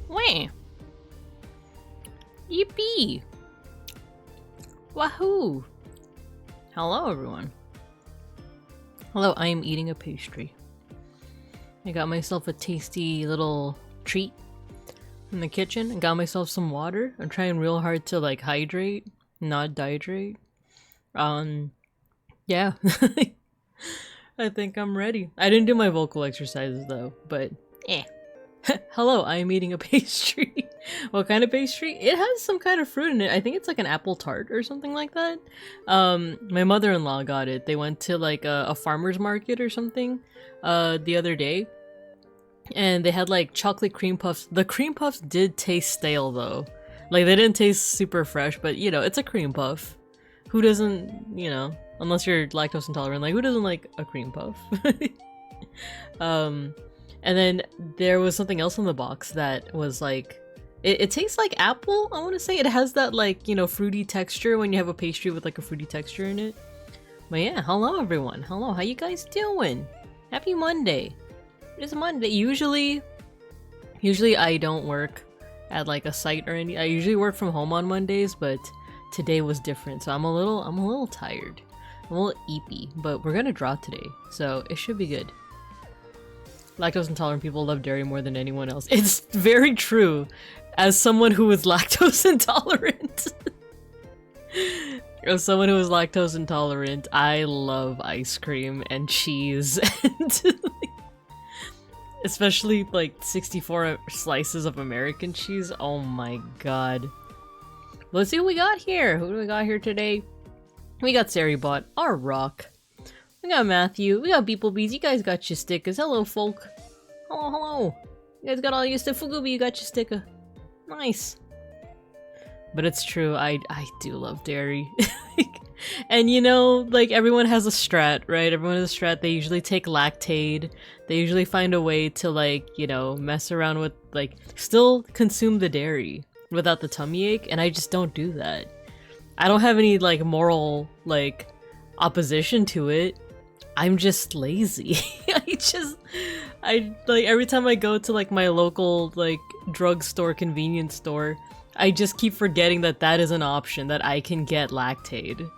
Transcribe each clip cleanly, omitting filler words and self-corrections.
Wah! Yippee! Wahoo! Hello, everyone. Hello, I am eating a pastry. I got myself a tasty little treat in the kitchen and got myself some water. I'm trying real hard to like hydrate, not dehydrate. Yeah. I think I'm ready. I didn't do my vocal exercises though, but eh. Hello, I am eating a pastry. What kind of pastry? It has some kind of fruit in it. I think it's like an apple tart or something like that. My mother-in-law got it. They went to like a farmer's market or something the other day. And they had like chocolate cream puffs. The cream puffs did taste stale though. Like they didn't taste super fresh, but you know, it's a cream puff. Who doesn't, you know, unless you're lactose intolerant, like who doesn't like a cream puff? And then there was something else in the box that was like, it tastes like apple, I want to say. It has that like, you know, fruity texture when you have a pastry with like a fruity texture in it. But yeah, hello everyone. Hello, how you guys doing? Happy Monday. It's Monday. Usually I don't work at like a site or any. I usually work from home on Mondays, but today was different. So I'm a little tired. I'm a little eepy, but we're gonna draw today, so it should be good. Lactose intolerant people love dairy more than anyone else. It's very true. As someone who is lactose intolerant. As someone who is lactose intolerant, I love ice cream and cheese and especially like 64 slices of American cheese. Oh my god. Let's see who we got here. Who do we got here today? We got Saribot, our rock. We got Matthew, we got beeplebees, you guys got your stickers. Hello, folk. Hello, hello. You guys got all your stuff. Fugubi, you got your sticker. Nice. But it's true, I do love dairy. And you know, like everyone has a strat, right? Everyone has a strat. They usually take Lactaid. They usually find a way to like, you know, mess around with like, still consume the dairy without the tummy ache. And I just don't do that. I don't have any like moral like opposition to it. I'm just lazy. I I like every time I go to like my local like drugstore, convenience store, I just keep forgetting that that is an option, that I can get Lactaid.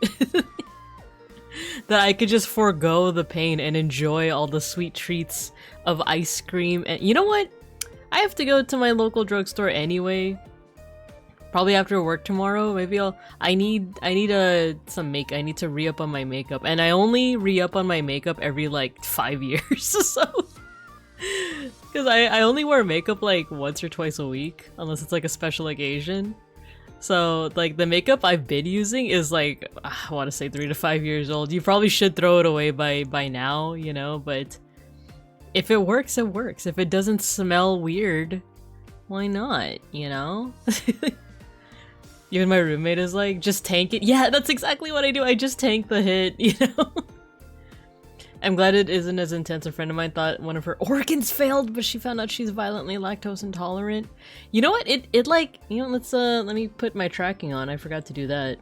That I could just forego the pain and enjoy all the sweet treats of ice cream. And you know what? I have to go to my local drugstore anyway. Probably after work tomorrow. Maybe I need some make. I need to re-up on my makeup, and I only re-up on my makeup every like 5 years. So, because I only wear makeup like once or twice a week, unless it's like a special occasion. So like the makeup I've been using is like, I want to say 3 to 5 years old. You probably should throw it away by now, you know, but if it works, it works. If it doesn't smell weird, why not, you know? Even my roommate is like, just tank it. Yeah, that's exactly what I do. I just tank the hit, you know? I'm glad it isn't as intense. A friend of mine thought one of her organs failed, but she found out she's violently lactose intolerant. You know what? It like, you know, let me put my tracking on. I forgot to do that.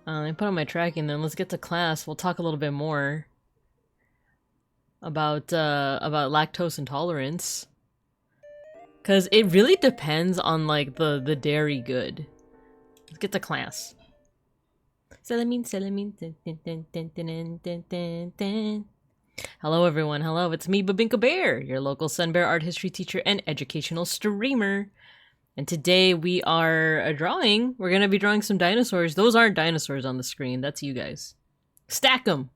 I put on my tracking, then let's get to class. We'll talk a little bit more about lactose intolerance. Cause it really depends on like the dairy good. Let's get to class. Hello everyone, hello, it's me, Babinka Bear, your local Sun Bear art history teacher and educational streamer. And today we are drawing, we're gonna be drawing some dinosaurs. Those aren't dinosaurs on the screen, that's you guys. Stack them!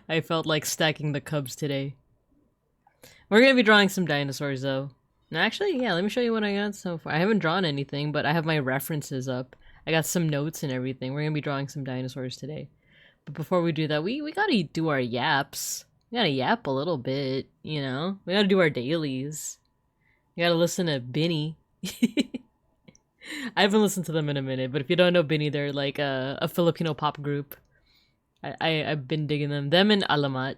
I felt like stacking the cubs today. We're gonna be drawing some dinosaurs though. Now, actually, yeah, let me show you what I got so far. I haven't drawn anything, but I have my references up. I got some notes and everything. We're gonna be drawing some dinosaurs today. But before we do that, we gotta do our yaps. We gotta yap a little bit, you know? We gotta do our dailies. We gotta listen to Binny. I haven't listened to them in a minute, but if you don't know Binny, they're like a Filipino pop group. I've been digging them. Them and Alamat.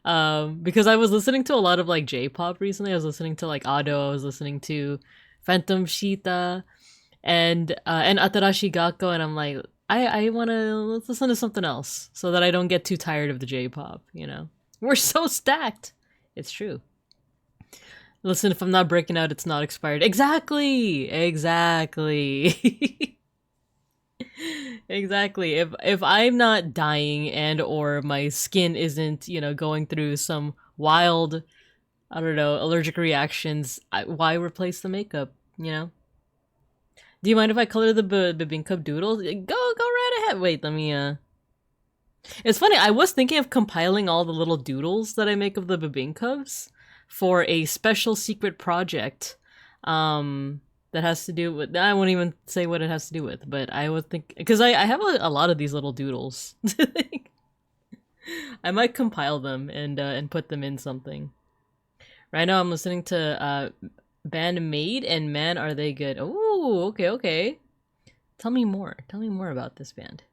Because I was listening to a lot of like J-pop recently. I was listening to like Ado, I was listening to Phantom Shita, and Atarashi Gakko, and I'm like, I wanna, let's listen to something else so that I don't get too tired of the J-pop, you know? We're so stacked! It's true. Listen, if I'm not breaking out, it's not expired. Exactly! Exactly! Exactly. If I'm not dying and or my skin isn't, you know, going through some wild, I don't know, allergic reactions, why replace the makeup, you know? Do you mind if I color the Babinka doodles? Go right ahead. Wait, let me, It's funny, I was thinking of compiling all the little doodles that I make of the Babinkas for a special secret project, that has to do with, I won't even say what it has to do with, but I would think, because I have a lot of these little doodles. I might compile them and put them in something. Right now I'm listening to band Made and Man Are They Good. Oh, okay. Tell me more about this band.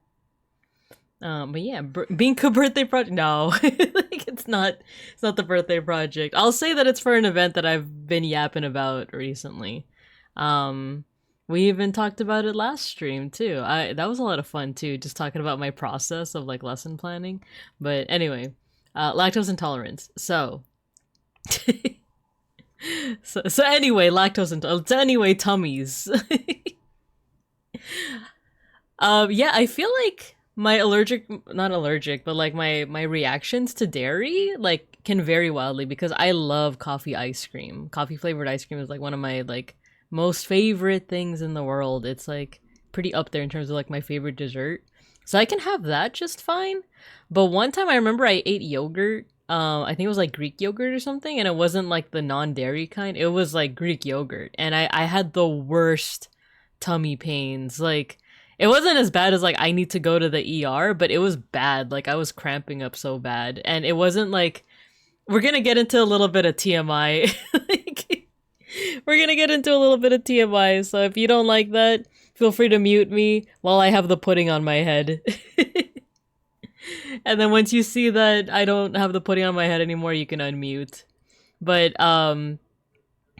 But yeah, Binka birthday project. No, like it's not the birthday project. I'll say that it's for an event that I've been yapping about recently. We even talked about it last stream too. That was a lot of fun too, just talking about my process of like lesson planning. But anyway, lactose intolerance. So anyway, lactose intolerance. Anyway, tummies. Yeah, I feel like my not allergic, but like my reactions to dairy like can vary wildly because I love coffee ice cream. Coffee flavored ice cream is like one of my like most favorite things in the world. It's like pretty up there in terms of like my favorite dessert. So I can have that just fine. But one time I remember I ate yogurt. I think it was like Greek yogurt or something, and it wasn't like the non-dairy kind. It was like Greek yogurt, and I had the worst tummy pains. Like it wasn't as bad as like I need to go to the ER, but it was bad. Like I was cramping up so bad, and it wasn't like, we're gonna get into a little bit of TMI. Like, we're gonna get into a little bit of TMI, so if you don't like that, feel free to mute me while I have the pudding on my head. And then once you see that I don't have the pudding on my head anymore, you can unmute. But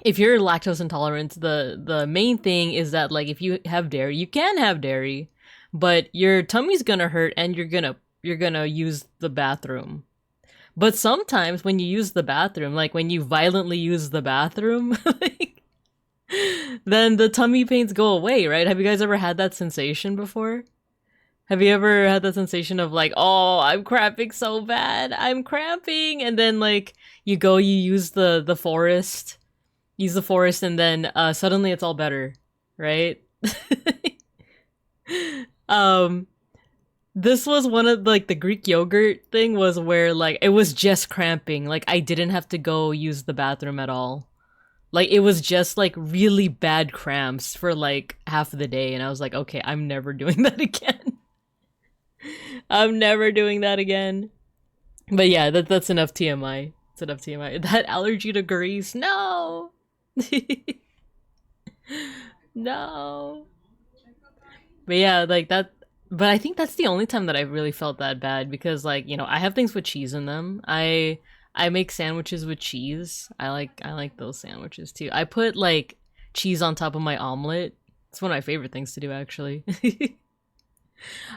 if you're lactose intolerant, the main thing is that like if you have dairy, you can have dairy, but your tummy's gonna hurt and you're gonna use the bathroom. But sometimes when you use the bathroom, like when you violently use the bathroom, like, then the tummy pains go away, right? Have you guys ever had that sensation before? Have you ever had that sensation of like, oh, I'm cramping so bad, I'm cramping, and then like you use the forest, and then suddenly it's all better, right? This was one of like the Greek yogurt thing was where like it was just cramping, like I didn't have to go use the bathroom at all. Like it was just like really bad cramps for like half of the day, and I was like, okay, I'm never doing that again. I'm never doing that again. But yeah, that's enough TMI. It's enough TMI. That allergy to grease, no! No. But yeah, like that. But I think that's the only time that I've really felt that bad because, like, you know, I have things with cheese in them. I make sandwiches with cheese. I like those sandwiches too. I put like cheese on top of my omelet. It's one of my favorite things to do, actually.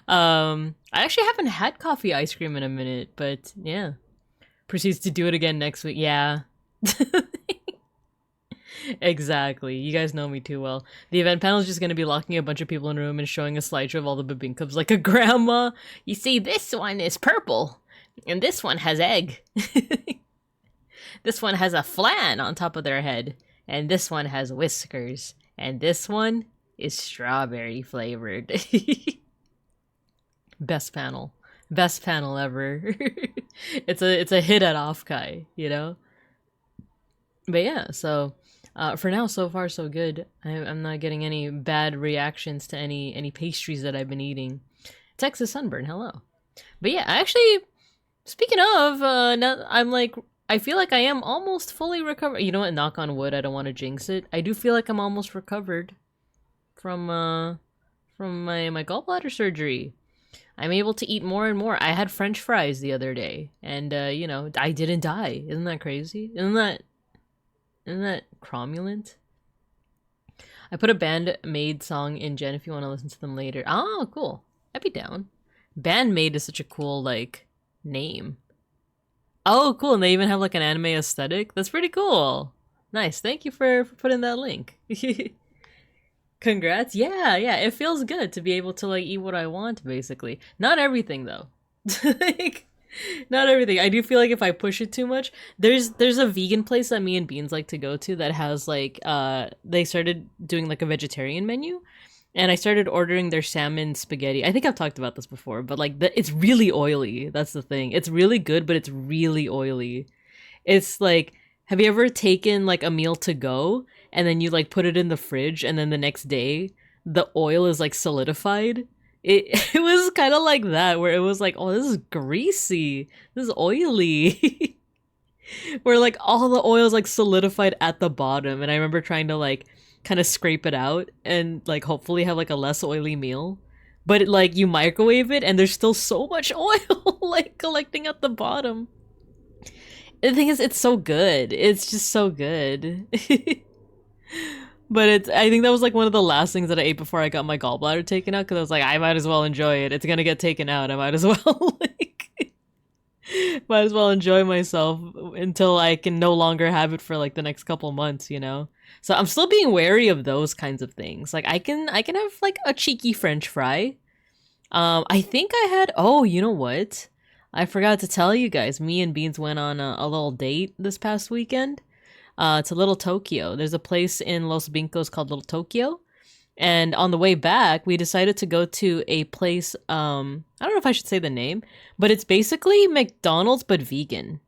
I actually haven't had coffee ice cream in a minute, but yeah. Proceeds to do it again next week. Yeah. Exactly. You guys know me too well. The event panel is just going to be locking a bunch of people in a room and showing a slideshow of all the bebinkups like a grandma. You see, this one is purple, and this one has egg. This one has a flan on top of their head, and this one has whiskers, and this one is strawberry flavored. Best panel ever. It's a hit at Offkai, you know. But yeah, so for now, so far so good. I'm not getting any bad reactions to any pastries that I've been eating. Texas sunburn, hello. But yeah, actually, speaking of, now I'm like, I feel like I am almost fully recovered. You know what? Knock on wood. I don't want to jinx it. I do feel like I'm almost recovered from my gallbladder surgery. I'm able to eat more and more. I had French fries the other day, and you know, I didn't die. Isn't that crazy? Isn't that cromulent? I put a Band-Maid song in Jen if you want to listen to them later. Oh, cool. I'd be down. Band-Maid is such a cool, like, name. Oh, cool. And they even have, like, an anime aesthetic. That's pretty cool. Nice. Thank you for putting that link. Congrats. Yeah. It feels good to be able to, like, eat what I want, basically. Not everything, though. Like, not everything. I do feel like if I push it too much, there's a vegan place that me and Beans like to go to that has like they started doing like a vegetarian menu, and I started ordering their salmon spaghetti. I think I've talked about this before, but like it's really oily. That's the thing. It's really good, but it's really oily. It's like, have you ever taken like a meal to go and then you like put it in the fridge and then the next day the oil is like solidified? It was kind of like that, where it was like, oh, this is greasy, this is oily. Where like all the oil is like solidified at the bottom, and I remember trying to like kind of scrape it out and like hopefully have like a less oily meal. But it, like you microwave it and there's still so much oil like collecting at the bottom. And the thing is, it's so good. It's just so good. But I think that was like one of the last things that I ate before I got my gallbladder taken out, because I was like, I might as well enjoy it. It's gonna get taken out. I might as well like might as well enjoy myself until I can no longer have it for like the next couple months, you know? So I'm still being wary of those kinds of things. Like I can have like a cheeky French fry. I think I had, oh, you know what? I forgot to tell you guys, me and Beans went on a little date this past weekend. To Little Tokyo. There's a place in Los Vincos called Little Tokyo. And on the way back, we decided to go to a place, I don't know if I should say the name, but it's basically McDonald's but vegan.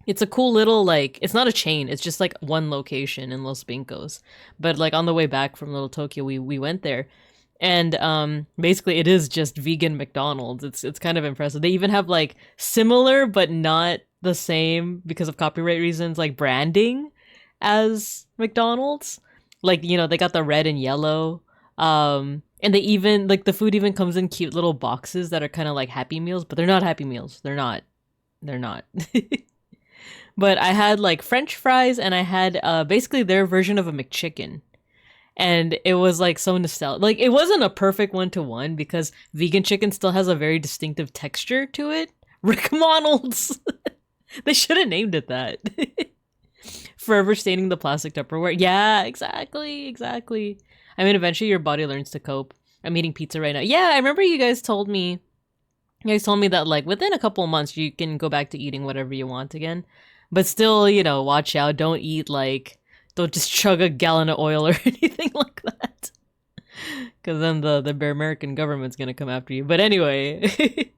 It's a cool little, like, it's not a chain, it's just like one location in Los Vincos. But like on the way back from Little Tokyo, we went there. And basically it is just vegan McDonald's. It's kind of impressive. They even have like similar but not the same, because of copyright reasons, like branding as McDonald's. Like, you know, they got the red and yellow. And they even, like, the food even comes in cute little boxes that are kind of like Happy Meals, but they're not Happy Meals. They're not. But I had like French fries, and I had basically their version of a McChicken. And it was like so nostalgic. Like it wasn't a perfect 1-to-1 because vegan chicken still has a very distinctive texture to it. Rick Monalds. They should have named it that. Forever staining the plastic Tupperware. Yeah, exactly. I mean, eventually your body learns to cope. I'm eating pizza right now. Yeah, I remember you guys told me that like within a couple of months you can go back to eating whatever you want again. But still, you know, watch out. Don't just chug a gallon of oil or anything like that. Because then the American government's gonna come after you. But anyway.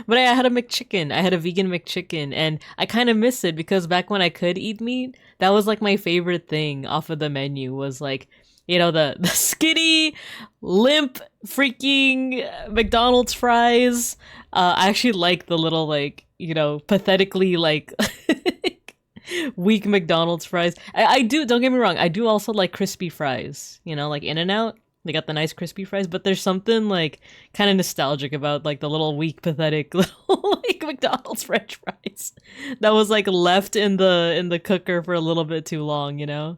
But I had a McChicken. I had a vegan McChicken. And I kind of miss it because back when I could eat meat, that was like my favorite thing off of the menu was like, you know, the skinny, limp, freaking McDonald's fries. I actually like the little, like, you know, pathetically, like, weak McDonald's fries. I do, don't get me wrong, I do also like crispy fries, you know, like In-N-Out. They got the nice crispy fries, but there's something, like, kind of nostalgic about, like, the little weak, pathetic, little, like, McDonald's French fries that was, like, left in the cooker for a little bit too long, you know?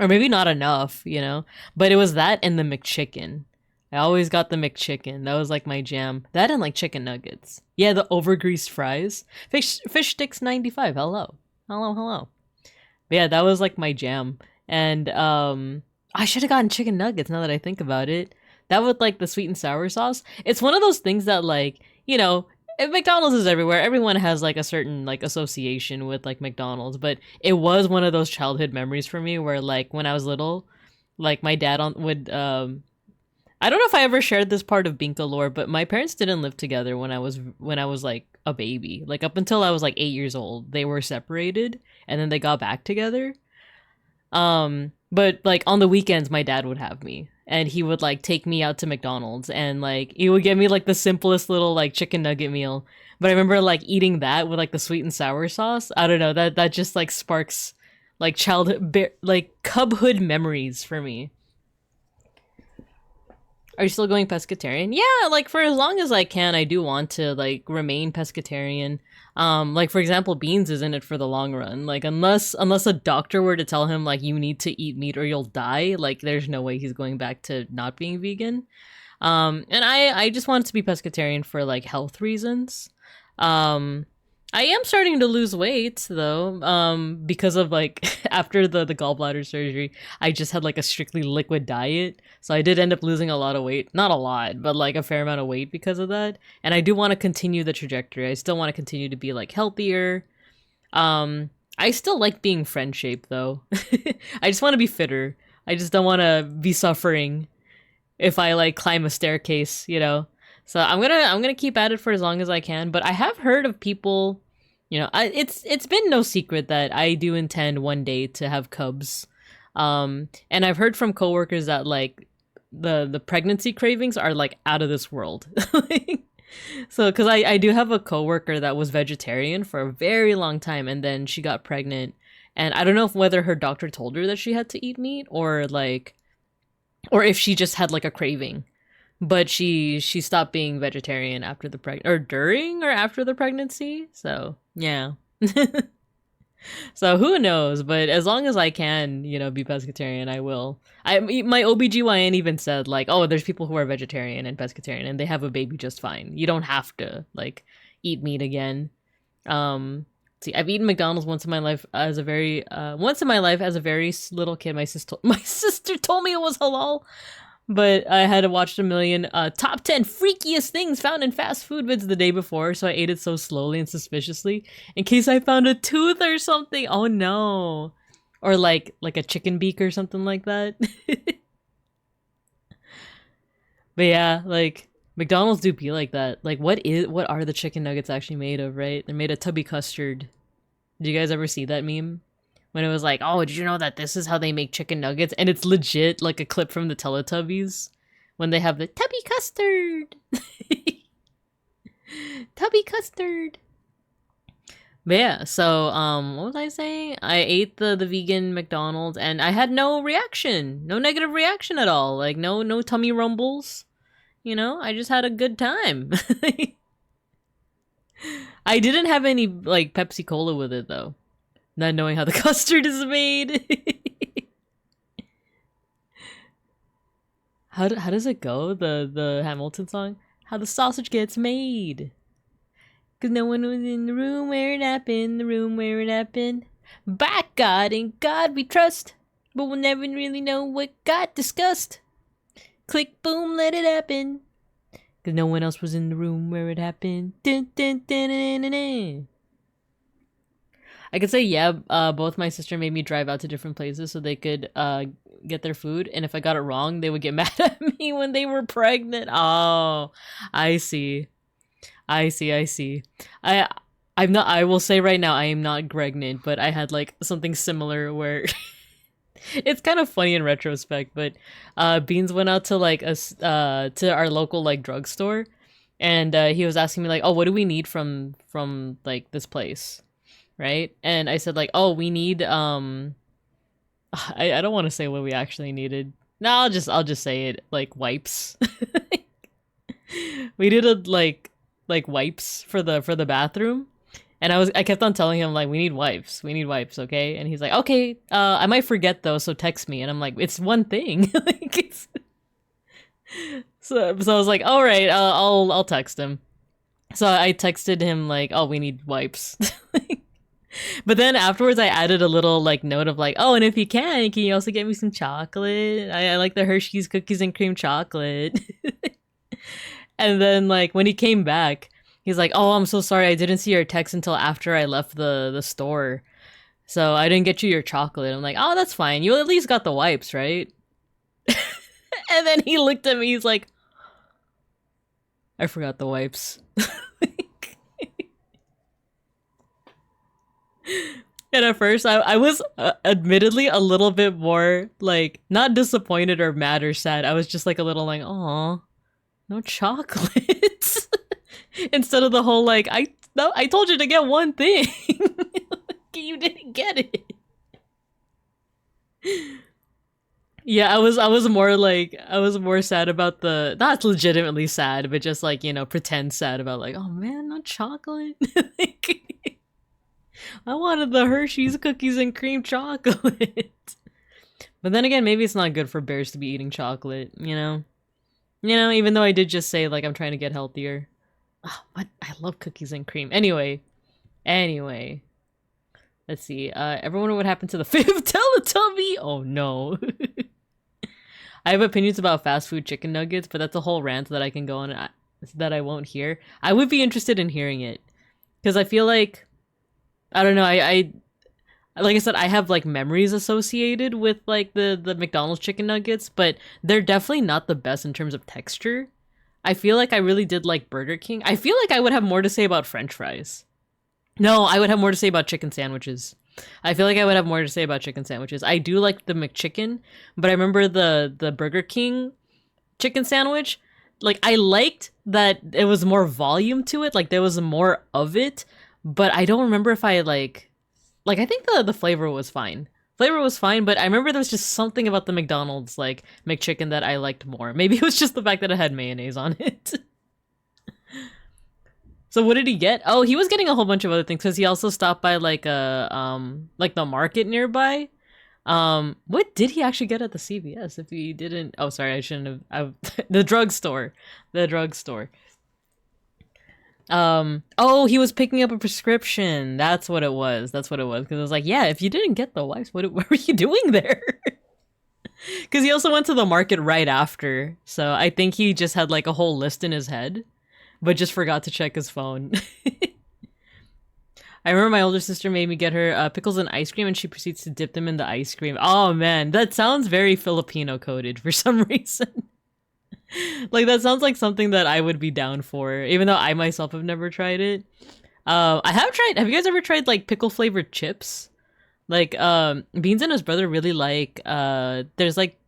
Or maybe not enough, you know? But it was that and the McChicken. I always got the McChicken. That was like my jam. That and like chicken nuggets. Yeah, the over-greased fries. Fish sticks 95. Hello. But yeah, that was like my jam. And I should have gotten chicken nuggets now that I think about it. That with like the sweet and sour sauce. It's one of those things that like, you know, McDonald's is everywhere. Everyone has like a certain like association with like McDonald's, but it was one of those childhood memories for me where like when I was little, like my dad would I don't know if I ever shared this part of Binka lore, but my parents didn't live together when I was like a baby. Like up until I was like 8 years old, they were separated and then they got back together. But like on the weekends my dad would have me. And he would, like, take me out to McDonald's. And, like, he would get me, like, the simplest little, like, chicken nugget meal. But I remember, like, eating that with, like, the sweet and sour sauce. I don't know. That just, like, sparks, like, childhood, like, cubhood memories for me. Are you still going pescatarian? Yeah, like, for as long as I can, I do want to, like, remain pescatarian. Like, for example, Beans is in it for the long run. Like, unless a doctor were to tell him, like, you need to eat meat or you'll die, like, there's no way he's going back to not being vegan. And I just want to be pescatarian for, like, health reasons. I am starting to lose weight, though, because of, like, after the gallbladder surgery, I just had, like, a strictly liquid diet, so I did end up losing a lot of weight. Not a lot, but, like, a fair amount of weight because of that, and I do want to continue the trajectory. I still want to continue to be, like, healthier. I still like being friend-shaped, though. I just want to be fitter. I just don't want to be suffering if I, like, climb a staircase, you know? So I'm gonna keep at it for as long as I can, but I have heard of people, you know, it's been no secret that I do intend one day to have cubs, and I've heard from coworkers that like the pregnancy cravings are like out of this world. So because I do have a coworker that was vegetarian for a very long time, and then she got pregnant, and I don't know whether her doctor told her that she had to eat meat or if she just had like a craving. But she stopped being vegetarian after the or during or after the pregnancy. So, yeah. So, who knows? But as long as I can, you know, be pescatarian, I will. My OBGYN even said, like, oh, there's people who are vegetarian and pescatarian, and they have a baby just fine. You don't have to, like, eat meat again. See, I've eaten McDonald's once in my life as a very little kid. My sister told me it was halal. But I had watched a million top 10 freakiest things found in fast food vids the day before, so I ate it so slowly and suspiciously in case I found a tooth or something. Oh no. Or like a chicken beak or something like that. But yeah, like McDonald's do be like that. Like what are the chicken nuggets actually made of, right? They're made of tubby custard. Did you guys ever see that meme? When it was like, oh, did you know that this is how they make chicken nuggets? And it's legit like a clip from the Teletubbies when they have the tubby custard. Tubby custard. But yeah, so what was I saying? I ate the vegan McDonald's and I had no reaction. No negative reaction at all. Like no tummy rumbles. You know, I just had a good time. I didn't have any like Pepsi Cola with it though. Not knowing how the custard is made. how does it go? The Hamilton song? How the sausage gets made. Cause no one was in the room where it happened, the room where it happened. By God, in God we trust, but we'll never really know what got discussed. Click, boom, let it happen. Cause no one else was in the room where it happened. Dun, dun, dun, dun, dun, dun. I could say, yeah, both my sister made me drive out to different places so they could get their food. And if I got it wrong, they would get mad at me when they were pregnant. Oh, I see. I see. I'm not, I will say right now, I am not pregnant, but I had like something similar where it's kind of funny in retrospect, but Beans went out to like to our local like drugstore, and he was asking me like, oh, what do we need from like this place, right? And I said like, oh, we need I don't want to say what we actually needed. No, I'll just say it, like wipes. We needed like wipes for the bathroom. And I kept on telling him like, we need wipes, okay? And he's like, okay, I might forget though, so text me. And I'm like, it's one thing. Like, it's... so I was like, all right, I'll text him. So I texted him like, oh, we need wipes. But then afterwards, I added a little like note of like, oh, and if you can you also get me some chocolate? I like the Hershey's cookies and cream chocolate. And then like when he came back, he's like, oh, I'm so sorry. I didn't see your text until after I left the store. So I didn't get you your chocolate. I'm like, oh, that's fine. You at least got the wipes, right? And then he looked at me. He's like, I forgot the wipes. And at first, I was admittedly a little bit more like, not disappointed or mad or sad. I was just like a little like, aw, no chocolate. Instead of the whole like, I told you to get one thing. You didn't get it. Yeah, I was more sad about the, not legitimately sad, but just like, you know, pretend sad about like, oh man, not chocolate. Like, I wanted the Hershey's cookies and cream chocolate. But then again, maybe it's not good for bears to be eating chocolate, you know? You know, even though I did just say like I'm trying to get healthier. Oh, what? I love cookies and cream. Anyway. Let's see. Ever wonder what happened to the fifth Teletubby? Oh no. I have opinions about fast food chicken nuggets, but that's a whole rant that I can go on that I won't hear. I would be interested in hearing it. Because I feel like, I don't know, I like I said, I have like memories associated with like the McDonald's chicken nuggets, but they're definitely not the best in terms of texture. I feel like I really did like Burger King. I feel like I would have more to say about French fries. No, I would have more to say about chicken sandwiches. I feel like I would have more to say about chicken sandwiches. I do like the McChicken, but I remember the Burger King chicken sandwich. Like, I liked that it was more volume to it. Like, there was more of it, but I don't remember if I like I think the flavor was fine. Flavor was fine, but I remember there was just something about the McDonald's, like, McChicken that I liked more. Maybe it was just the fact that it had mayonnaise on it. So what did he get? Oh, he was getting a whole bunch of other things, because he also stopped by, like, like, the market nearby. What did he actually get at the CVS if he didn't? Oh, sorry, I shouldn't have. The drugstore. Oh, he was picking up a prescription. That's what it was. Because it was like, yeah, if you didn't get the wipes, what were you doing there? Because he also went to the market right after. So I think he just had like a whole list in his head, but just forgot to check his phone. I remember my older sister made me get her pickles and ice cream, and she proceeds to dip them in the ice cream. Oh man, that sounds very Filipino coded for some reason. Like, that sounds like something that I would be down for, even though I myself have never tried it. Have you guys ever tried, like, pickle flavored chips? Like, Beans and his brother really like, there's, like,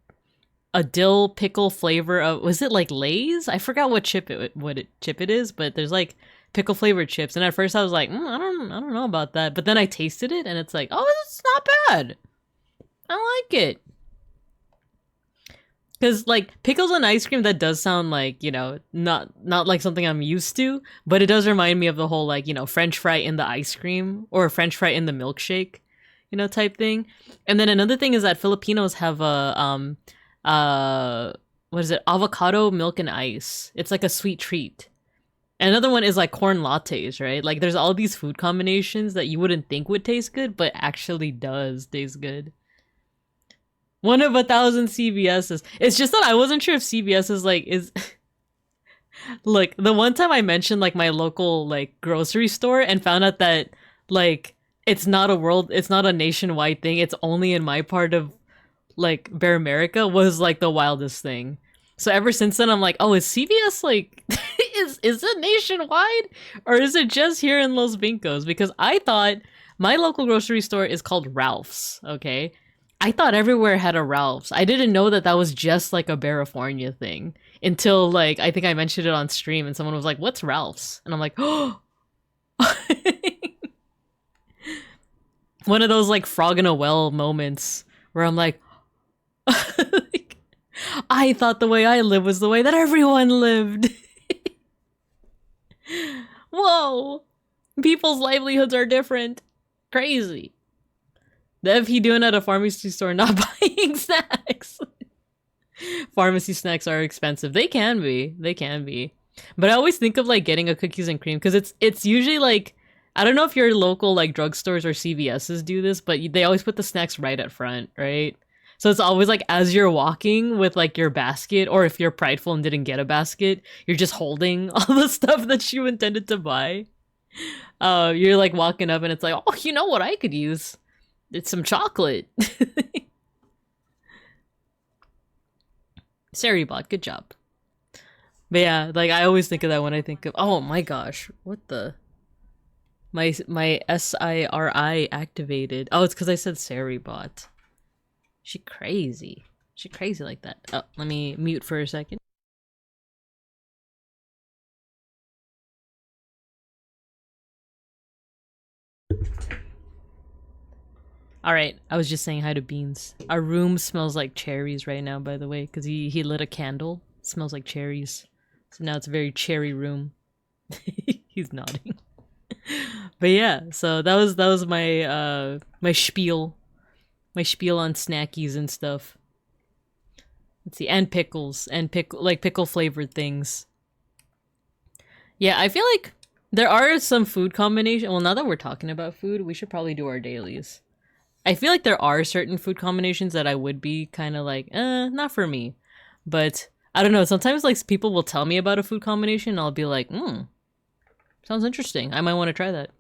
a dill pickle flavor of, was it, like, Lay's? I forgot what chip it is, but there's, like, pickle flavored chips. And at first I was like, I don't know about that. But then I tasted it, and it's like, oh, it's not bad. I like it. Because, like, pickles and ice cream, that does sound like, you know, not like something I'm used to, but it does remind me of the whole, like, you know, French fry in the ice cream, or French fry in the milkshake, you know, type thing. And then another thing is that Filipinos have a, what is it? Avocado milk and ice. It's like a sweet treat. Another one is like corn lattes, right? Like there's all these food combinations that you wouldn't think would taste good, but actually does taste good. One of 1,000 CVS's. It's just that I wasn't sure if CVS is Look, the one time I mentioned like my local like grocery store and found out that like it's not a nationwide thing. It's only in my part of like Bear America was like the wildest thing. So ever since then I'm like, oh, is CVS like is it nationwide or is it just here in Los Vincos? Because I thought my local grocery store is called Ralph's, okay? I thought everywhere had a Ralph's. I didn't know that was just like a California thing until like I think I mentioned it on stream and someone was like, "What's Ralph's?" And I'm like, "Oh." One of those like frog in a well moments where I'm like, like I thought the way I live was the way that everyone lived. Whoa. People's livelihoods are different. Crazy. The FP doing at a pharmacy store not buying snacks. Pharmacy snacks are expensive. They can be. They can be. But I always think of like getting a cookies and cream because it's usually like, I don't know if your local like drugstores or CVS's do this, but they always put the snacks right at front, right? So it's always like as you're walking with like your basket, or if you're prideful and didn't get a basket, you're just holding all the stuff that you intended to buy. You're like walking up and it's like, oh, you know what I could use? It's some chocolate. Saribot, good job. But yeah, like I always think of that when I think of, oh my gosh, what the? My SIRI activated. Oh, it's because I said Saribot. She crazy. She crazy like that. Oh, let me mute for a second. Alright, I was just saying hi to Beans. Our room smells like cherries right now, by the way, because he lit a candle. It smells like cherries. So now it's a very cherry room. He's nodding. But yeah, so that was my my spiel. My spiel on snackies and stuff. Let's see, and pickles and pickle flavored things. Yeah, I feel like there are some food combinations. Well, now that we're talking about food, we should probably do our dailies. I feel like there are certain food combinations that I would be kind of like, not for me. But I don't know, sometimes like people will tell me about a food combination and I'll be like, sounds interesting. I might want to try that.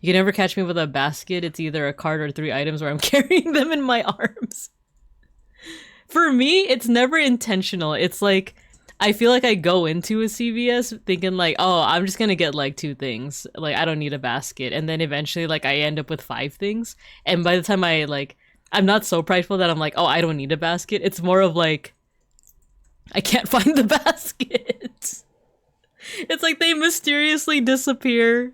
You can never catch me with a basket. It's either a cart or 3 items where I'm carrying them in my arms. For me, it's never intentional. It's like, I feel like I go into a CVS thinking like, oh, I'm just gonna get like 2 things. Like, I don't need a basket. And then eventually like I end up with 5 things. And by the time I'm not so prideful that I'm like, oh, I don't need a basket. It's more of like, I can't find the basket. It's like they mysteriously disappear.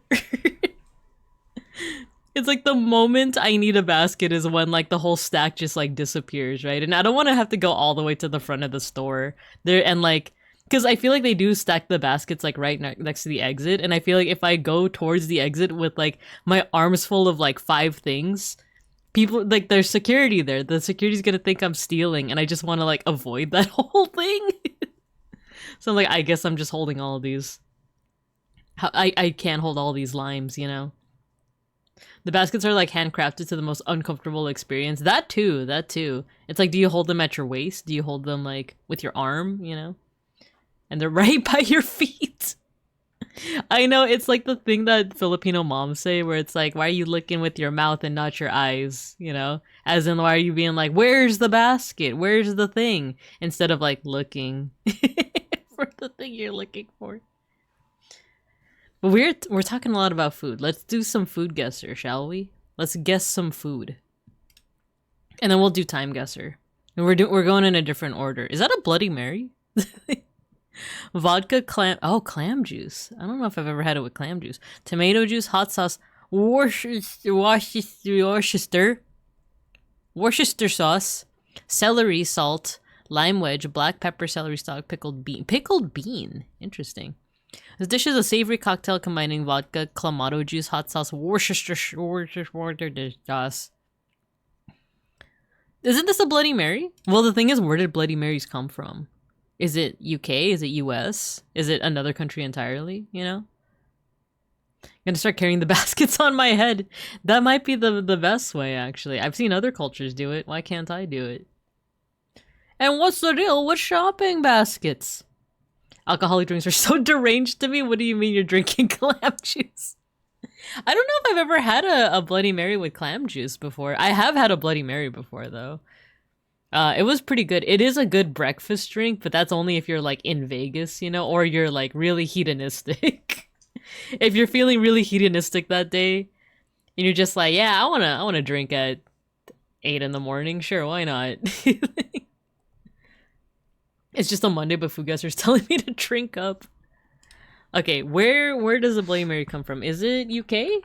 It's like the moment I need a basket is when like the whole stack just like disappears, right? And I don't want to have to go all the way to the front of the store there and like, because I feel like they do stack the baskets like right next to the exit, and I feel like if I go towards the exit with like my arms full of like 5 things, people like there's security there. The security's gonna think I'm stealing, and I just want to like avoid that whole thing. So I'm like, I guess I'm just holding all of these. I can't hold all these limes, you know. The baskets are like handcrafted to the most uncomfortable experience. That too. It's like, do you hold them at your waist? Do you hold them like with your arm, you know? And they're right by your feet. I know, it's like the thing that Filipino moms say where it's like, why are you looking with your mouth and not your eyes, you know? As in, why are you being like, where's the basket? Where's the thing? Instead of like looking for the thing you're looking for. But we're talking a lot about food. Let's do some food guesser, shall we? Let's guess some food. And then we'll do time guesser. And we're going in a different order. Is that a Bloody Mary? Vodka, clam juice. I don't know if I've ever had it with clam juice. Tomato juice, hot sauce, Worcester sauce, celery, salt, lime wedge, black pepper, celery stalk, pickled bean. Pickled bean. Interesting. This dish is a savory cocktail combining vodka, clamato juice, hot sauce, Worcester sauce. Isn't this a Bloody Mary? Well, the thing is, where did Bloody Marys come from? Is it UK? Is it US? Is it another country entirely, you know? I'm gonna start carrying the baskets on my head. That might be the best way, actually. I've seen other cultures do it. Why can't I do it? And what's the deal with shopping baskets? Alcoholic drinks are so deranged to me. What do you mean you're drinking clam juice? I don't know if I've ever had a Bloody Mary with clam juice before. I have had a Bloody Mary before, though. It was pretty good. It is a good breakfast drink, but that's only if you're, like, in Vegas, you know? Or you're, like, really hedonistic. If you're feeling really hedonistic that day, and you're just like, yeah, I wanna drink at 8 in the morning. Sure, why not? It's just a Monday, but food guessers telling me to drink up. Okay, where does the Bloody Mary come from? Is it UK?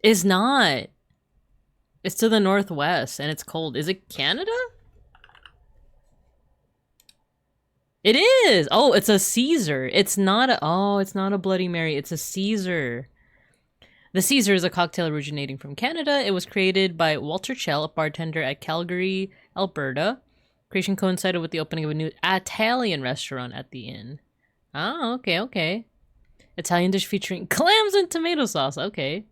It's not. It's to the northwest, and it's cold. Is it Canada? It is! Oh, it's a Caesar. It's not a Bloody Mary. It's a Caesar. The Caesar is a cocktail originating from Canada. It was created by Walter Chell, a bartender at Calgary, Alberta. Creation coincided with the opening of a new Italian restaurant at the inn. Oh, okay, okay. Italian dish featuring clams and tomato sauce. Okay.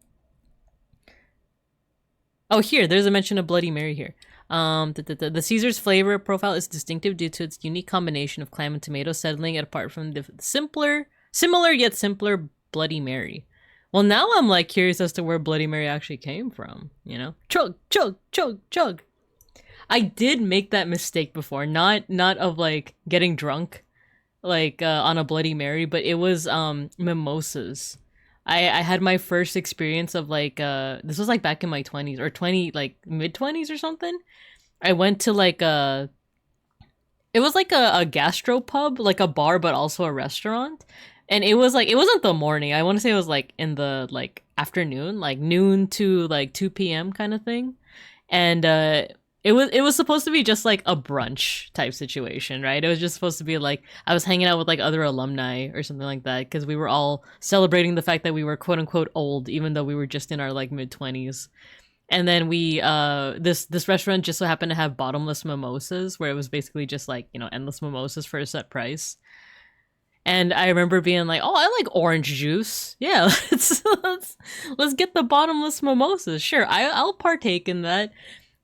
Oh, here, there's a mention of Bloody Mary here. The Caesar's flavor profile is distinctive due to its unique combination of clam and tomato, settling it apart from the similar yet simpler Bloody Mary. Well, now I'm like curious as to where Bloody Mary actually came from, you know? Chug, chug, chug, chug. I did make that mistake before, not of like getting drunk, like on a Bloody Mary, but it was mimosas. I had my first experience of like this was like back in my 20s or mid-20s or something. I went to like it was like a gastropub, like a bar but also a restaurant. And it was like, it wasn't the morning. I want to say it was like in the like afternoon, like noon to like 2 p.m. kind of thing. And it was supposed to be just like a brunch type situation, right? It was just supposed to be like I was hanging out with like other alumni or something like that because we were all celebrating the fact that we were quote unquote old, even though we were just in our like mid-20s. And then we this restaurant just so happened to have bottomless mimosas, where it was basically just like, you know, endless mimosas for a set price. And I remember being like, "Oh, I like orange juice. Yeah, let's get the bottomless mimosas. Sure, I'll partake in that."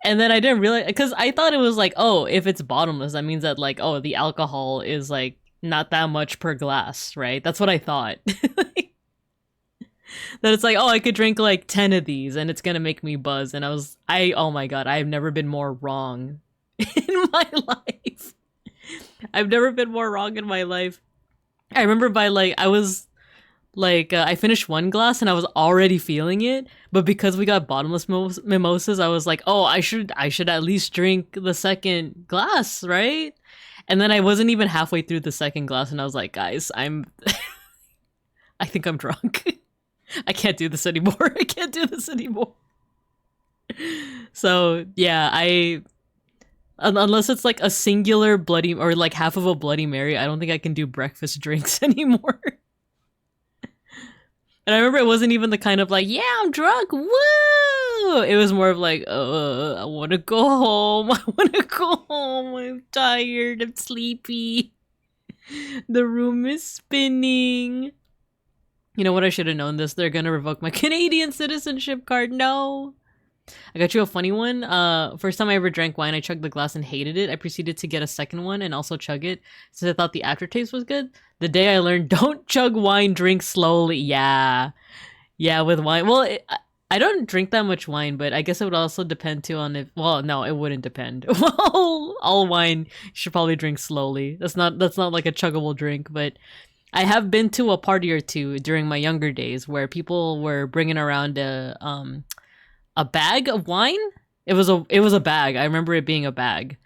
And then I didn't realize, because I thought it was like, oh, if it's bottomless, that means that like, oh, the alcohol is like not that much per glass, right? That's what I thought. That it's like, oh, I could drink like 10 of these and it's gonna make me buzz. And oh my god, I've never been more wrong in my life. I've never been more wrong in my life. I remember by like, I was like, I finished one glass and I was already feeling it, but because we got bottomless mimosas, I was like, oh, I should at least drink the second glass, right? And then I wasn't even halfway through the second glass and I was like, guys, I think I'm drunk. I can't do this anymore. I can't do this anymore. So yeah, unless it's like a singular bloody or like half of a Bloody Mary, I don't think I can do breakfast drinks anymore. And I remember it wasn't even the kind of like, yeah, I'm drunk, woo! It was more of like, I want to go home. I want to go home. I'm tired. I'm sleepy. The room is spinning. You know what? I should have known this. They're gonna revoke my Canadian citizenship card. No. I got you a funny one. First time I ever drank wine, I chugged the glass and hated it. I proceeded to get a second one and also chug it since I thought the aftertaste was good. The day I learned, don't chug wine, drink slowly. Yeah, with wine. Well, I don't drink that much wine, but I guess it would also depend too on if. Well, no, it wouldn't depend. Well, all wine you should probably drink slowly. That's not like a chuggable drink, but. I have been to a party or two during my younger days where people were bringing around a bag of wine. It was a bag. I remember it being a bag,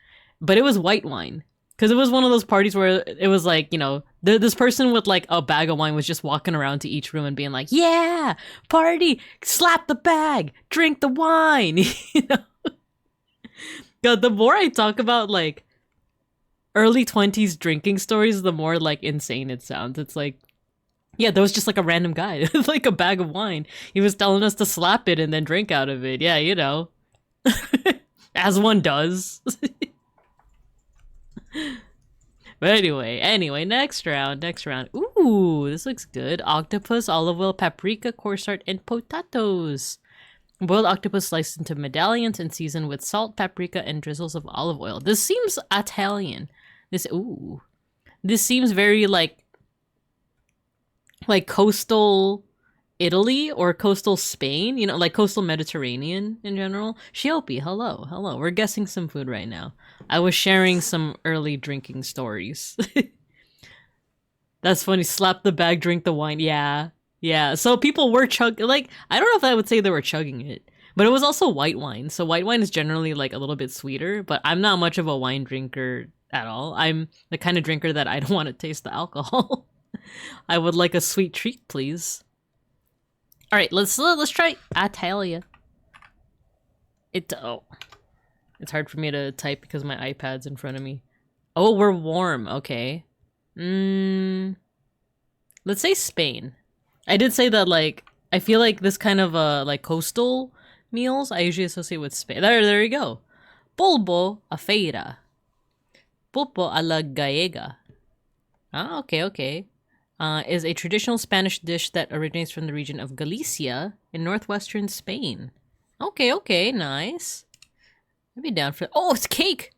but it was white wine because it was one of those parties where it was like, you know, this person with like a bag of wine was just walking around to each room and being like, yeah, party, slap the bag, drink the wine. You know, God, the more I talk about like early 20s drinking stories, the more like insane it sounds. It's like, yeah, there was just like a random guy with like a bag of wine. He was telling us to slap it and then drink out of it. Yeah, you know. As one does. But anyway, next round. Ooh, this looks good. Octopus, olive oil, paprika, cornstarch, and potatoes. Boiled octopus sliced into medallions and seasoned with salt, paprika, and drizzles of olive oil. This seems Italian. This seems very like coastal Italy or coastal Spain, you know, like coastal Mediterranean in general. Shiopi, hello. We're guessing some food right now. I was sharing some early drinking stories. That's funny. Slap the bag, drink the wine. Yeah. So people were chugging, like, I don't know if I would say they were chugging it, but it was also white wine. So white wine is generally like a little bit sweeter, but I'm not much of a wine drinker at all. I'm the kind of drinker that I don't want to taste the alcohol. I would like a sweet treat, please. All right, let's try Italia. It's hard for me to type because my iPad's in front of me. Oh, we're warm. Okay. Let's say Spain. I did say that, like, I feel like this kind of like coastal meals I usually associate with Spain. There you go. Polvo a feira. Pulpo a la gallega. Ah, okay. Is a traditional Spanish dish that originates from the region of Galicia in northwestern Spain. Okay, nice. I'd be down for. Oh, it's cake.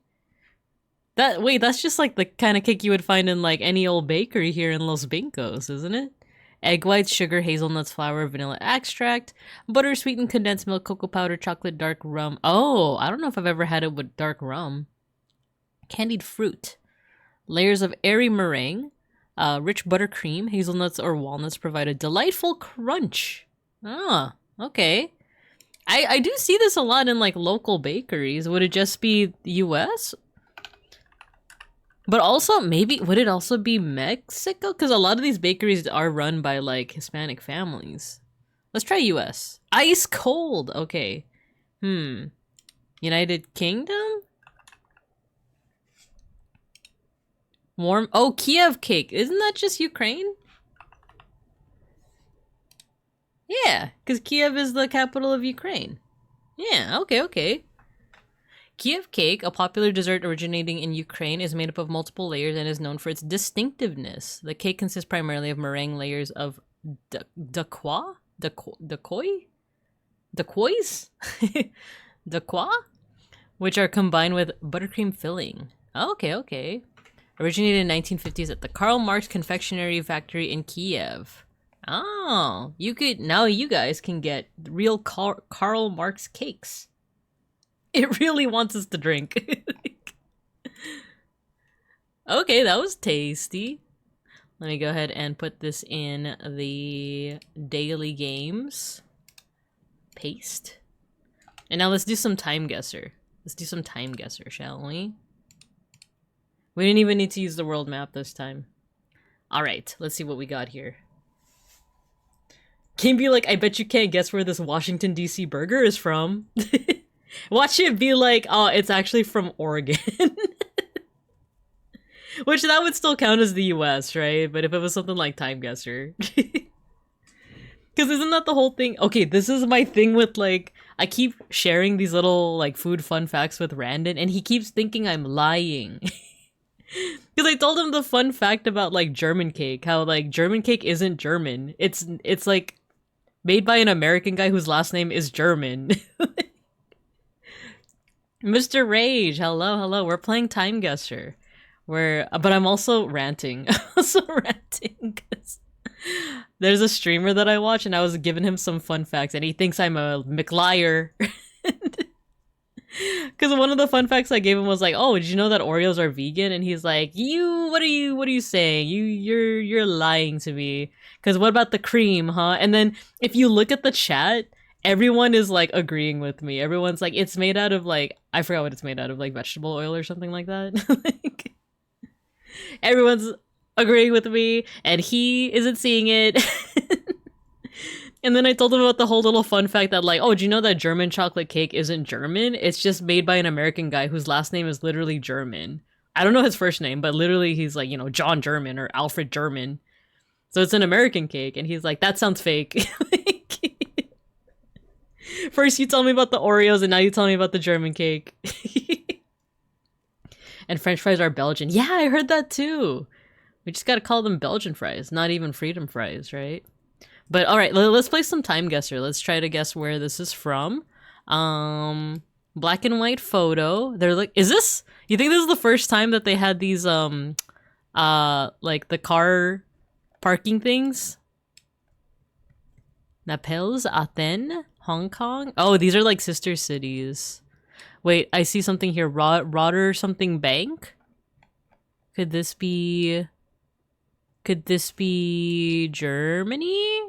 That's just like the kind of cake you would find in like any old bakery here in Los Bincos, isn't it? Egg whites, sugar, hazelnuts, flour, vanilla extract, butter, sweetened condensed milk, cocoa powder, chocolate, dark rum. Oh, I don't know if I've ever had it with dark rum. Candied fruit. Layers of airy meringue. Rich buttercream, hazelnuts or walnuts provide a delightful crunch. Ah, okay. I do see this a lot in like local bakeries. Would it just be US? But also, maybe, would it also be Mexico? Because a lot of these bakeries are run by like Hispanic families. Let's try US. Ice cold, okay. United Kingdom? Warm. Oh, Kiev cake. Isn't that just Ukraine? Yeah, because Kiev is the capital of Ukraine. Yeah, okay. Kiev cake, a popular dessert originating in Ukraine, is made up of multiple layers and is known for its distinctiveness. The cake consists primarily of meringue layers of dakois, which are combined with buttercream filling. Okay. Originated in 1950s at the Karl Marx Confectionery Factory in Kiev. Oh, you guys can get real Karl Marx cakes. It really wants us to drink. Okay, that was tasty. Let me go ahead and put this in the daily games. Paste. And now let's do some time guesser. Shall we? We didn't even need to use the world map this time. Alright, let's see what we got here. Can be like, I bet you can't guess where this Washington, D.C. burger is from. Watch it be like, oh, it's actually from Oregon. Which that would still count as the US, right? But if it was something like Time Guesser. Because isn't that the whole thing? Okay, this is my thing with like, I keep sharing these little like food fun facts with Randon and he keeps thinking I'm lying. Because I told him the fun fact about like German cake, how like German cake isn't German. It's like made by an American guy whose last name is German. Mr. Rage, hello. We're playing Time Guesser. But I'm also ranting. Because there's a streamer that I watch and I was giving him some fun facts and he thinks I'm a McLiar. Because one of the fun facts I gave him was like, oh, did you know that Oreos are vegan? And he's like, what are you saying? You're lying to me. Because what about the cream, huh? And then if you look at the chat, everyone is like agreeing with me. Everyone's like, it's made out of like, I forgot what it's made out of, like vegetable oil or something like that. Like, everyone's agreeing with me and he isn't seeing it. And then I told him about the whole little fun fact that like, oh, do you know that German chocolate cake isn't German? It's just made by an American guy whose last name is literally German. I don't know his first name, but literally he's like, you know, John German or Alfred German. So it's an American cake. And he's like, that sounds fake. Like, first you tell me about the Oreos and now you tell me about the German cake. And French fries are Belgian. Yeah, I heard that too. We just gotta call them Belgian fries, not even freedom fries, right? But all right, let's play some time guesser. Let's try to guess where this is from. Black and white photo. They're like, is this? You think this is the first time that they had these like the car parking things? Naples, Athens, Hong Kong. Oh, these are like sister cities. Wait, I see something here. Rotter something bank. Could this be Germany?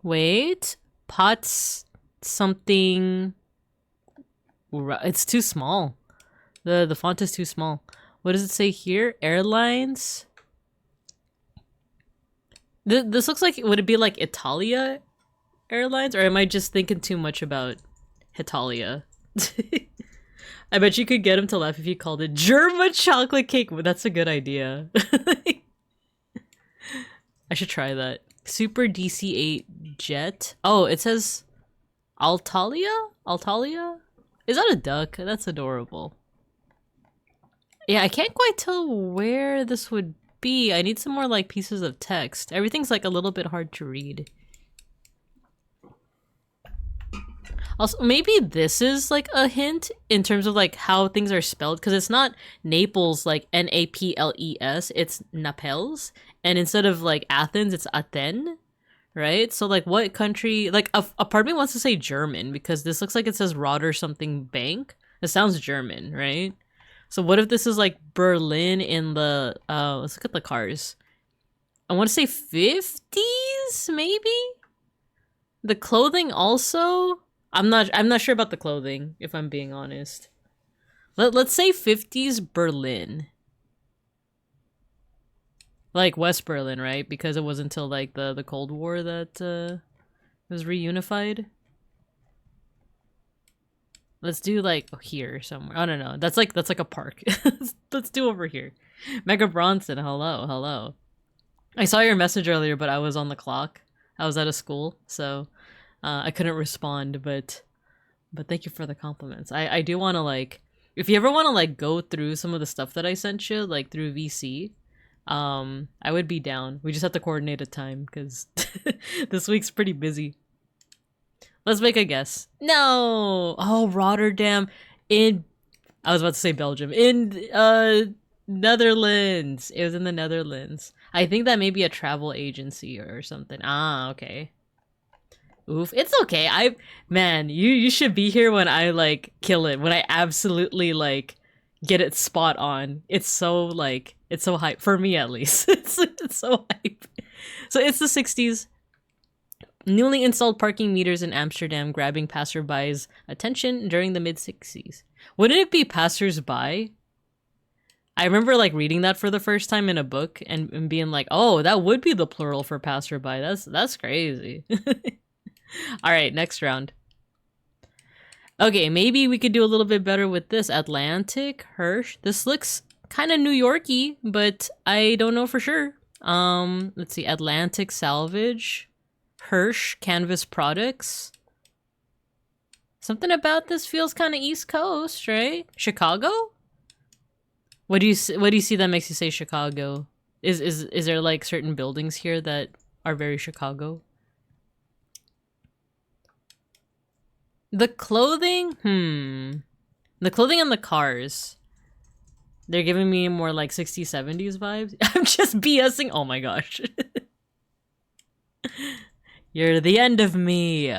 Wait, Pots something. It's too small. The font is too small. What does it say here? Airlines. This looks like, would it be like Italia Airlines, or am I just thinking too much about Italia? I bet you could get him to laugh if you called it German chocolate cake. That's a good idea. I should try that. Super DC-8 jet. Oh, it says Altalia? Altalia? Is that a duck? That's adorable. Yeah, I can't quite tell where this would be. I need some more like pieces of text. Everything's like a little bit hard to read. Also, maybe this is like a hint in terms of like how things are spelled, because it's not Naples like Naples, it's Naples, and instead of like Athens, it's Athens, right? So like what country, like a part of me wants to say German because this looks like it says Rotter something bank. It sounds German, right? So what if this is like Berlin in the, let's look at the cars. I want to say 50s, maybe? The clothing also? I'm not sure about the clothing, if I'm being honest. Let's say 50s Berlin. Like West Berlin, right? Because it was until like the Cold War that was reunified. Let's do like here somewhere. I don't know. That's like a park. Let's do over here. Mega Bronson, hello. I saw your message earlier, but I was on the clock. I was out of school, so I couldn't respond, but thank you for the compliments. I do want to like, if you ever want to like go through some of the stuff that I sent you, like through VC, I would be down. We just have to coordinate a time because this week's pretty busy. Let's make a guess. No! Oh, Rotterdam in... I was about to say Belgium. In, Netherlands. It was in the Netherlands. I think that may be a travel agency or something. Ah, okay. Oof. It's okay. Man, you should be here when I, like, kill it. When I absolutely, like, get it spot on. It's so, like... It's so hype. For me, at least. It's so hype. So, it's the 60s. Newly installed parking meters in Amsterdam grabbing passerbys' attention during the mid-60s. Wouldn't it be passers-by? I remember like reading that for the first time in a book and being like, oh, that would be the plural for passerby. That's crazy. All right, next round. Okay, maybe we could do a little bit better with this. Atlantic, Hirsch. This looks kind of New York-y, but I don't know for sure. Let's see. Atlantic Salvage. Hirsch Canvas Products. Something about this feels kind of East Coast, right? Chicago? What do you see that makes you say Chicago? Is there like certain buildings here that are very Chicago? The clothing? The clothing and the cars. They're giving me more like 60s, 70s vibes. I'm just BSing. Oh my gosh. You're the end of me.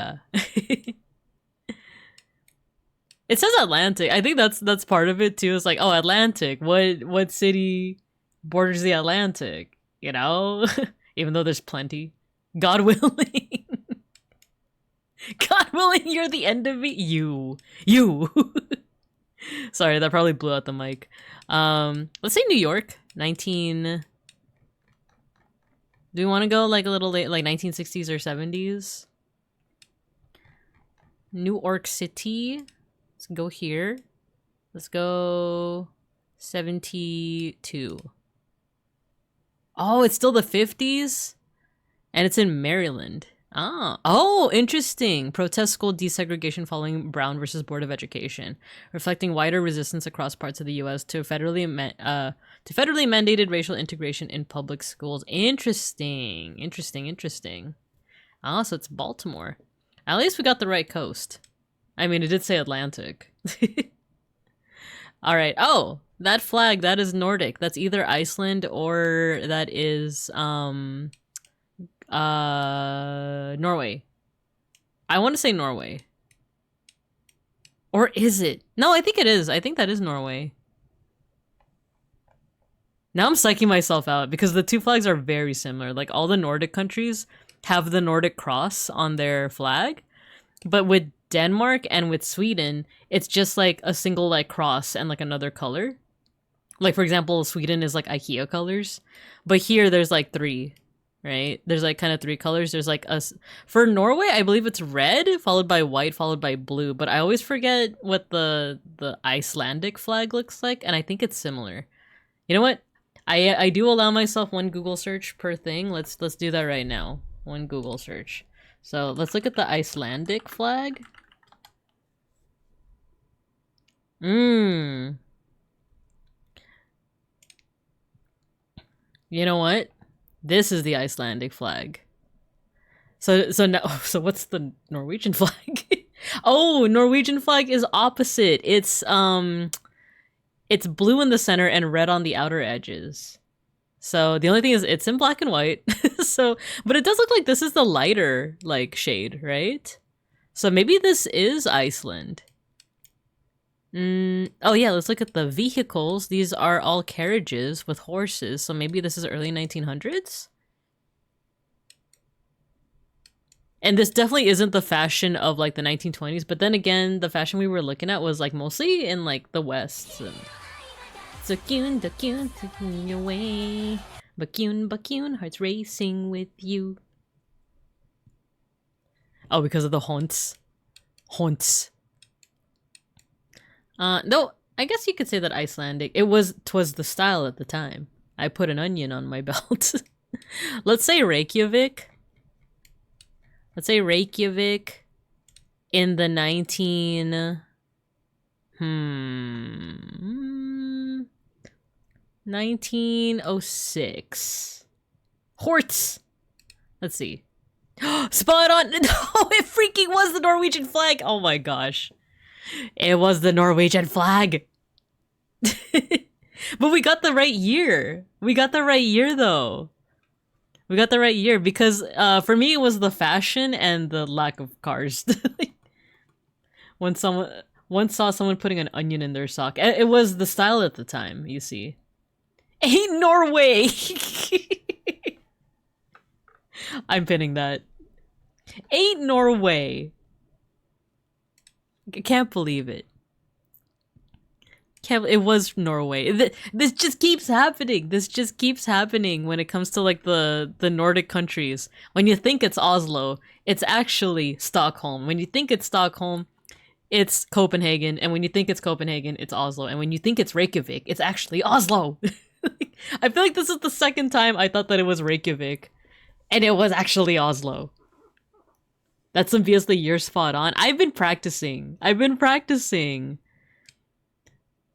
It says Atlantic. I think that's part of it too. It's like, oh, Atlantic. What city borders the Atlantic? You know? Even though there's plenty. God willing. God willing, you're the end of me. You. Sorry, that probably blew out the mic. Let's say New York. 19... Do we want to go like a little late, like 1960s or 70s? New York City. Let's go here. Let's go 72. Oh, it's still the 50s? And it's in Maryland. Ah. Oh, interesting. Protest school desegregation following Brown versus Board of Education, reflecting wider resistance across parts of the U.S. to federally mandated racial integration in public schools. Interesting. Interesting. Ah, so it's Baltimore. At least we got the right coast. I mean, it did say Atlantic. All right. Oh, that flag, that is Nordic. That's either Iceland or that is Norway. I want to say Norway. Or is it? No, I think it is. I think that is Norway. Now I'm psyching myself out because the two flags are very similar. Like all the Nordic countries have the Nordic cross on their flag, but with Denmark and with Sweden, it's just like a single like cross and like another color. Like for example, Sweden is like IKEA colors, but here there's like three, right? There's like kind of three colors. There's like for Norway, I believe it's red followed by white followed by blue, but I always forget what the Icelandic flag looks like, and I think it's similar. You know what? I do allow myself one Google search per thing. Let's do that right now. One Google search. So let's look at the Icelandic flag. You know what? This is the Icelandic flag. So what's the Norwegian flag? Oh, Norwegian flag is opposite. It's blue in the center and red on the outer edges. So the only thing is it's in black and white. So, but it does look like this is the lighter like shade, right? So maybe this is Iceland. Oh yeah, let's look at the vehicles. These are all carriages with horses, so maybe this is early 1900s? And this definitely isn't the fashion of like the 1920s, but then again, the fashion we were looking at was like mostly in like the West. So taking your way. Bakun, hearts racing with you. Oh, because of the haunts. No, I guess you could say that Icelandic. Twas the style at the time. I put an onion on my belt. Let's say Reykjavik. Let's say Reykjavik in the 1906. Horts. Let's see. Spot on. No, it freaking was the Norwegian flag. Oh my gosh. It was the Norwegian flag. But we got the right year. We got the right year though. We got the right year because for me it was the fashion and the lack of cars. When someone once saw someone putting an onion in their sock. It was the style at the time, you see. Ain't Norway! I'm pinning that. Ain't Norway! I can't believe it. It was Norway. This just keeps happening. This just keeps happening when it comes to like the Nordic countries. When you think it's Oslo, it's actually Stockholm. When you think it's Stockholm, it's Copenhagen. And when you think it's Copenhagen, it's Oslo. And when you think it's Reykjavik, it's actually Oslo. I feel like this is the second time I thought that it was Reykjavik. And it was actually Oslo. That's obviously you're spot on. I've been practicing.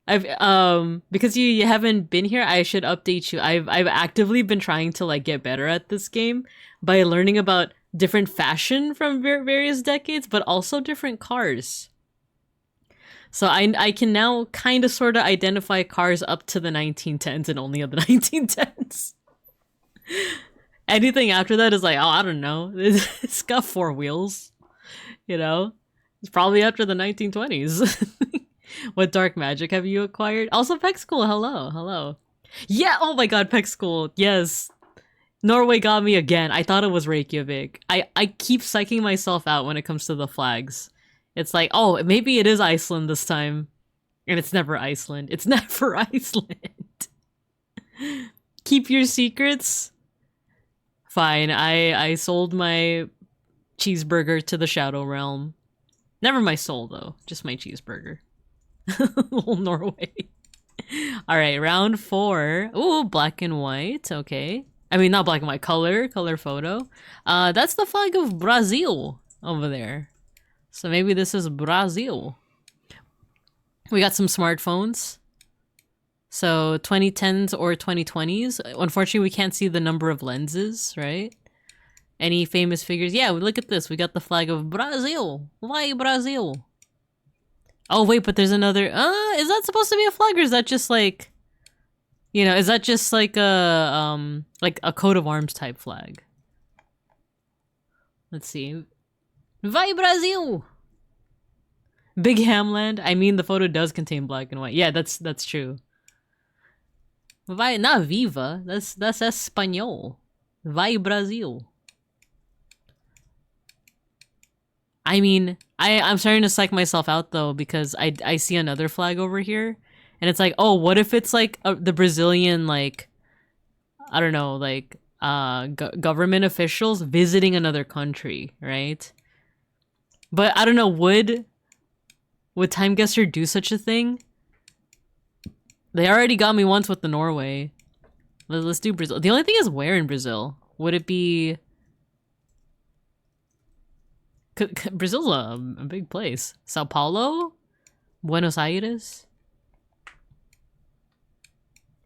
Because you haven't been here, I should update you. I've actively been trying to like get better at this game by learning about different fashion from various decades, but also different cars. So I can now kind of sort of identify cars up to the 1910s and only of the 1910s. Anything after that is like, oh, I don't know. It's got four wheels, you know? It's probably after the 1920s. What dark magic have you acquired? Also, Peck School, hello. Yeah, oh my god, Peck School, yes. Norway got me again. I thought it was Reykjavik. I keep psyching myself out when it comes to the flags. It's like, oh, maybe it is Iceland this time. And it's never Iceland. It's never Iceland. Keep your secrets? Fine, I sold my cheeseburger to the Shadow Realm. Never my soul, though. Just my cheeseburger. Little Norway. Alright, round 4. Ooh, black and white. Okay. I mean, not black and white, color photo. That's the flag of Brazil over there. So maybe this is Brazil. We got some smartphones. So 2010s or 2020s. Unfortunately, we can't see the number of lenses, right? Any famous figures? Yeah, look at this. We got the flag of Brazil. Why Brazil? Oh, wait, but there's another... is that supposed to be a flag, or is that just like... You know, is that just like a coat of arms type flag? Let's see. Vai Brasil! Big Hamland. I mean, the photo does contain black and white. Yeah, that's true. Vai, not Viva. That's Espanol. Vai Brasil. I mean, I'm starting to psych myself out though, because I see another flag over here, and it's like, oh, what if it's like the Brazilian, like, I don't know, like government officials visiting another country, right? But I don't know, would Time Guesser do such a thing? They already got me once with the Norway. Let's do Brazil. The only thing is, where in Brazil? Would it be... Brazil's a big place. Sao Paulo? Buenos Aires?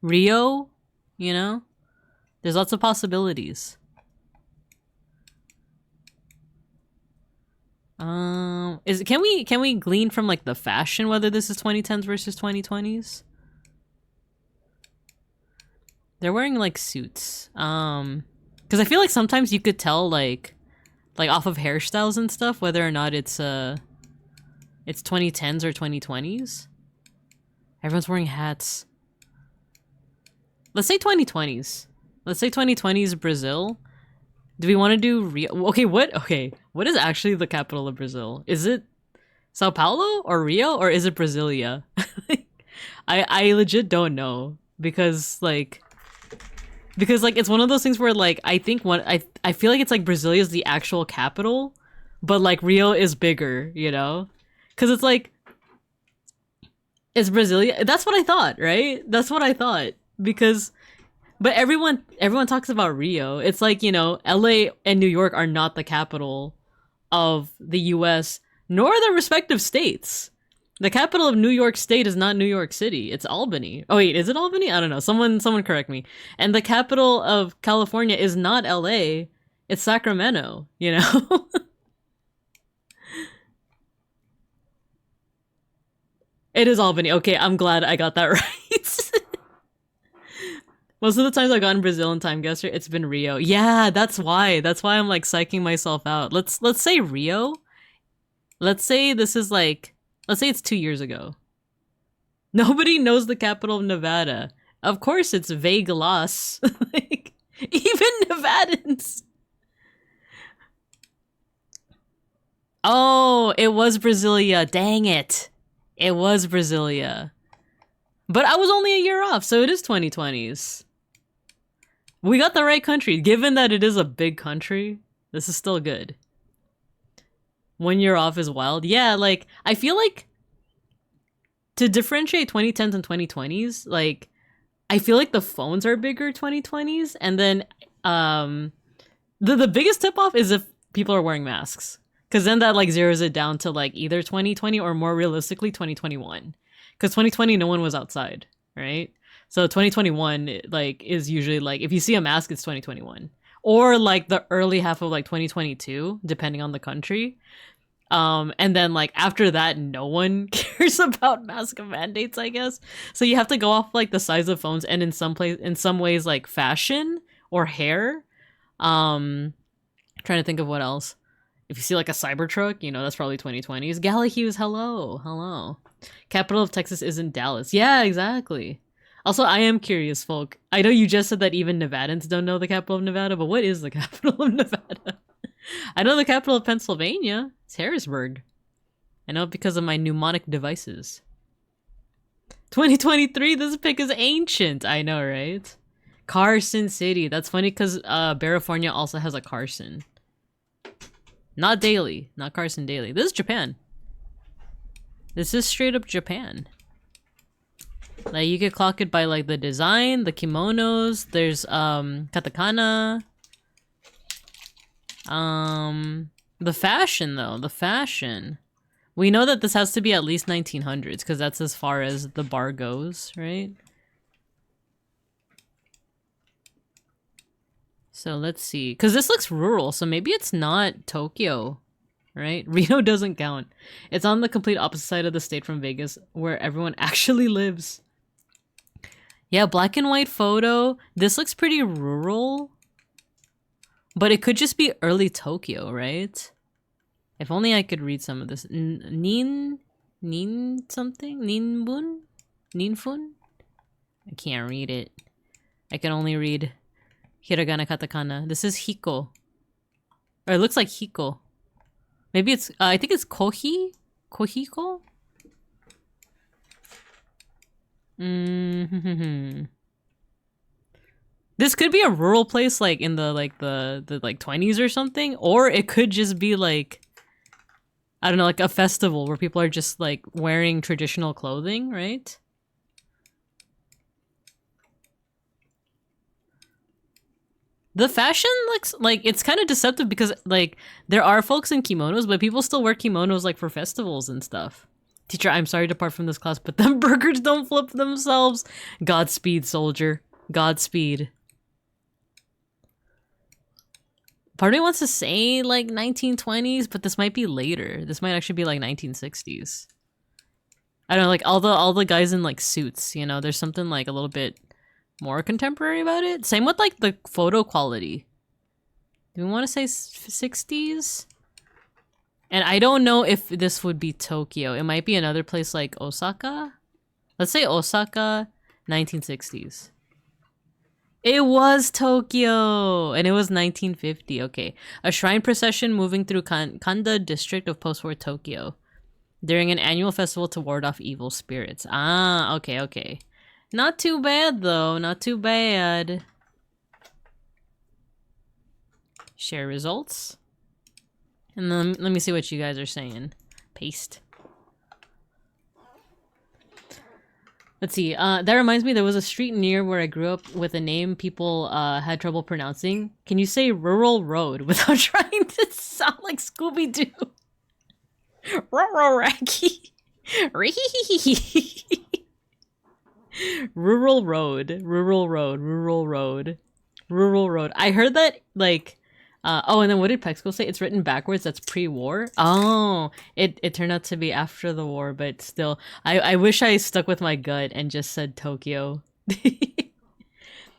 Rio? You know? There's lots of possibilities. Can we glean from like the fashion whether this is 2010s versus 2020s? They're wearing like suits. Because I feel like sometimes you could tell like off of hairstyles and stuff whether or not it's 2010s or 2020s. Everyone's wearing hats. Let's say 2020s. Let's say 2020s Brazil. Do we want to do Rio? Okay, what is actually the capital of Brazil? Is it Sao Paulo or Rio, or is it Brasilia? I legit don't know, because it's one of those things where like I feel like it's like Brasilia is the actual capital, but like Rio is bigger, you know? Because it's like it's Brasilia. That's what I thought, right? That's what I thought, because. But everyone talks about Rio. It's like, you know, LA and New York are not the capital of the US, nor their respective states. The capital of New York State is not New York City. It's Albany. Oh wait, is it Albany? I don't know. Someone correct me. And the capital of California is not LA. It's Sacramento, you know? It is Albany. Okay, I'm glad I got that right. Most of the times I've gone to Brazil and Time Guesser, it's been Rio. Yeah, that's why. That's why I'm like psyching myself out. Let's say Rio. Let's say this is like, let's say it's 2 years ago. Nobody knows the capital of Nevada. Of course it's Vegas. Like, even Nevadans. Oh, it was Brasilia. Dang it. It was Brasilia. But I was only a year off, so it is 2020s. We got the right country. Given that it is a big country, this is still good. 1 year off is wild. Yeah, like, I feel like to differentiate 2010s and 2020s, like, I feel like the phones are bigger 2020s, and then the biggest tip-off is if people are wearing masks. Because then that, like, zeroes it down to, like, either 2020 or more realistically 2021. Because 2020, no one was outside, right? So 2021, like, is usually, like, if you see a mask, it's 2021. Or, like, the early half of, like, 2022, depending on the country. And then, like, after that, no one cares about mask mandates, I guess. So you have to go off, like, the size of phones and in some ways, like, fashion or hair. Trying to think of what else. If you see, like, a Cybertruck, you know, that's probably 2020s. Gallahughes, hello. Capital of Texas isn't Dallas. Yeah, exactly. Also, I am curious, folk. I know you just said that even Nevadans don't know the capital of Nevada, but what is the capital of Nevada? I know the capital of Pennsylvania. It's Harrisburg. I know it because of my mnemonic devices. 2023, this pic is ancient. I know, right? Carson City. That's funny because California also has a Carson. Not Daily. Not Carson Daily. This is Japan. This is straight up Japan. Like you could clock it by like the design, the kimonos. There's katakana. The fashion though, the fashion. We know that this has to be at least 1900s because that's as far as the bar goes, right? So let's see, because this looks rural, so maybe it's not Tokyo, right? Rio doesn't count. It's on the complete opposite side of the state from Vegas, where everyone actually lives. Yeah, black and white photo. This looks pretty rural, but it could just be early Tokyo, right? If only I could read some of this. Nin something? Ninbun? Ninfun? I can't read it. I can only read hiragana, katakana. This is Hiko. Or it looks like Hiko. Maybe it's, I think it's Kohi? Kohiko? This could be a rural place like in the like 20s or something, or it could just be like, I don't know, like a festival where people are just like wearing traditional clothing, right? The fashion looks like it's kind of deceptive because like there are folks in kimonos, but people still wear kimonos like for festivals and stuff. Teacher, I'm sorry to part from this class, but them burgers don't flip themselves. Godspeed, soldier. Godspeed. Part of me wants to say like 1920s, but this might be later. This might actually be like 1960s. I don't know, like all the guys in like suits, you know, there's something like a little bit more contemporary about it. Same with like the photo quality. Do we want to say 60s? And I don't know if this would be Tokyo. It might be another place like Osaka. Let's say Osaka, 1960s. It was Tokyo, and it was 1950. Okay. A shrine procession moving through Kanda district of post-war Tokyo during an annual festival to ward off evil spirits. Ah, okay, okay. Not too bad, though. Not too bad. Share results. And then let me see what you guys are saying. Paste. Let's see. That reminds me, there was a street near where I grew up with a name people had trouble pronouncing. Can you say Rural Road without trying to sound like Scooby-Doo? Rural Raggy. Rural Road. Rural Road. Rural Road. Rural Road. I heard that, like... oh, and then what did Pexco say? It's written backwards. That's pre-war. Oh, it turned out to be after the war, but still, I wish I stuck with my gut and just said Tokyo.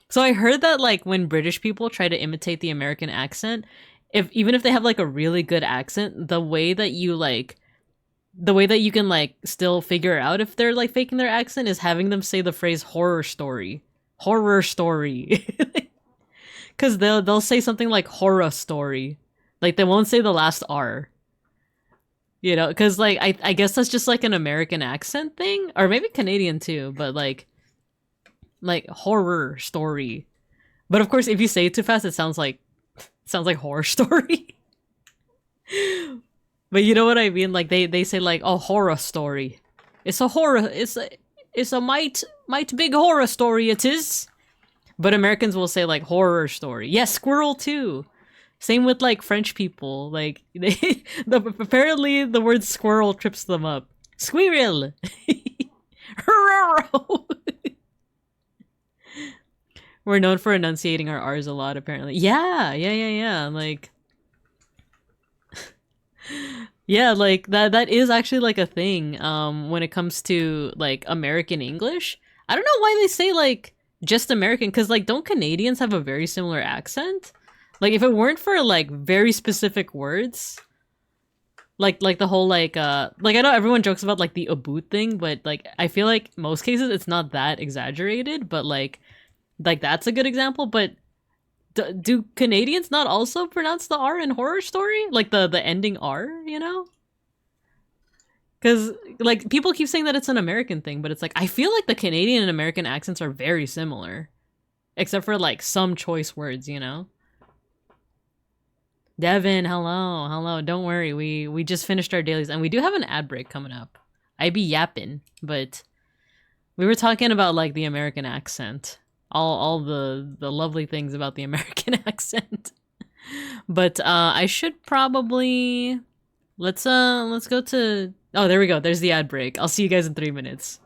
So I heard that like when British people try to imitate the American accent, even if they have like a really good accent, the way that you can like still figure out if they're like faking their accent is having them say the phrase horror story. Horror story. Because they'll say something like horror story. Like, they won't say the last R. You know, because, like, I guess that's just, like, an American accent thing. Or maybe Canadian, too. But, like horror story. But, of course, if you say it too fast, it sounds like horror story. But you know what I mean? Like, they say, like, oh, horror story. It's a horror... It's a might big horror story, it is. But Americans will say, like, horror story. Yes, squirrel, too. Same with, like, French people. Like, apparently the word squirrel trips them up. Squirrel! We're known for enunciating our R's a lot, apparently. Yeah. Like... yeah, like, that is actually, like, a thing, when it comes to, like, American English. I don't know why they say, like... just American, because like don't Canadians have a very similar accent? Like if it weren't for like very specific words, like the whole like I know everyone jokes about like the aboot thing, but like I feel like most cases it's not that exaggerated, but like that's a good example. But do Canadians not also pronounce the R in horror story, like the ending R, you know? Because, like, people keep saying that it's an American thing, but it's like, I feel like the Canadian and American accents are very similar. Except for, like, some choice words, you know? Devin, hello. Don't worry, we just finished our dailies, and we do have an ad break coming up. I be yapping, but We were talking about like the American accent. All the lovely things about the American accent. But I should probably let's go to oh, there we go. There's the ad break. I'll see you guys in 3 minutes.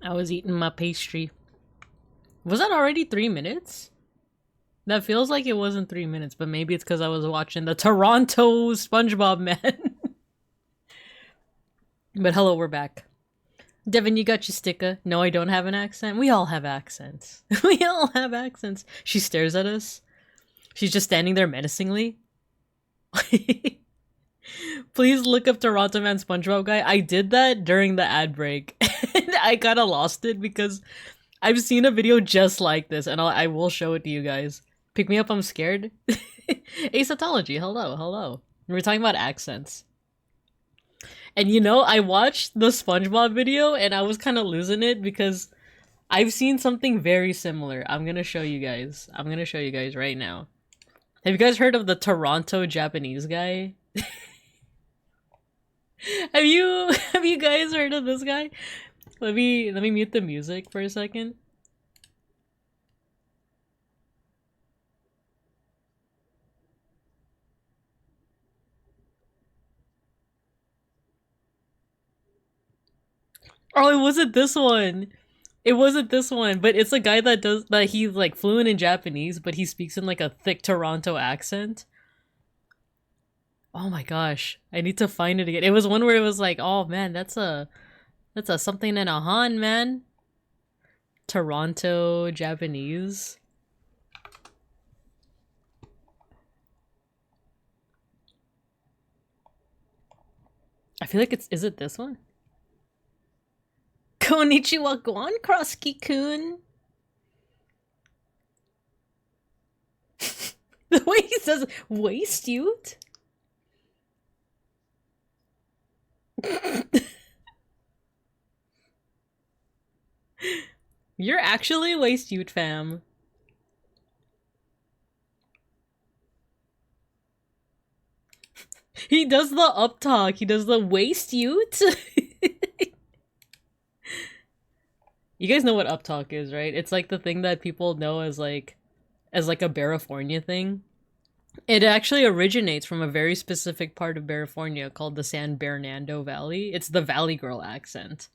I was eating my pastry. Was that already 3 minutes? That feels like it wasn't 3 minutes, but maybe it's because I was watching the Toronto SpongeBob man. But hello, we're back. Devin, you got your sticker. No, I don't have an accent. We all have accents. We all have accents. She stares at us. She's just standing there menacingly. Please look up Toronto Man SpongeBob guy. I did that during the ad break. And I kind of lost it because I've seen a video just like this, and I will show it to you guys. Pick me up, I'm scared. Asatology, hello, hello. We were talking about accents. And you know, I watched the SpongeBob video and I was kind of losing it because I've seen something very similar. I'm gonna show you guys. I'm gonna show you guys right now. Have you guys heard of the Toronto Japanese guy? Have you guys heard of this guy? Let me mute the music for a second. Oh, it wasn't this one. It wasn't this one, but it's a guy that does that. He's like fluent in Japanese, but he speaks in like a thick Toronto accent. Oh my gosh, I need to find it again. It was one where it was like, oh man, that's a something and a han, man. Toronto Japanese. I feel like is it this one? Konnichiwa Guan Krosky-kun. The way he says waist youth. You're actually waist youth, fam. He does the up talk. He does the waist youth. You guys know what up talk is, right? It's like the thing that people know as like a Barifornia thing. It actually originates from a very specific part of Barifornia called the San Bernardo Valley. It's the Valley Girl accent.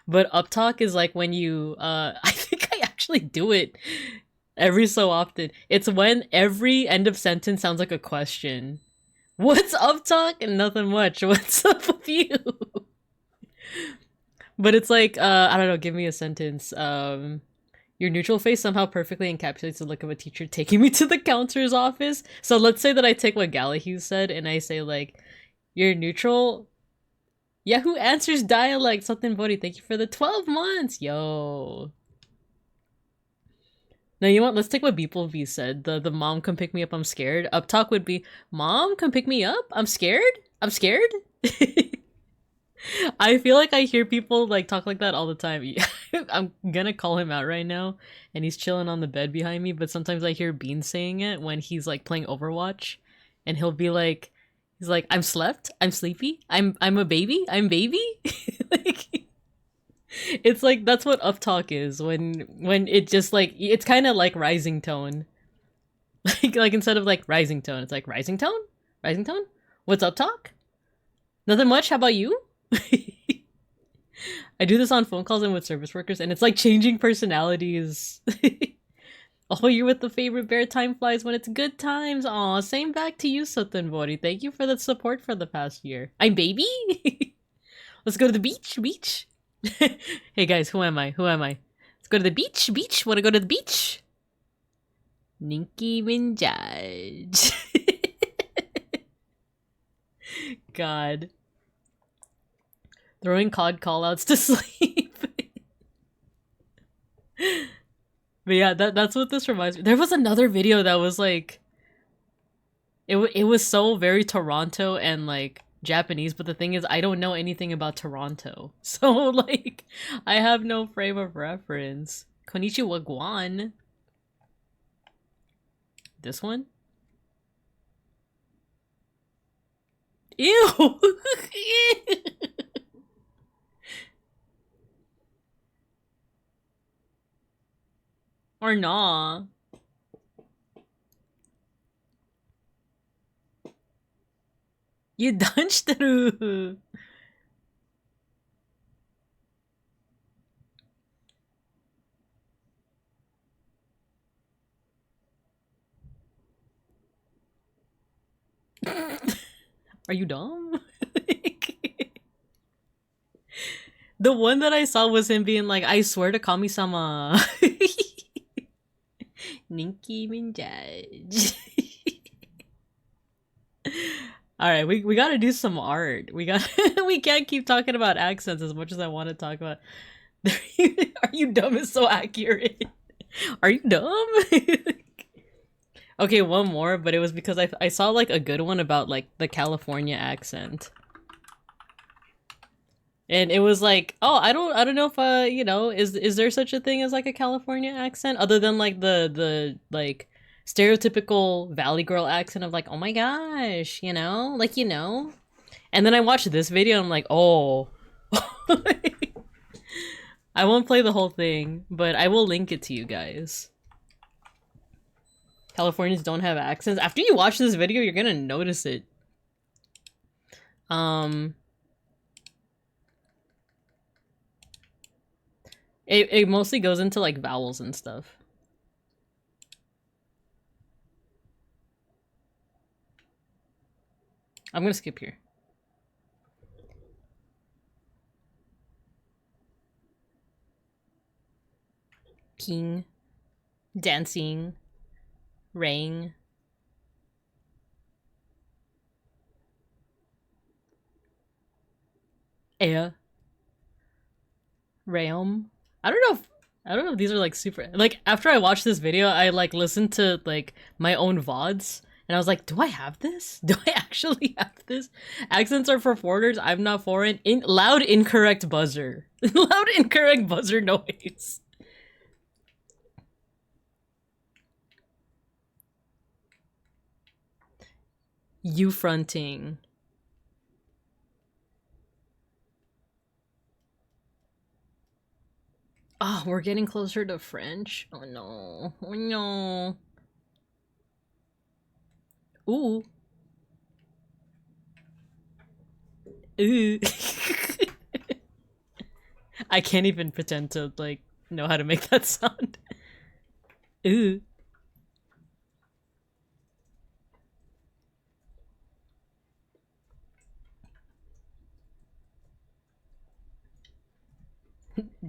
But up talk is like when you I think I actually do it every so often. It's when every end of sentence sounds like a question. What's up talk? And nothing much. What's up with you? But it's like, I don't know, give me a sentence. Your neutral face somehow perfectly encapsulates the look of a teacher taking me to the counselor's office. So let's say that I take what Galahue said and I say like, your neutral Yahoo Answers dialect something buddy. Thank you for the 12 months. Yo. Now you know what? Let's take what beeplebees said. The mom come pick me up, I'm scared. Up talk would be, mom come pick me up, I'm scared. I'm scared. I feel like I hear people like talk like that all the time. I'm gonna call him out right now, and he's chilling on the bed behind me. But sometimes I hear Bean saying it when he's like playing Overwatch, and he'll be like, he's like, "I'm slept, I'm sleepy, I'm a baby, I'm baby." Like, it's like that's what up talk is when it just like it's kind of like rising tone, like instead of like rising tone, it's like rising tone, rising tone. What's up talk? Nothing much. How about you? I do this on phone calls and with service workers, and it's like changing personalities. Oh, you're with the favorite bear. Time flies when it's good times. Aw, same back to you, Satanbori. Thank you for the support for the past year. I'm baby. Let's go to the beach. Beach. Hey guys, who am I? Who am I? Let's go to the beach. Beach. Want to go to the beach? Ninky Minjaj. God. Throwing COD callouts to sleep. But yeah, that's what this reminds me. There was another video that was like, it was so very Toronto and like Japanese, but the thing is I don't know anything about Toronto. So like, I have no frame of reference. Konnichiwa Guan. This one? Ew! Or nah. You dunchtaru. Are you dumb? The one that I saw was him being like, I swear to Kami-sama. Ninky Minjaj. Alright, we gotta do some art. We can't keep talking about accents as much as I want to talk about. Are you dumb is so accurate. Are you dumb? Okay, one more, but it was because I saw like a good one about like the California accent. And it was like, oh, I don't know if you know, is there such a thing as like a California accent other than like the like stereotypical Valley Girl accent of like, oh my gosh, you know, like, you know. And then I watched this video and I'm like, oh. I won't play the whole thing, but I will link it to you guys. Californians don't have accents. After you watch this video, you're gonna notice it. It mostly goes into like vowels and stuff. I'm gonna skip here. King, dancing, ring. Air. Realm. I don't know if these are like super like after I watched this video, I like listened to like my own VODs and I was like, do I have this? Do I actually have this? Accents are for foreigners, I'm not foreign. Loud incorrect buzzer. Loud incorrect buzzer noise. You fronting. Oh, we're getting closer to French. Oh no. Oh no. Ooh. Ooh. I can't even pretend to like know how to make that sound. Ooh.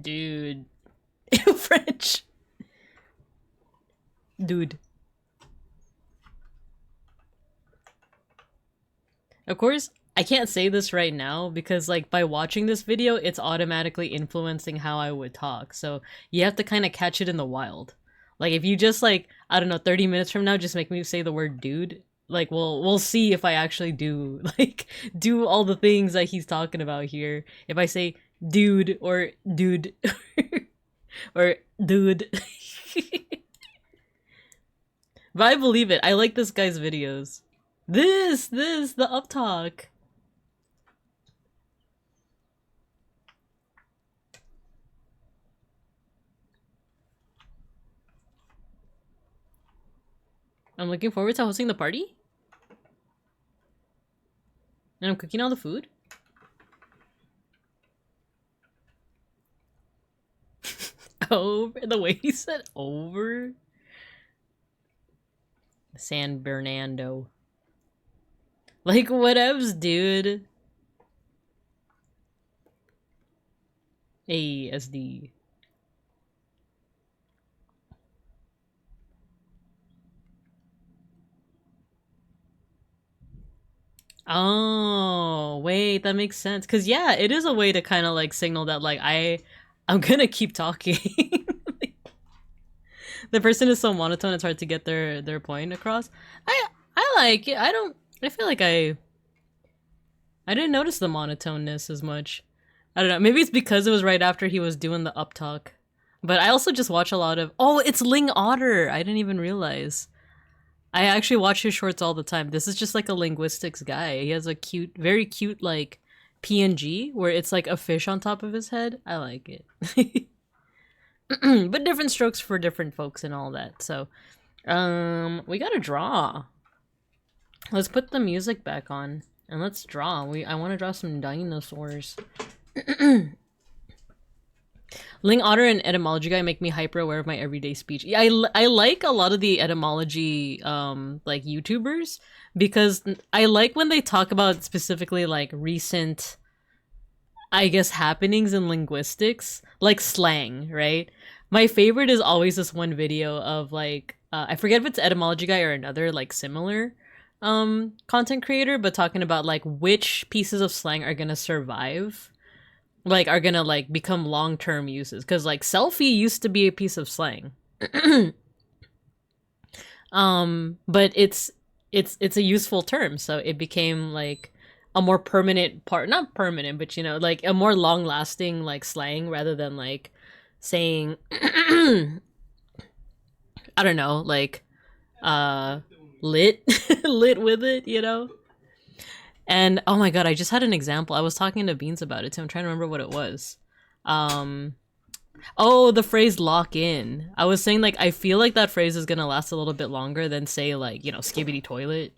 Dude. French. Dude. Of course, I can't say this right now because like by watching this video, it's automatically influencing how I would talk. So you have to kind of catch it in the wild. Like if you just like, I don't know, 30 minutes from now, just make me say the word dude. Like we'll see if I actually do like do all the things that he's talking about here. If I say dude or dude or dude. But I believe it. I like this guy's videos. The uptalk. I'm looking forward to hosting the party. And I'm cooking all the food. Over the way he said over. San Bernardo. Like whatevs, dude. Hey, SD. Oh, wait, that makes sense. Cause yeah, it is a way to kind of like signal that like I'm gonna keep talking. The person is so monotone it's hard to get their point across. I like it. I feel like I didn't notice the monotoneness as much. I don't know. Maybe it's because it was right after he was doing the uptalk. But I also just watch a lot of oh, it's Ling Otter. I didn't even realize. I actually watch his shorts all the time. This is just like a linguistics guy. He has a cute, very cute like PNG where it's like a fish on top of his head. I like it. But different strokes for different folks and all that. So, we gotta draw. Let's put the music back on and let's draw. I want to draw some dinosaurs. Ling Otter and etymology guy make me hyper aware of my everyday speech. Yeah, I like a lot of the etymology like YouTubers because I like when they talk about specifically like recent, I guess, happenings in linguistics, like slang, right? My favorite is always this one video of like I forget if it's etymology guy or another like similar content creator, but talking about like which pieces of slang are gonna survive, like are gonna like become long-term uses, because like selfie used to be a piece of slang. But it's a useful term, so it became like a more permanent part, not permanent, but you know, like a more long-lasting like slang rather than like saying I don't know, like lit lit with it, you know. And oh my god, I just had an example. I was talking to Beans about it too. I'm trying to remember what it was. Oh, the phrase lock in. I was saying like I feel like that phrase is gonna last a little bit longer than say like, you know, skibbity toilet.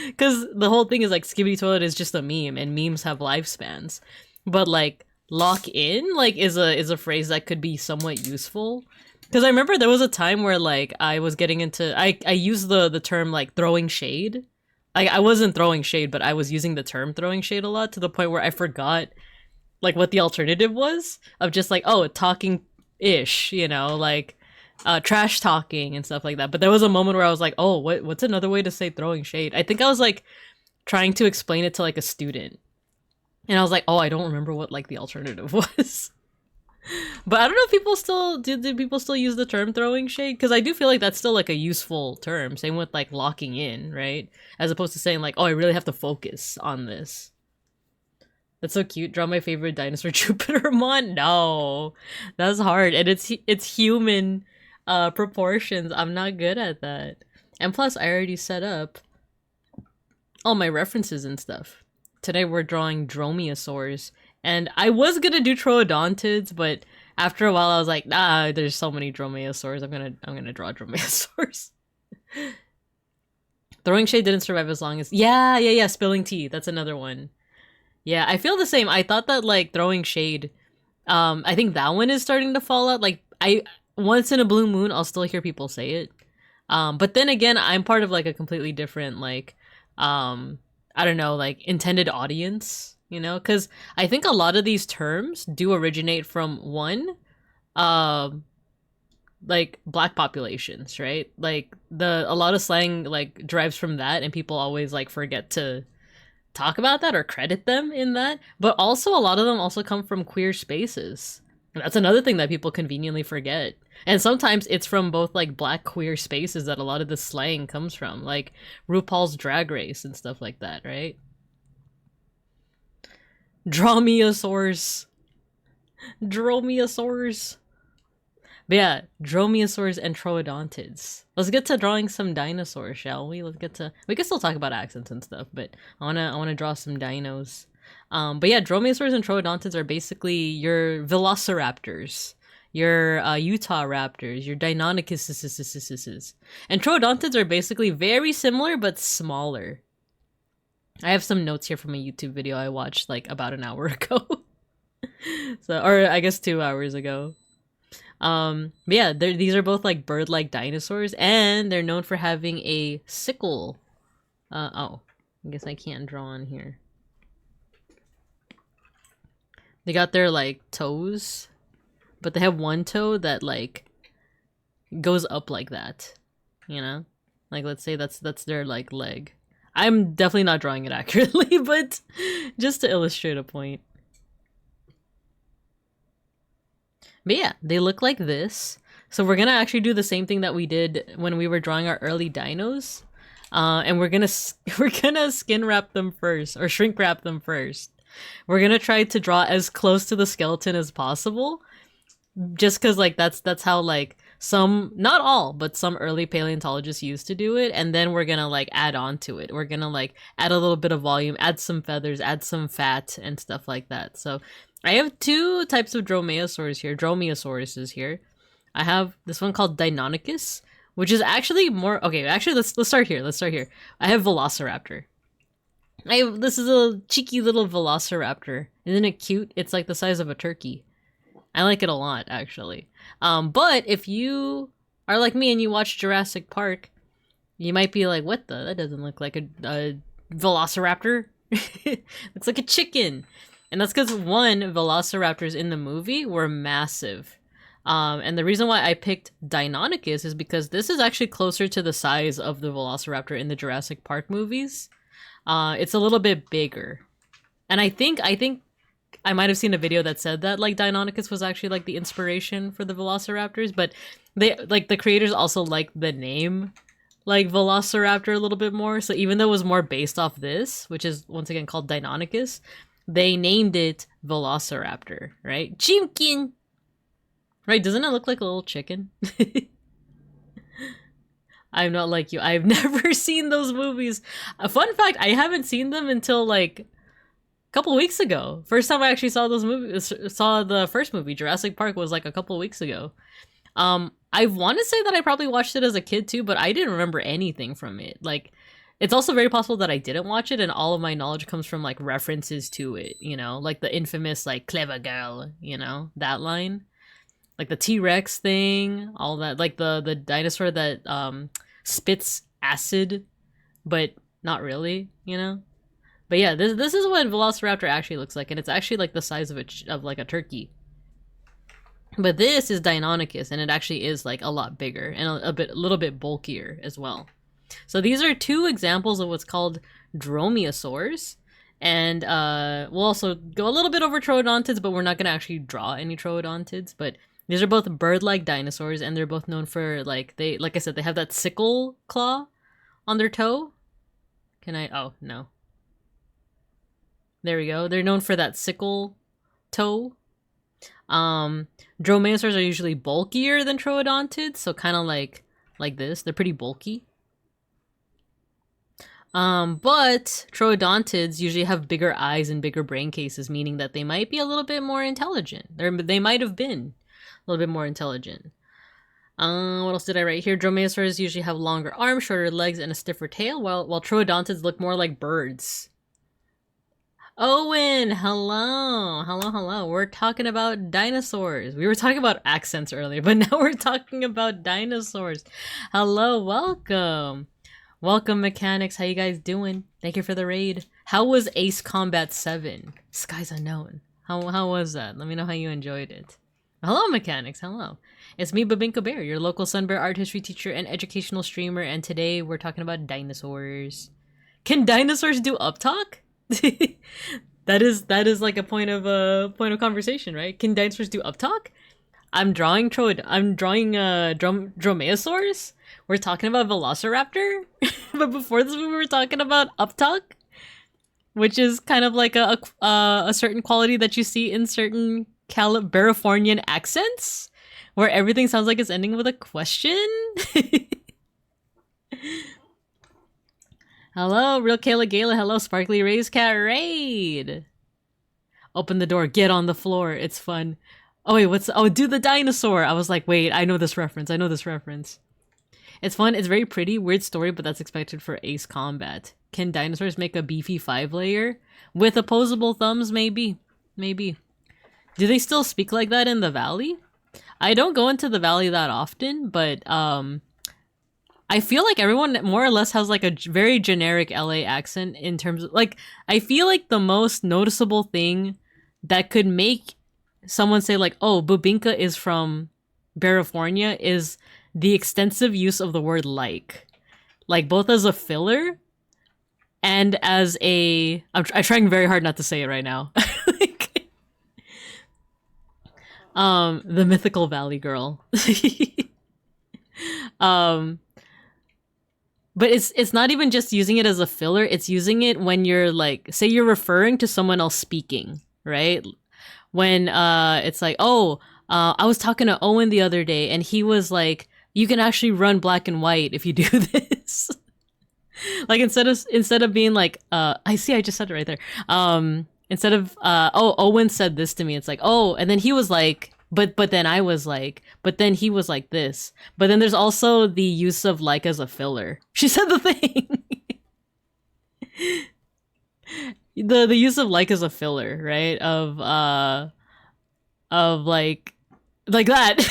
Because the whole thing is like skibbity toilet is just a meme and memes have lifespans. But like lock in like is a phrase that could be somewhat useful. Because I remember there was a time where like I was getting into I used the term like throwing shade. I wasn't throwing shade, but I was using the term throwing shade a lot to the point where I forgot like what the alternative was of just like, oh, talking ish, you know, like trash talking and stuff like that. But there was a moment where I was like, oh, what's another way to say throwing shade? I think I was like trying to explain it to like a student. And I was like, oh, I don't remember what like the alternative was. But I don't know if people still do people still use the term throwing shade? Because I do feel like that's still like a useful term. Same with like locking in, right? As opposed to saying like, oh, I really have to focus on this. That's so cute. Draw my favorite dinosaur Jupitermon. No, that's hard, and it's human proportions. I'm not good at that. And plus, I already set up all my references and stuff. Today we're drawing dromaeosaurs. And I was gonna do troodontids, but after a while I was like, nah, there's so many dromaeosaurs. I'm gonna draw dromaeosaurs. Throwing shade didn't survive as long as yeah, spilling tea. That's another one. Yeah, I feel the same. I thought that like throwing shade, I think that one is starting to fall out. Like once in a blue moon I'll still hear people say it. But then again, I'm part of like a completely different like I don't know, like intended audience. You know, because I think a lot of these terms do originate from one, like black populations, right? Like a lot of slang like derives from that, and people always like forget to talk about that or credit them in that. But also a lot of them also come from queer spaces. And that's another thing that people conveniently forget. And sometimes it's from both like black queer spaces that a lot of the slang comes from, like RuPaul's Drag Race and stuff like that, right? Dromaeosaurs. Dromaeosaurs. But yeah, dromaeosaurs and troodontids. Let's get to drawing some dinosaurs, shall we? We can still talk about accents and stuff, but I wanna draw some dinos. But yeah, dromaeosaurs and troodontids are basically your velociraptors, your Utah raptors, your Deinonychuses. And troodontids are basically very similar but smaller. I have some notes here from a YouTube video I watched like about an hour ago. Or I guess 2 hours ago. But yeah, these are both like bird-like dinosaurs, and they're known for having a sickle. Oh, I guess I can't draw on here. They got their like toes, but they have one toe that like goes up like that, you know? Like let's say that's their like leg. I'm definitely not drawing it accurately, but just to illustrate a point. But yeah, they look like this. So we're gonna actually do the same thing that we did when we were drawing our early dinos. And we're gonna skin wrap them first, or shrink wrap them first. We're gonna try to draw as close to the skeleton as possible. Just cause like that's how like some, not all, but some early paleontologists used to do it, and then we're gonna like add on to it. We're gonna like add a little bit of volume, add some feathers, add some fat and stuff like that. So I have two types of dromaeosauruses here. I have this one called Deinonychus, which is actually more actually let's start here. I have Velociraptor. This is a cheeky little Velociraptor. Isn't it cute? It's like the size of a turkey. I like it a lot, actually. But if you are like me and you watch Jurassic Park, you might be like, what the? That doesn't look like a Velociraptor. Looks like a chicken. And that's because one, Velociraptors in the movie were massive. And the reason why I picked Deinonychus is because this is actually closer to the size of the Velociraptor in the Jurassic Park movies. It's a little bit bigger. And I think I might have seen a video that said that like Deinonychus was actually like the inspiration for the Velociraptors, but they like the creators also like the name like Velociraptor a little bit more. So even though it was more based off this, which is once again called Deinonychus, they named it Velociraptor, right? Chimkin! Right, doesn't it look like a little chicken? I'm not like you. I've never seen those movies. A fun fact, I haven't seen them until like couple weeks ago. First time I actually saw those movies, saw the first movie, Jurassic Park, was like a couple weeks ago. I want to say that I probably watched it as a kid too, but I didn't remember anything from it. Like, It's also very possible that I didn't watch it and all of my knowledge comes from like references to it, you know, like the infamous like clever girl, you know, that line. Like the T-Rex thing, all that, like the dinosaur that spits acid, but not really, you know. But yeah, this is what Velociraptor actually looks like, and it's actually like the size of like a turkey. But this is Deinonychus, and it actually is like a lot bigger and a little bit bulkier as well. So these are two examples of what's called dromaeosaurs. And we'll also go a little bit over troodontids, but we're not going to actually draw any troodontids. But these are both bird-like dinosaurs, and they're both known for, like I said, they have that sickle claw on their toe. Can I? Oh, no. There we go. They're known for that sickle toe. Dromaeosaurs are usually bulkier than troodontids, so kind of like this. They're pretty bulky. But troodontids usually have bigger eyes and bigger brain cases, meaning that they might be a little bit more intelligent. They might have been a little bit more intelligent. What else did I write here? Dromaeosaurs usually have longer arms, shorter legs, and a stiffer tail, while troodontids look more like birds. Owen, hello. Hello. We're talking about dinosaurs. We were talking about accents earlier, but now we're talking about dinosaurs. Hello, welcome. Welcome, mechanics. How you guys doing? Thank you for the raid. How was Ace Combat 7? Skies Unknown. How was that? Let me know how you enjoyed it. Hello, mechanics. Hello. It's me, Babinka Bear, your local Sunbear art history teacher and educational streamer, and today we're talking about dinosaurs. Can dinosaurs do uptalk? that is like a point of conversation, right? Can dinosaurs do uptalk? I'm drawing dromaeosaurs. We're talking about Velociraptor, but before this we were talking about uptalk, which is kind of like a certain quality that you see in certain Californian accents, where everything sounds like it's ending with a question. Hello, Real Kayla Gala. Hello, Sparkly Rays Cat Raid. Open the door. Get on the floor. It's fun. Oh wait, do the dinosaur. I was like, wait, I know this reference. It's fun. It's very pretty. Weird story, but that's expected for Ace Combat. Can dinosaurs make a beefy 5-layer? With opposable thumbs, maybe. Maybe. Do they still speak like that in the valley? I don't go into the valley that often, but I feel like everyone more or less has like a very generic LA accent in terms of like, I feel like the most noticeable thing that could make someone say like, oh, Bubinka is from California is the extensive use of the word like both as a filler and as a, I'm trying very hard not to say it right now. The mythical valley girl. But it's not even just using it as a filler, it's using it when you're like, say you're referring to someone else speaking, right? When it's like, oh, I was talking to Owen the other day and he was like, you can actually run black and white if you do this. Like instead of being like, I just said it right there. Instead of oh, Owen said this to me, it's like, oh, and then he was like, but then I was like, but then he was like this. But then there's also the use of like as a filler. She said the thing. the use of like as a filler, right? Of like that.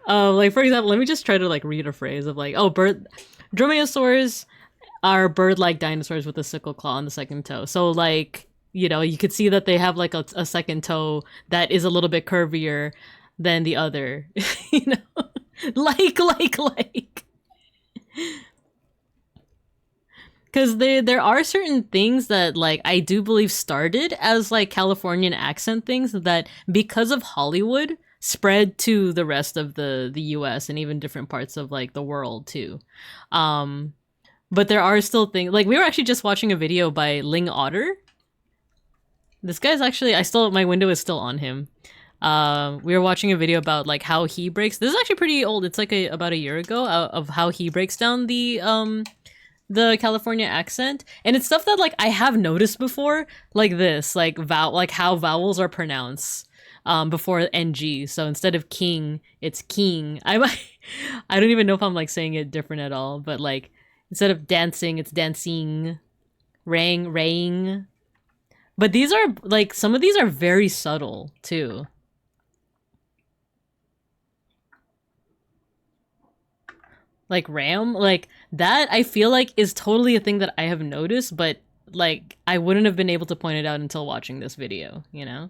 Like for example, let me just try to like read a phrase of like, oh, dromaeosaurs are bird-like dinosaurs with a sickle claw on the second toe. So like, you know, you could see that they have like a second toe that is a little bit curvier than the other. You know, like. Because there are certain things that like I do believe started as like Californian accent things that because of Hollywood spread to the rest of the US and even different parts of like the world too. But there are still things like we were actually just watching a video by Ling Otter. This guy's actually my window is still on him. We were watching a video about like how he breaks. This is actually pretty old. It's like about a year ago of how he breaks down the California accent, and it's stuff that like I have noticed before, like this, like how vowels are pronounced. before NG. So instead of king, it's king. I don't even know if I'm like saying it different at all, but like instead of dancing, it's dancing. Rang. But these are like, some of these are very subtle too. Like ram, like that I feel like is totally a thing that I have noticed, but like I wouldn't have been able to point it out until watching this video, you know?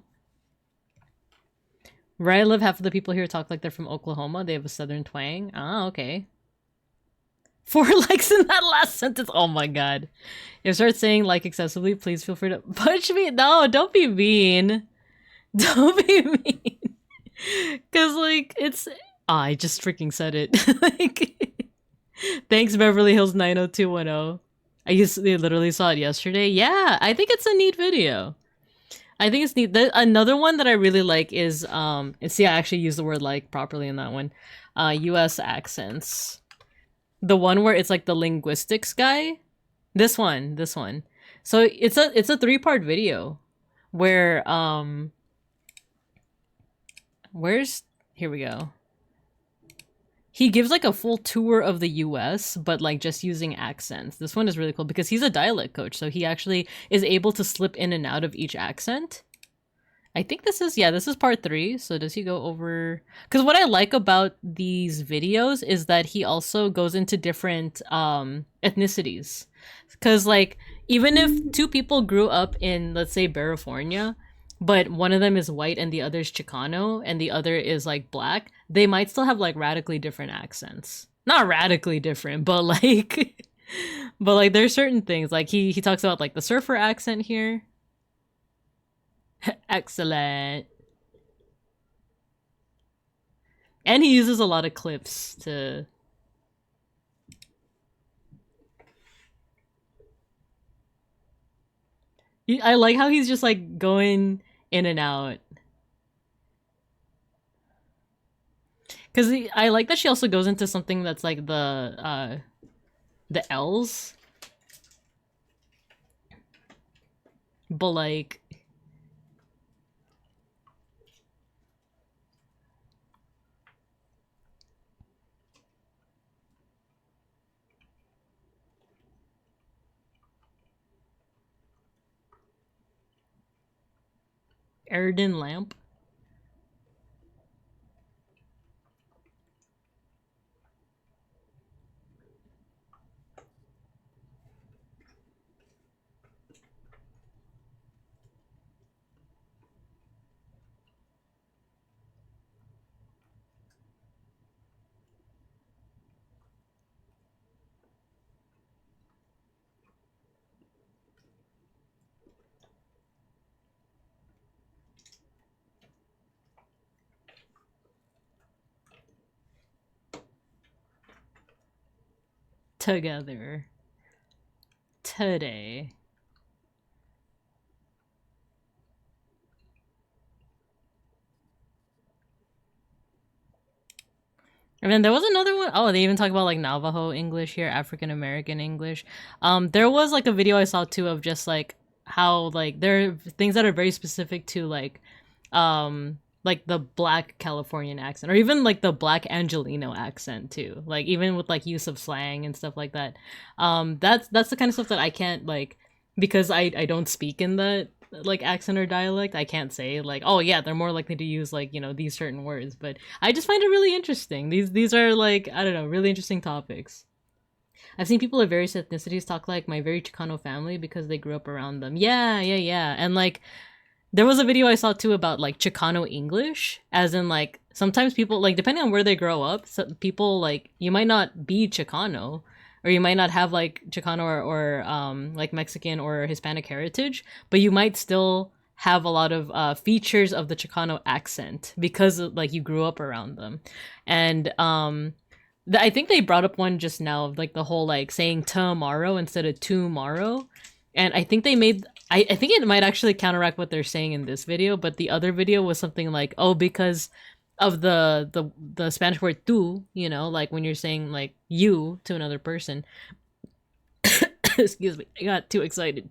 Where I live, half of the people here talk like they're from Oklahoma. They have a southern twang. Ah, okay. 4 likes in that last sentence. Oh my god. If you start saying like excessively, please feel free to punch me. No, don't be mean. Don't be mean. Cause like it's I just freaking said it. Like thanks Beverly Hills 90210. I literally saw it yesterday. Yeah, I think it's a neat video. I think it's neat. Another one that I really like is see, I actually used the word like properly in that one. US accents. The one where it's like the linguistics guy. This one. So it's a 3-part video where here we go. He gives like a full tour of the US, but like just using accents. This one is really cool because he's a dialect coach, so he actually is able to slip in and out of each accent. I think this is part 3. So does he go over? Because what I like about these videos is that he also goes into different ethnicities. Because like even if 2 people grew up in, let's say, California, but one of them is white and the other is Chicano and the other is like black, they might still have like radically different accents. Not radically different, but like but like there's certain things like he talks about like the surfer accent here. Excellent. And he uses a lot of clips to I like how he's just like going in and out. Because I like that she also goes into something that's like the L's. But like Erden lamp. Together. Today. And then there was another one. Oh, they even talk about like Navajo English here, African American English. There was like a video I saw too of just like how like there are things that are very specific to like the black Californian accent, or even like the black Angelino accent too. Like even with like use of slang and stuff like that. That's the kind of stuff that I can't like, because I don't speak in the like accent or dialect. I can't say like, oh yeah, they're more likely to use like, you know, these certain words, but I just find it really interesting. These are like, I don't know, really interesting topics. I've seen people of various ethnicities talk like my very Chicano family because they grew up around them. Yeah. And like there was a video I saw too about like Chicano English, as in like sometimes people like, depending on where they grow up, so people like, you might not be Chicano, or you might not have like Chicano or like Mexican or Hispanic heritage, but you might still have a lot of features of the Chicano accent because like you grew up around them. And I think they brought up one just now of like the whole like saying tomorrow instead of tomorrow. And I think they made, I think it might actually counteract what they're saying in this video, but the other video was something like, oh, because of the Spanish word tú, you know, like when you're saying like you to another person. Excuse me, I got too excited.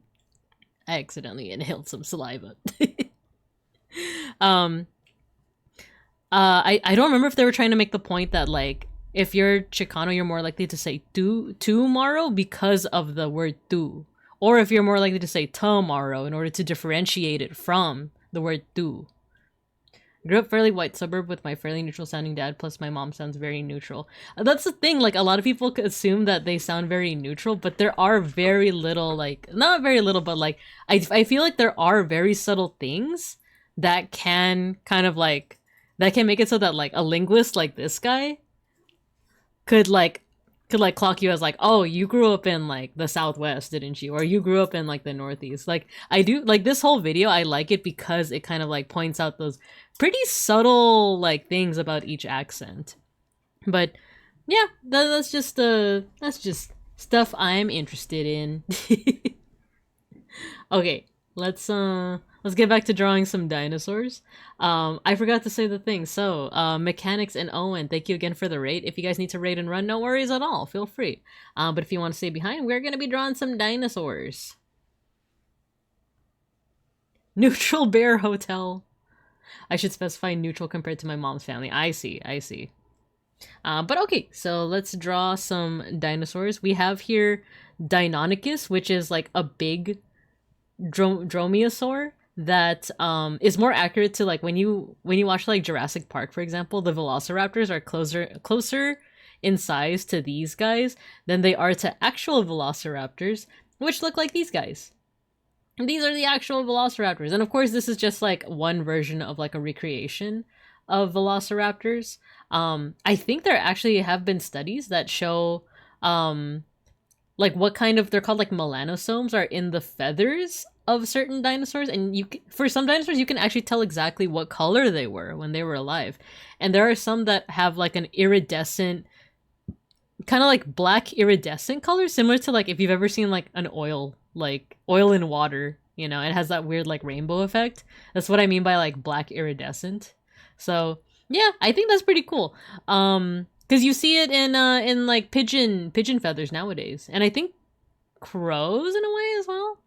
I accidentally inhaled some saliva. I don't remember if they were trying to make the point that like if you're Chicano, you're more likely to say tomorrow because of the word tu, or if you're more likely to say tomorrow in order to differentiate it from the word tu. Grew up fairly white suburb with my fairly neutral sounding dad, plus my mom sounds very neutral. That's the thing, like a lot of people assume that they sound very neutral, but there are very little, like, not very little, but like, I feel like there are very subtle things that can kind of like, that can make it so that like a linguist like this guy could clock you as like, oh, you grew up in like the Southwest, didn't you? Or you grew up in like the Northeast. Like I do like this whole video, I like it because it kind of like points out those pretty subtle like things about each accent. But yeah, that's just stuff I'm interested in. Okay, let's get back to drawing some dinosaurs. I forgot to say the thing. So, Mechanics and Owen, thank you again for the raid. If you guys need to raid and run, no worries at all. Feel free. But if you want to stay behind, we're going to be drawing some dinosaurs. Neutral Bear Hotel. I should specify neutral compared to my mom's family. I see. But okay, so let's draw some dinosaurs. We have here Deinonychus, which is like a big dromaeosaur that is more accurate to like when you watch like Jurassic Park, for example. The velociraptors are closer in size to these guys than they are to actual velociraptors, which look like these guys. And these are the actual velociraptors, and of course this is just like one version of like a recreation of velociraptors. I think there actually have been studies that show like what kind of, they're called like melanosomes, are in the feathers of certain dinosaurs, and for some dinosaurs you can actually tell exactly what color they were when they were alive. And there are some that have like an iridescent, kind of like black iridescent color, similar to like if you've ever seen like an oil in water, you know, it has that weird like rainbow effect. That's what I mean by like black iridescent. So yeah, I think that's pretty cool. Because you see it in like pigeon feathers nowadays, and I think crows in a way as well.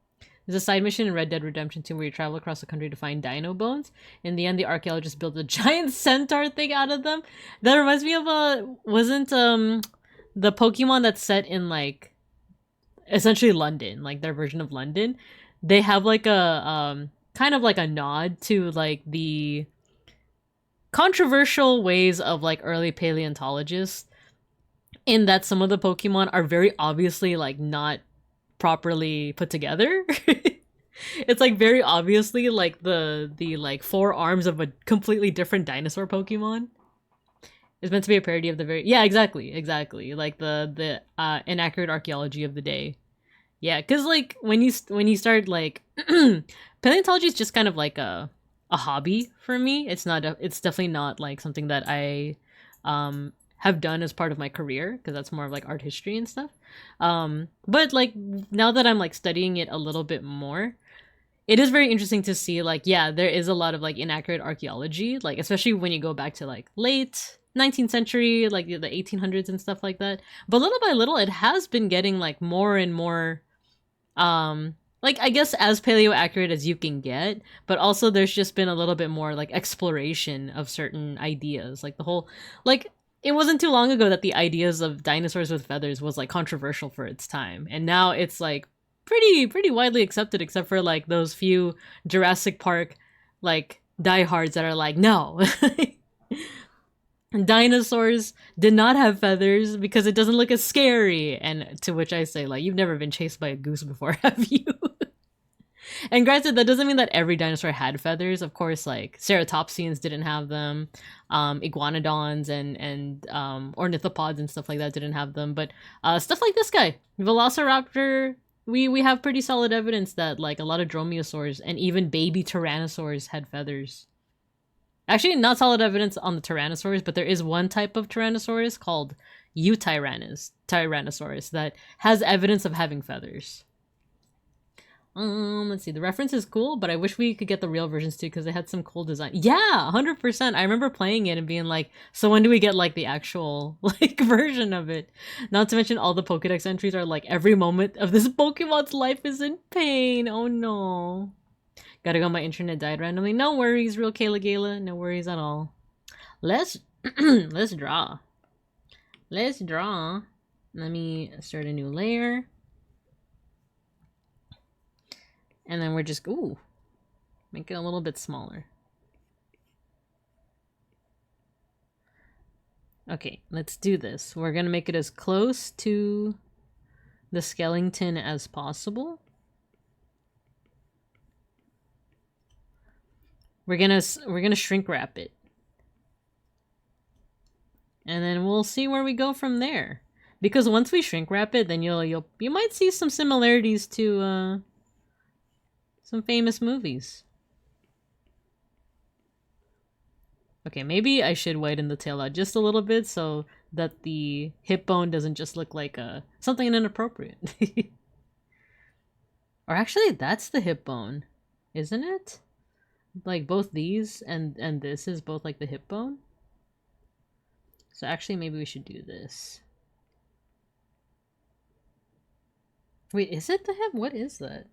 There's a side mission in Red Dead Redemption 2 where you travel across the country to find dino bones. In the end, the archaeologists built a giant centaur thing out of them. That reminds me of wasn't the Pokemon that's set in like essentially London, like their version of London. They have like a kind of like a nod to like the controversial ways of like early paleontologists, in that some of the Pokemon are very obviously like not properly put together. It's like very obviously like the like four arms of a completely different dinosaur Pokemon. It's meant to be a parody of the very, yeah, exactly like the inaccurate archaeology of the day. Yeah, because like when you start like paleontology is just kind of like a hobby for me. It's definitely not like something that I have done as part of my career, because that's more of like art history and stuff. But like now that I'm like studying it a little bit more, it is very interesting to see like, yeah, there is a lot of like inaccurate archaeology, like especially when you go back to like late 19th century, like the 1800s and stuff like that. But little by little, it has been getting like more and more like I guess as paleo accurate as you can get, but also there's just been a little bit more like exploration of certain ideas. Like the whole, like it wasn't too long ago that the ideas of dinosaurs with feathers was like controversial for its time, and now it's like pretty widely accepted, except for like those few Jurassic Park like diehards that are like, no. Dinosaurs did not have feathers because it doesn't look as scary. And to which I say, like, you've never been chased by a goose before, have you? And granted, that doesn't mean that every dinosaur had feathers. Of course, like ceratopsians didn't have them, iguanodons and ornithopods and stuff like that didn't have them. But stuff like this guy, Velociraptor, we have pretty solid evidence that like a lot of dromaeosaurs and even baby tyrannosaurs had feathers. Actually, not solid evidence on the Tyrannosaurus, but there is one type of Tyrannosaurus called Tyrannosaurus that has evidence of having feathers. Let's see. The reference is cool, but I wish we could get the real versions too, because they had some cool design. Yeah, 100%. I remember playing it and being like, so when do we get like the actual like version of it? Not to mention all the Pokedex entries are like, every moment of this Pokemon's life is in pain. Oh no. Gotta go, my internet died randomly. No worries, real Kayla Gala. No worries at all. let's let's draw. Let's draw. Let me start a new layer. And then we're just, ooh, make it a little bit smaller. Okay, let's do this. We're gonna make it as close to the skeleton as possible. We're gonna shrink wrap it. And then we'll see where we go from there. Because once we shrink wrap it, then you might see some similarities to some famous movies. Okay, maybe I should widen the tail out just a little bit so that the hip bone doesn't just look like something inappropriate. Or actually, that's the hip bone, isn't it? Like both these and this is both like the hip bone. So actually, maybe we should do this. Wait, is it the hip? What is that?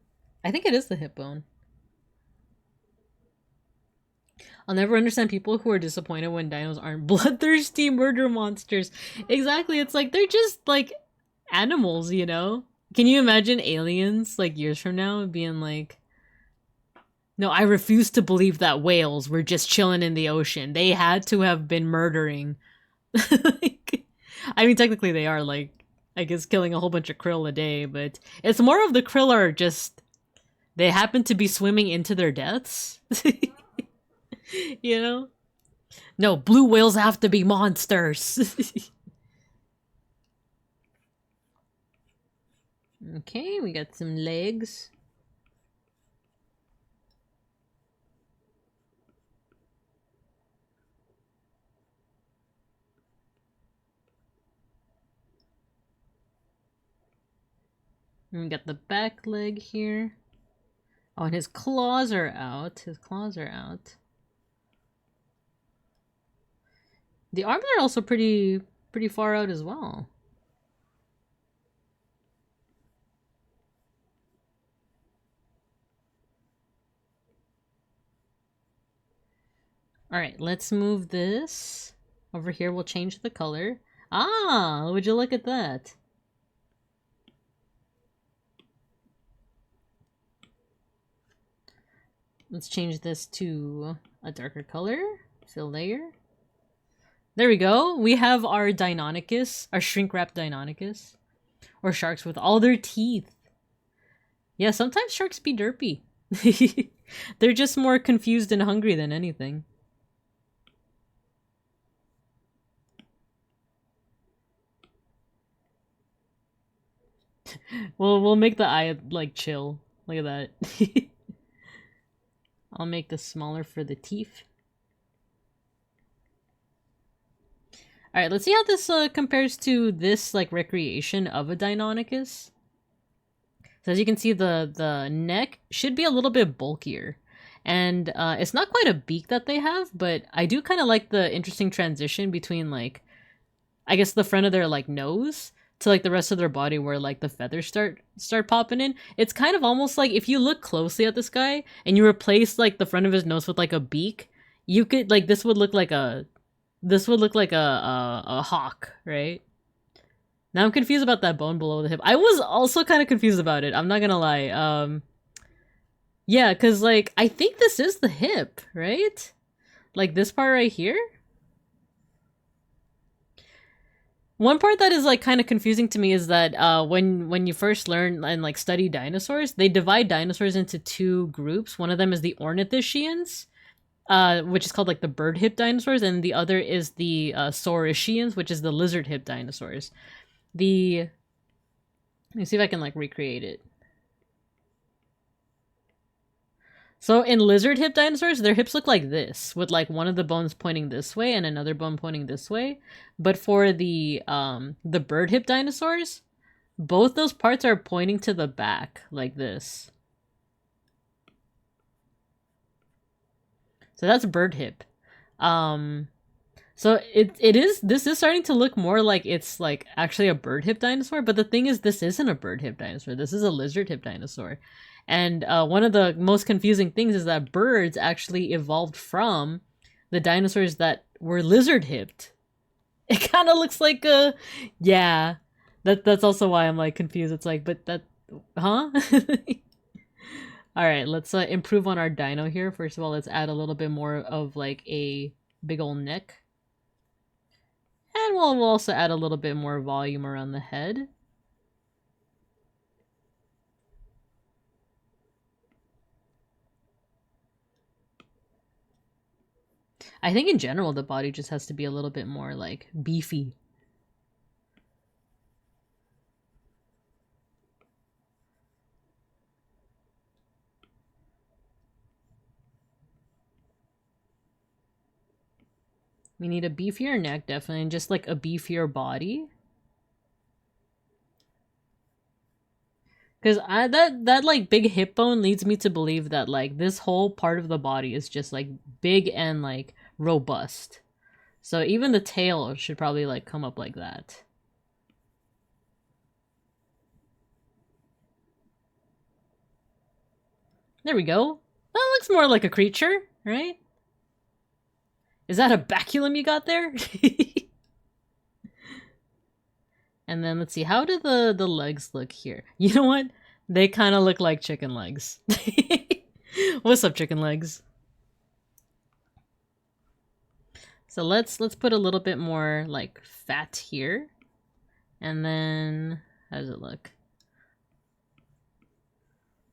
I think it is the hip bone. I'll never understand people who are disappointed when dinos aren't bloodthirsty murder monsters. Exactly, it's like they're just like animals, you know? Can you imagine aliens like years from now being like, no, I refuse to believe that whales were just chilling in the ocean. They had to have been murdering. Like, I mean, technically they are, like, I guess killing a whole bunch of krill a day, but it's more of the krill are just, they happen to be swimming into their deaths. You know? No, blue whales have to be monsters. Okay, we got some legs. And we got the back leg here. Oh, and his claws are out. His claws are out. The arms are also pretty far out as well. Alright, let's move this. Over here, we'll change the color. Ah, would you look at that? Let's change this to a darker color. Fill layer. There we go. We have our Deinonychus, our shrink-wrapped Deinonychus. Or sharks with all their teeth. Yeah, sometimes sharks be derpy. They're just more confused and hungry than anything. We'll make the eye, like, chill. Look at that. I'll make this smaller for the teeth. Alright, let's see how this compares to this, like, recreation of a Deinonychus. So as you can see, the neck should be a little bit bulkier. And it's not quite a beak that they have, but I do kind of like the interesting transition between, like, I guess the front of their, like, nose to, like, the rest of their body where, like, the feathers start popping in. It's kind of almost like, if you look closely at this guy and you replace, like, the front of his nose with, like, a beak, you could, like, this would look like a hawk, right? Now I'm confused about that bone below the hip. I was also kind of confused about it, I'm not gonna lie. Yeah, because, like, I think this is the hip, right? Like, this part right here? One part that is, like, kind of confusing to me is that when you first learn and, like, study dinosaurs, they divide dinosaurs into two groups. One of them is the ornithischians, which is called, like, the bird hip dinosaurs, and the other is the saurischians, which is the lizard hip dinosaurs. Let me see if I can, like, recreate it. So in lizard hip dinosaurs, their hips look like this, with, like, one of the bones pointing this way and another bone pointing this way. But for the bird hip dinosaurs, both those parts are pointing to the back, like this. So that's bird hip. So this is starting to look more like it's, like, actually a bird hip dinosaur, but the thing is, this isn't a bird hip dinosaur. This is a lizard hip dinosaur. And one of the most confusing things is that birds actually evolved from the dinosaurs that we're lizard hipped. It kind of looks like a, yeah. That's also why I'm like confused. It's like, but that, huh? All right, let's improve on our dino here. First of all, let's add a little bit more of like a big old neck. And we'll also add a little bit more volume around the head. I think in general, the body just has to be a little bit more like beefy. We need a beefier neck, definitely, and just like a beefier body. Because that like big hip bone leads me to believe that like this whole part of the body is just like big and like robust. So even the tail should probably like come up like that. There we go. That looks more like a creature, right? Is that a baculum you got there? And then let's see, how do the legs look here? You know what? They kind of look like chicken legs. What's up, chicken legs? So let's put a little bit more like fat here. And then how does it look?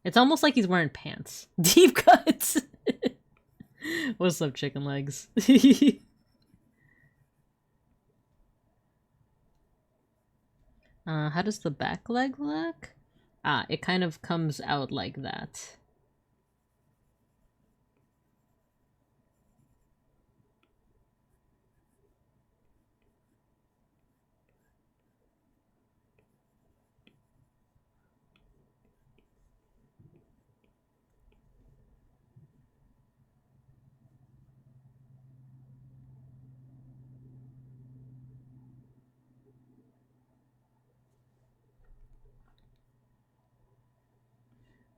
It's almost like he's wearing pants. Deep cuts. What's up, chicken legs? How does the back leg look? Ah, it kind of comes out like that.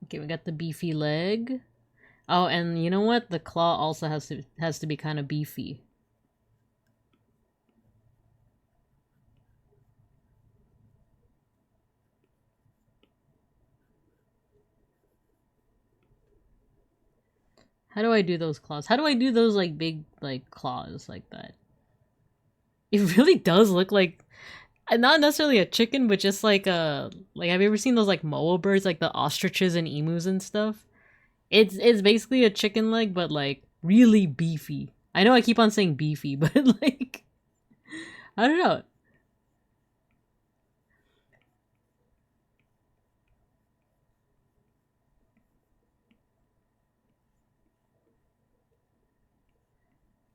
Okay, we got the beefy leg. Oh, and you know what? The claw also has to be kind of beefy. How do I do those claws? How do I do those like big like claws like that? It really does look like not necessarily a chicken, but just like a like have you ever seen those like moa birds, like the ostriches and emus and stuff? It's basically a chicken leg, but like really beefy. I know I keep on saying beefy, but like I don't know.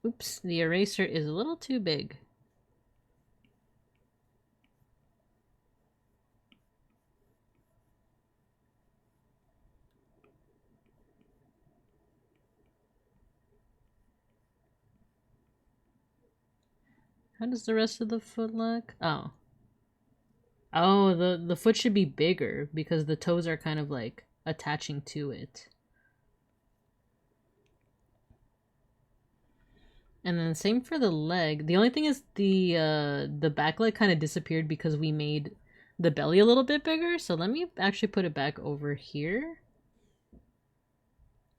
Oops, the eraser is a little too big. How does the rest of the foot look? Oh. Oh, the foot should be bigger because the toes are kind of like attaching to it. And then same for the leg. The only thing is the back leg kind of disappeared because we made the belly a little bit bigger. So let me actually put it back over here.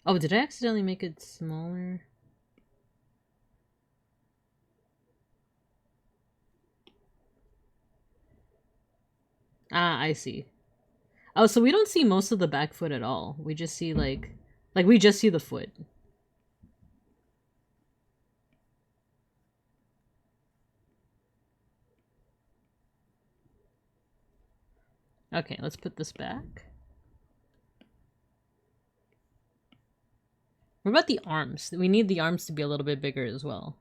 Oh, did I accidentally make it smaller? Ah, I see. Oh, so we don't see most of the back foot at all. We just see like we just see the foot. Okay, let's put this back. What about the arms? We need the arms to be a little bit bigger as well.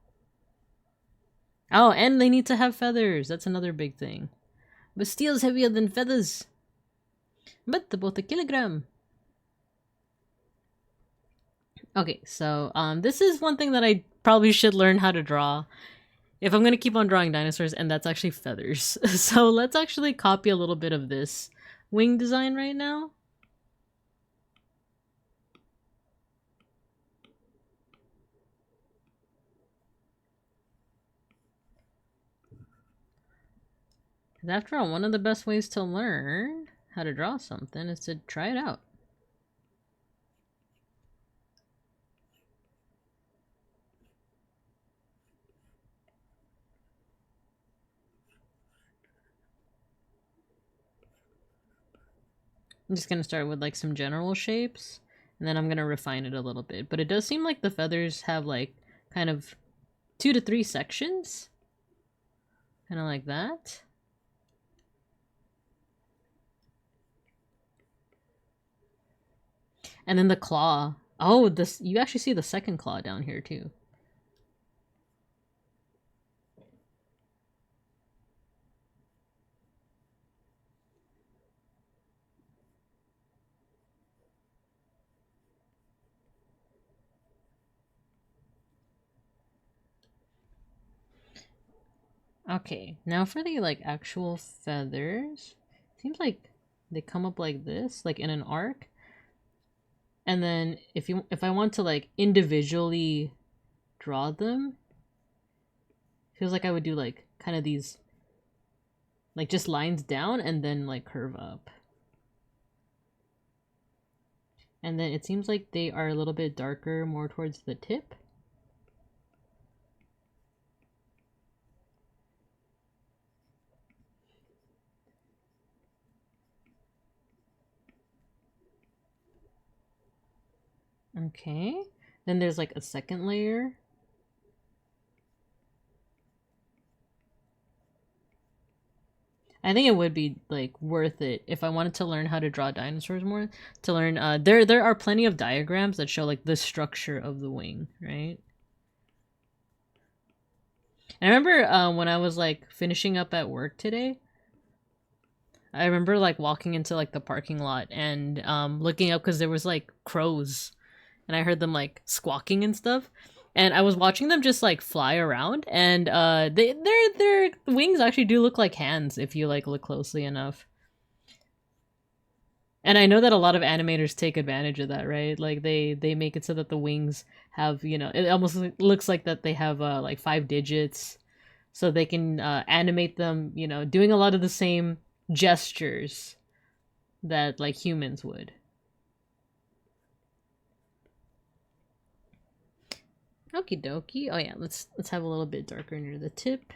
Oh, and they need to have feathers. That's another big thing. But steel's heavier than feathers. But about a kilogram. Okay, so this is one thing that I probably should learn how to draw if I'm gonna keep on drawing dinosaurs, and that's actually feathers. So let's actually copy a little bit of this wing design right now. 'Cause after all, one of the best ways to learn how to draw something is to try it out. I'm just gonna start with like some general shapes, and then I'm gonna refine it a little bit. But it does seem like the feathers have like kind of 2 to 3 sections. Kind of like that. And then the claw. Oh, this, you actually see the second claw down here too. Okay, now for the like actual feathers. Seems like they come up like this, like in an arc. And then if I want to like individually draw them, feels like I would do like kind of these like just lines down and then like curve up. And then it seems like they are a little bit darker more towards the tip. Okay, then there's like a second layer. I think it would be like worth it if I wanted to learn how to draw dinosaurs more, to learn there are plenty of diagrams that show like the structure of the wing, right? And I remember when I was like finishing up at work today, I remember like walking into like the parking lot and looking up because there was like crows and I heard them like squawking and stuff. And I was watching them just like fly around, and their wings actually do look like hands if you like look closely enough. And I know that a lot of animators take advantage of that, right? Like they make it so that the wings have, you know, it almost looks like that they have like 5 digits, so they can animate them, you know, doing a lot of the same gestures that like humans would. Okie dokie. Oh yeah, let's have a little bit darker near the tip.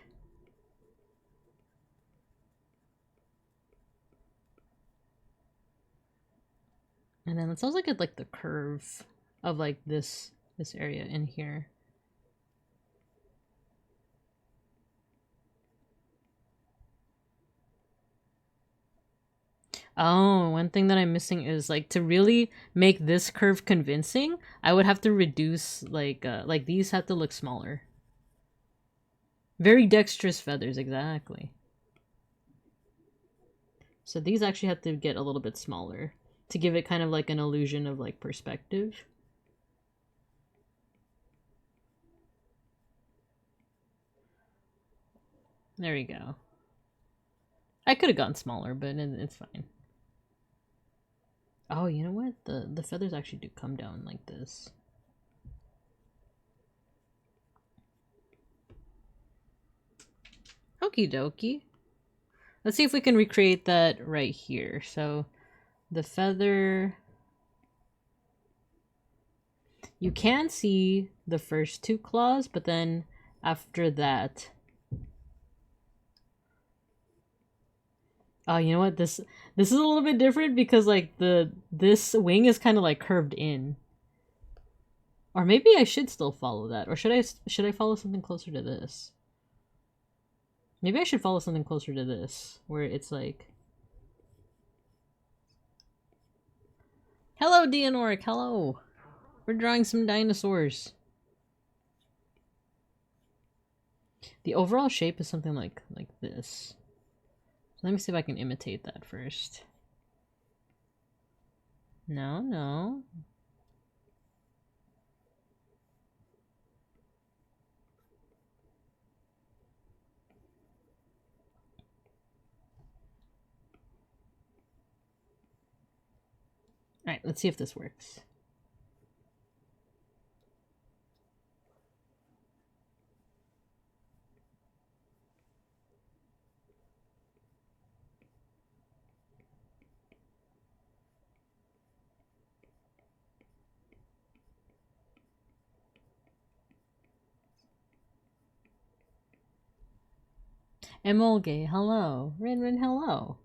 And then let's also get like the curve of like this area in here. Oh, one thing that I'm missing is like to really make this curve convincing, I would have to reduce like these have to look smaller. Very dexterous feathers, exactly. So these actually have to get a little bit smaller to give it kind of like an illusion of like perspective. There we go. I could have gone smaller, but it's fine. Oh, you know what? The feathers actually do come down like this. Okie dokie. Let's see if we can recreate that right here. So the feather, you can see the first 2 claws, but then after that, oh, you know what? This is a little bit different because like this wing is kind of like curved in. Or maybe I should still follow that, or should I follow something closer to this? Maybe I should follow something closer to this, where it's like, hello, Dianoric, hello. We're drawing some dinosaurs. The overall shape is something like this. So let me see if I can imitate that first. No, no. Alright, let's see if this works. Emolge, hello. Rin, hello.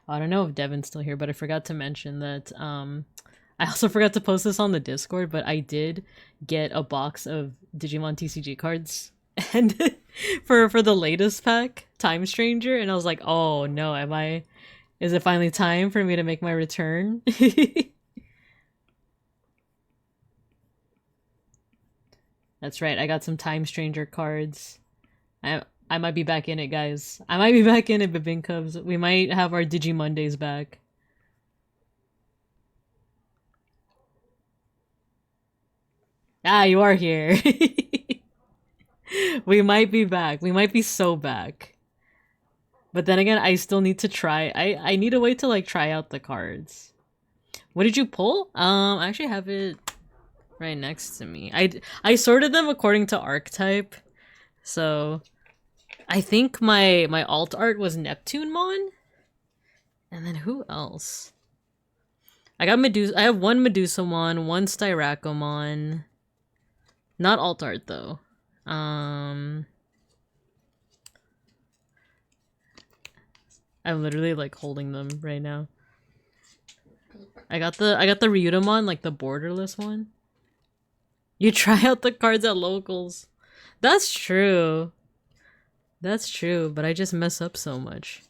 I don't know if Devin's still here, but I forgot to mention that I also forgot to post this on the Discord, but I did get a box of Digimon TCG cards and for the latest pack, Time Stranger, and I was like, oh no, is it finally time for me to make my return? That's right, I got some Time Stranger cards. I might be back in it, guys. I might be back in it, Bibin Cubs. We might have our Digi Mondays back. Ah, you are here. We might be back. We might be so back. But then again, I still need to try. I need a way to like try out the cards. What did you pull? I actually have it right next to me. I sorted them according to archetype. So I think my alt art was Neptunemon. And then who else? I got Medusa. I have one Medusamon, one Styrakomon. Not alt art though. I'm literally like holding them right now. I got the Ryutamon, like the borderless one. You try out the cards at locals. That's true. That's true, but I just mess up so much.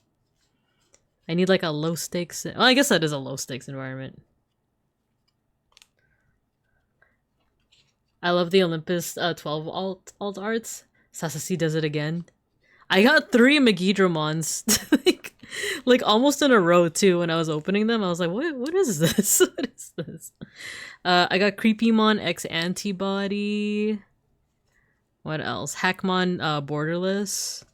I need like a low stakes. Well, I guess that is a low stakes environment. I love the Olympus 12 alt arts. Sasasi does it again. I got 3 Megidramons like almost in a row too. When I was opening them, I was like, what is this? What is this? I got Creepymon X Antibody. What else? Hackmon Borderless.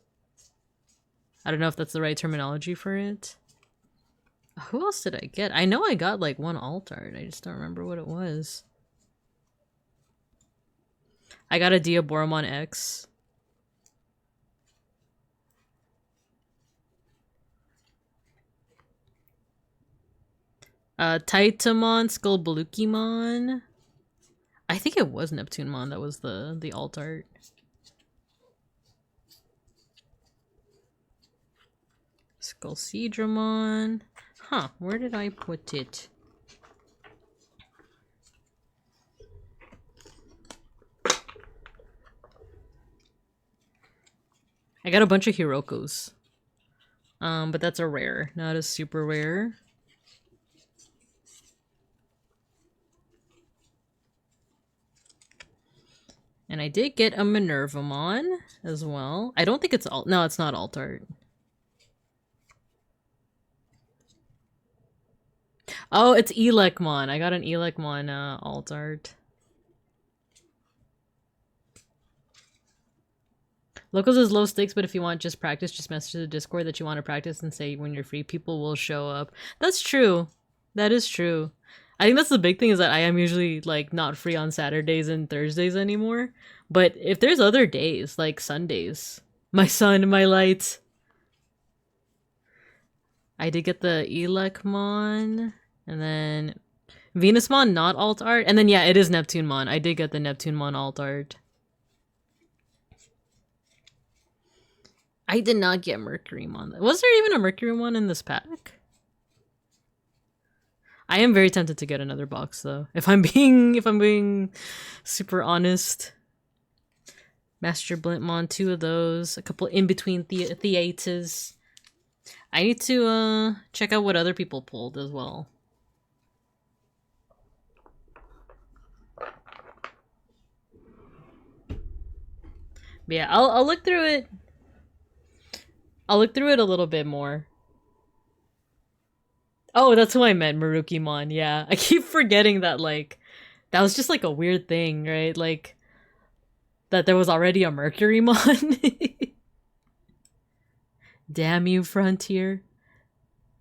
I don't know if that's the right terminology for it. Who else did I get? I know I got like one alt art. I just don't remember what it was. I got a Diaboromon X. Titamon, Skullbalukimon. I think it was Neptunemon that was the alt art. Skullseedramon. Huh, where did I put it? I got a bunch of Hirokos. But that's a rare, not a super rare. And I did get a Minervamon as well. I don't think it's alt. No, it's not alt art. Oh, it's Elecmon. I got an Elecmon alt art. Locals is low stakes, but if you want just practice, just message the Discord that you want to practice and say when you're free, people will show up. That's true. That is true. I think that's the big thing is that I am usually like not free on Saturdays and Thursdays anymore. But if there's other days, like Sundays, my sun, my light. I did get the Elecmon, and then Venusmon, not alt art. And then yeah, it is Neptunemon. I did get the Neptunemon alt art. I did not get Mercurymon. Was there even a Mercurymon in this pack? I am very tempted to get another box though. If I'm being super honest. Master Blintmon, 2 of those, a couple in between theaters. I need to check out what other people pulled as well. But yeah, I'll look through it. I'll look through it a little bit more. Oh, that's who I meant, Marukimon. Yeah, I keep forgetting that, like, that was just, like, a weird thing, right? Like, that there was already a Mercurymon. Damn you, Frontier.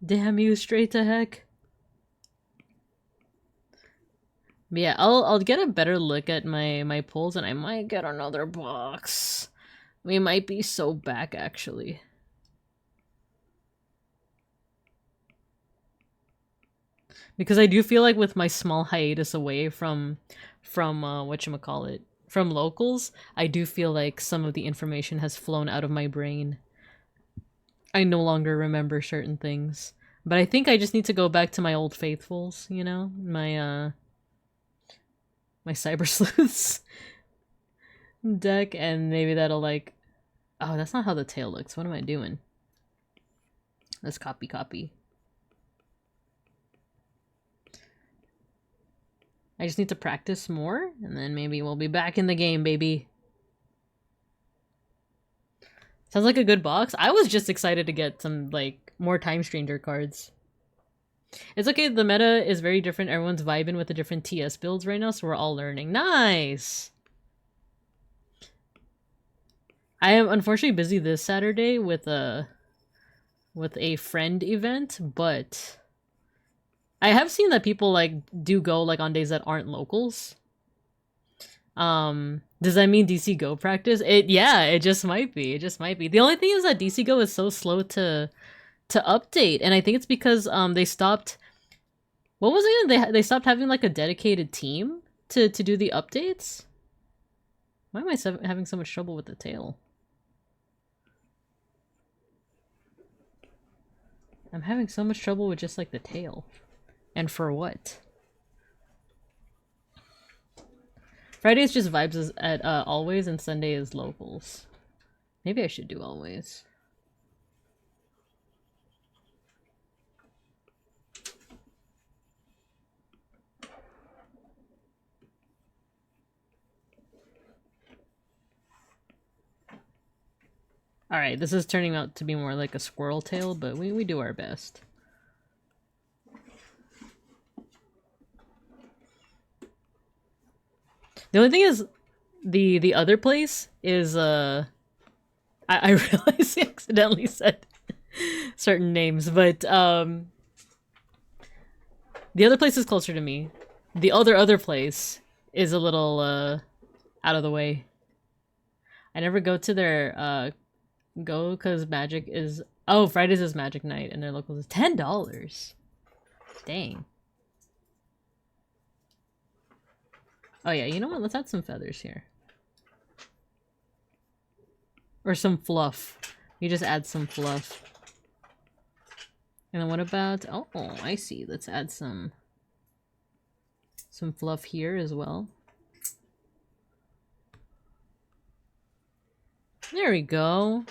Damn you, straight to heck. But yeah, I'll get a better look at my pulls, and I might get another box. We might be so back, actually. Because I do feel like with my small hiatus away from whatchamacallit, from locals, I do feel like some of the information has flown out of my brain. I no longer remember certain things. But I think I just need to go back to my old faithfuls, you know? My cyber sleuths deck, and maybe that'll like... Oh, that's not how the tail looks. What am I doing? Let's copy. I just need to practice more, and then maybe we'll be back in the game, baby. Sounds like a good box. I was just excited to get some, like, more Time Stranger cards. It's okay, the meta is very different. Everyone's vibing with the different TS builds right now, so we're all learning. Nice! I am unfortunately busy this Saturday with a friend event, but I have seen that people like do go like on days that aren't locals. Does that mean DC Go practice? Yeah, it just might be. It just might be. The only thing is that DC Go is so slow to update, and I think it's because they stopped. What was it again? They stopped having like a dedicated team to do the updates. Why am I having so much trouble with the tail? I'm having so much trouble with just like the tail. And for what? Friday is just vibes at always, and Sunday is locals. Maybe I should do always. Alright, this is turning out to be more like a squirrel tail, but we do our best. The only thing is, the other place is, I realized I accidentally said certain names, but, the other place is closer to me. The other place is a little, out of the way. I never go to their, go because magic is... Oh, Fridays is magic night, and their locals is $10. Dang. Oh yeah, you know what? Let's add some feathers here. Or some fluff. You just add some fluff. And then what about... Oh, I see. Let's add some fluff here as well. There we go.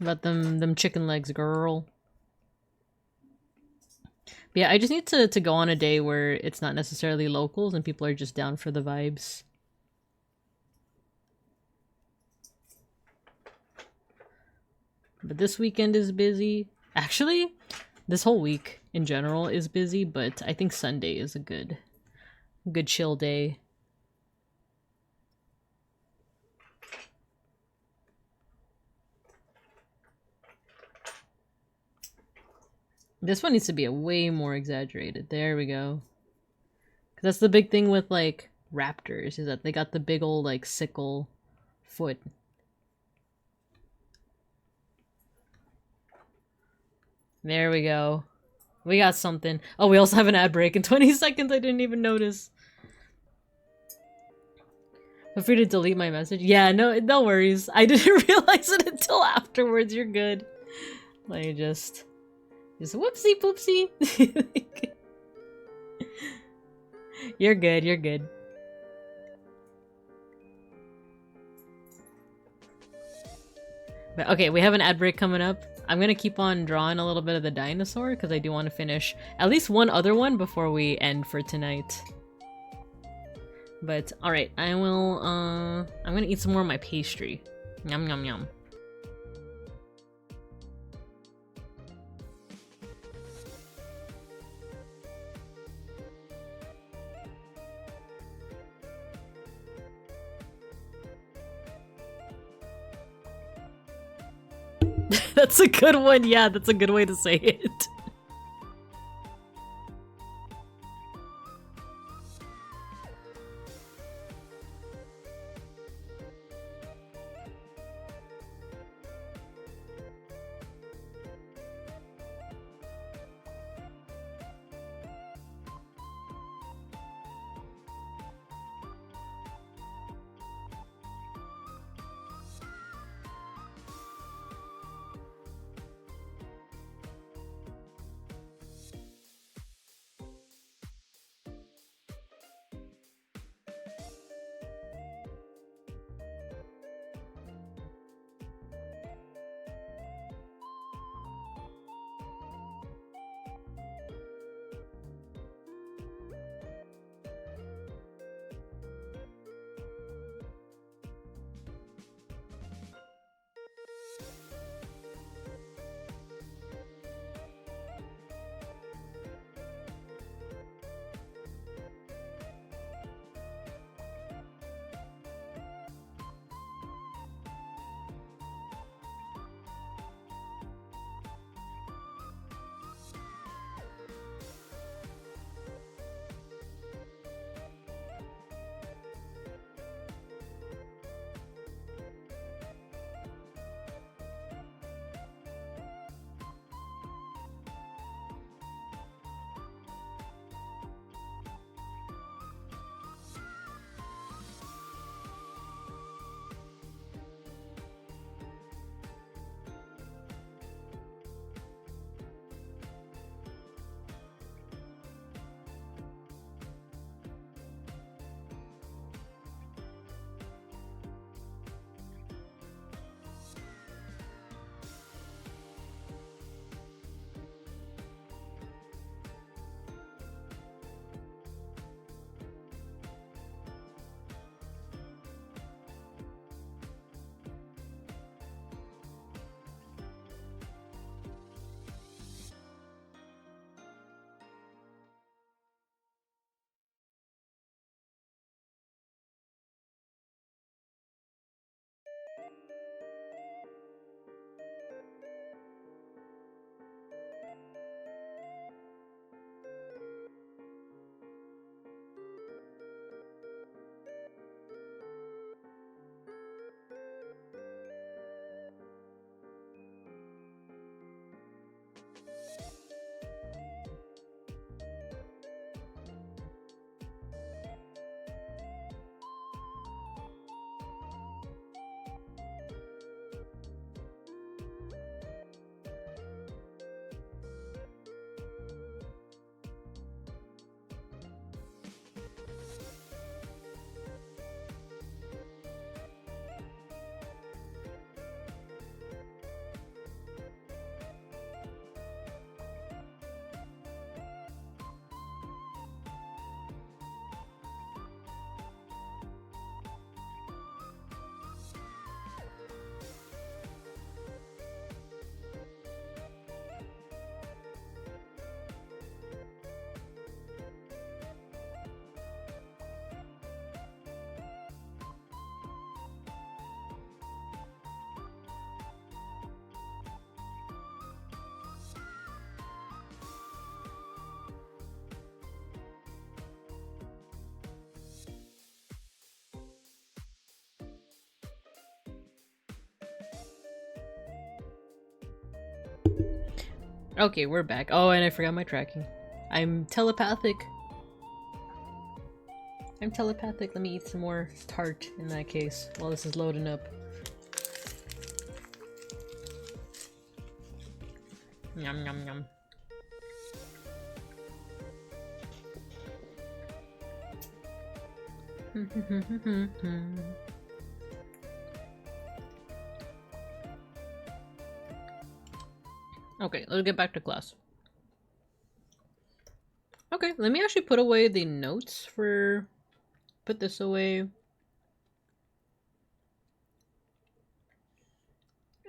About them chicken legs, girl. But yeah, I just need to go on a day where it's not necessarily locals and people are just down for the vibes. But this weekend is busy. Actually, this whole week in general is busy, but I think Sunday is a good chill day. This one needs to be a way more exaggerated. There we go. 'Cause that's the big thing with, like, raptors, is that they got the big old, like, sickle foot. There we go. We got something. Oh, we also have an ad break in 20 seconds. I didn't even notice. Feel free to delete my message. Yeah, no worries. I didn't realize it until afterwards. You're good. Let me just whoopsie poopsie. You're good, you're good. But okay, we have an ad break coming up. I'm gonna keep on drawing a little bit of the dinosaur because I do want to finish at least one other one before we end for tonight. But alright, I will I'm gonna eat some more of my pastry. Yum yum yum. That's a good one. Yeah, that's a good way to say it. Okay, we're back. Oh, and I forgot my tracking. I'm telepathic. I'm telepathic. Let me eat some more tart in that case while this is loading up. Yum yum yum. Okay, let's get back to class. Okay, let me actually put away the notes for... Put this away.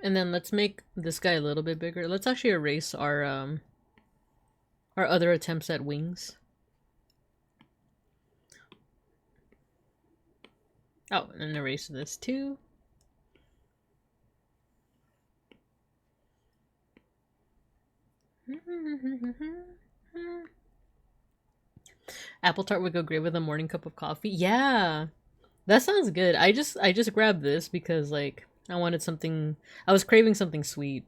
And then let's make this guy a little bit bigger. Let's actually erase our other attempts at wings. Oh, and erase this too. Apple tart would go great with a morning cup of coffee. Yeah, that sounds good. I just grabbed this because like I wanted something. I was craving something sweet.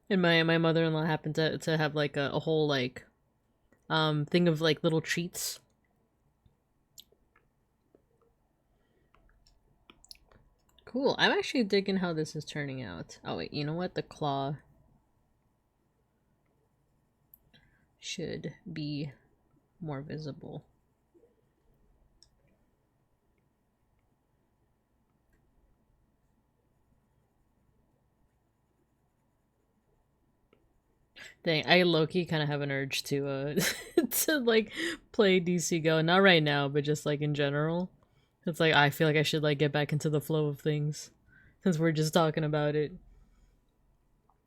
And my mother-in-law happened to have like a whole like thing of like little treats. Cool. I'm actually digging how this is turning out. Oh wait, you know what? The claw should be more visible. Dang, I low-key kind of have an urge to to like play DC Go. Not right now, but just like in general. It's like I feel like I should like get back into the flow of things since we're just talking about it.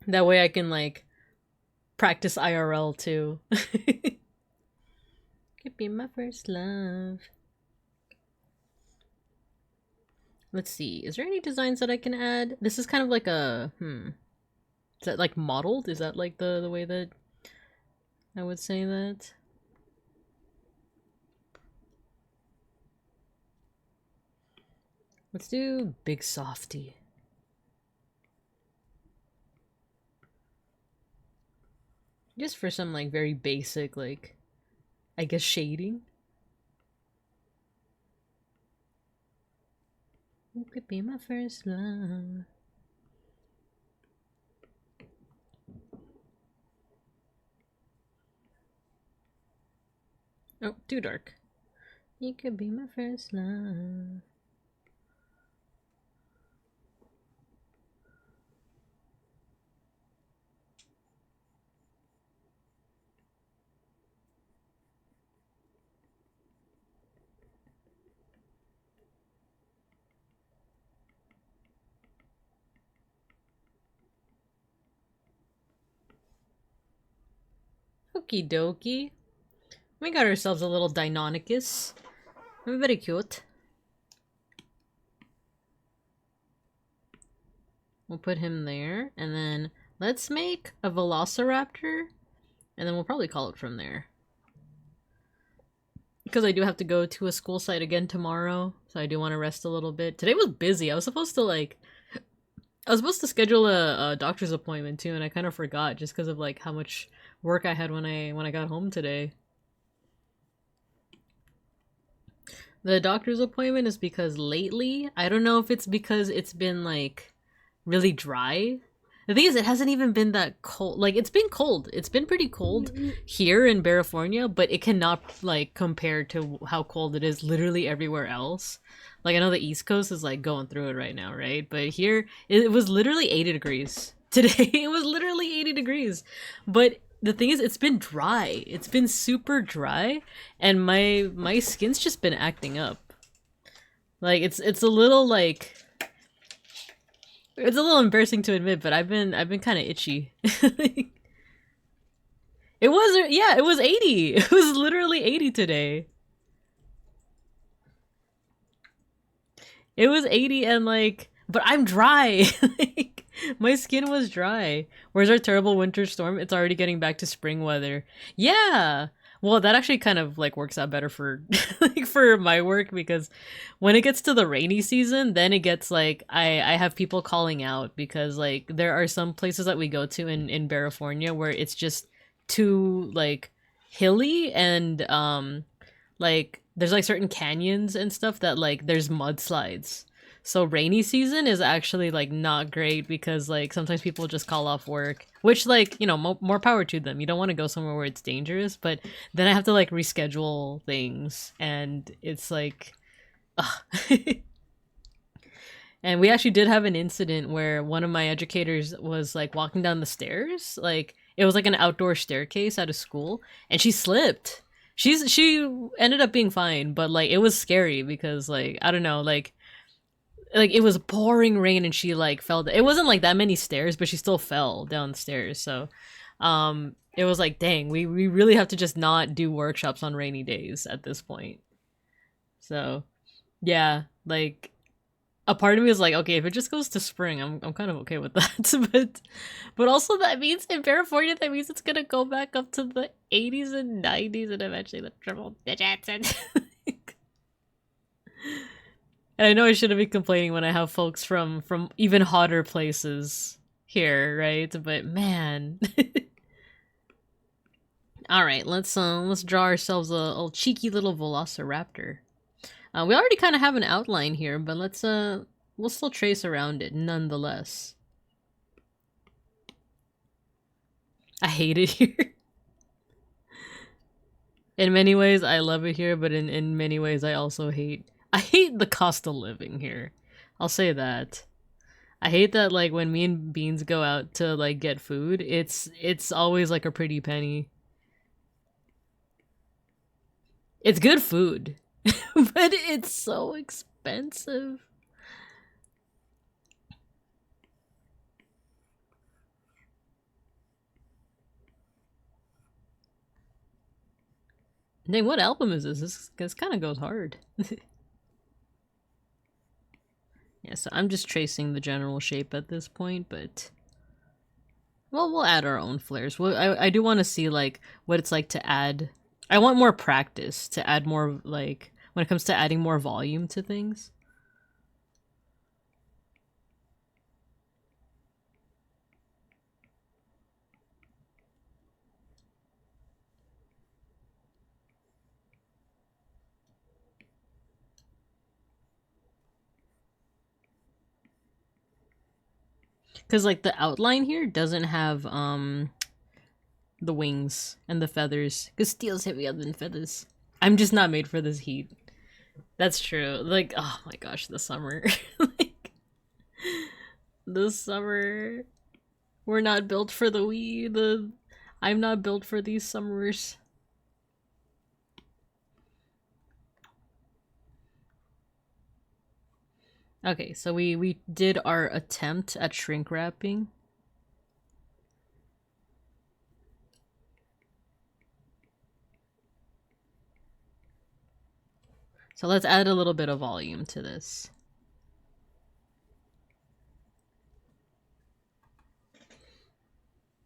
That way I can like practice IRL too. Could be my first love. Let's see. Is there any designs that I can add? This is kind of like a Is that like modeled? Is that like the way that I would say that? Let's do Big Softy. Just for some like very basic like I guess shading. You could be my first love. Oh, too dark. You could be my first love. Okie dokie. We got ourselves a little Deinonychus. Very cute. We'll put him there, and then let's make a Velociraptor, and then we'll probably call it from there. Because I do have to go to a school site again tomorrow, so I do want to rest a little bit. Today was busy. I was supposed to schedule a doctor's appointment too, and I kind of forgot just because of like how much work I had when I got home today. The doctor's appointment is because lately, I don't know if it's because it's been like really dry. The thing is, it hasn't even been that cold. Like, it's been cold. It's been pretty cold here in California, but it cannot like compare to how cold it is literally everywhere else. Like, I know the East Coast is like going through it right now, right? But here, it was literally 80 degrees. Today, it was literally 80 degrees. But the thing is, it's been dry. It's been super dry, and my skin's just been acting up. Like, it's a little like... It's a little embarrassing to admit, but I've been kind of itchy. It was, yeah, it was 80. It was literally 80 today. It was 80 and like, but I'm dry. Like, my skin was dry. Where's our terrible winter storm? It's already getting back to spring weather. Yeah. Well, that actually kind of like works out better for like for my work because when it gets to the rainy season, then it gets like I have people calling out because like there are some places that we go to in California where it's just too like hilly and like there's like certain canyons and stuff that like there's mudslides. So rainy season is actually like not great because like sometimes people just call off work, which like, you know, more power to them. You don't want to go somewhere where it's dangerous, but then I have to like reschedule things and it's like and we actually did have an incident where one of my educators was like walking down the stairs, like it was like an outdoor staircase at a school and she slipped. She ended up being fine, but like it was scary because like I don't know, like it was pouring rain and she like fell. It wasn't like that many stairs, but she still fell down the stairs. So it was like, dang, we really have to just not do workshops on rainy days at this point. So yeah, like a part of me is like, okay, if it just goes to spring, I'm kind of okay with that. but also that means in California, that means it's gonna go back up to the 80s and 90s and eventually the triple digits and And I know I shouldn't be complaining when I have folks from even hotter places here, right? But man. All right, let's draw ourselves a cheeky little velociraptor. We already kind of have an outline here, but we'll still trace around it nonetheless. I hate it here. In many ways, I love it here, but in many ways, I also hate the cost of living here. I'll say that. I hate that like when me and Beans go out to like get food, it's always like a pretty penny. It's good food, but it's so expensive. Dang, what album is this? This kind of goes hard. Yeah, so I'm just tracing the general shape at this point, but well, we'll add our own flares. Well, I do want to see like what it's like to add. I want more practice to add more like when it comes to adding more volume to things. Because like the outline here doesn't have the wings and the feathers. Because steel's heavier than feathers. I'm just not made for this heat. That's true. Like, oh my gosh, the summer. Like, the summer. We're not built for the I'm not built for these summers. Okay, so we did our attempt at shrink wrapping. So let's add a little bit of volume to this.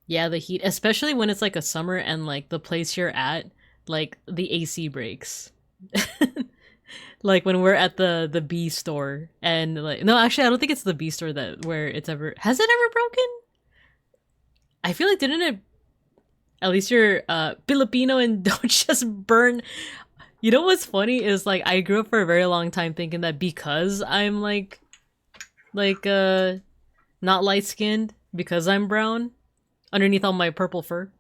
Yeah, the heat, especially when it's like a summer and like the place you're at, like the AC breaks. Like when we're at the bee store and like no, actually I don't think it's the bee store that where it's ever has it ever broken? I feel like didn't it at least you're Filipino and don't just burn. You know what's funny is like I grew up for a very long time thinking that because I'm like not light skinned because I'm brown underneath all my purple fur.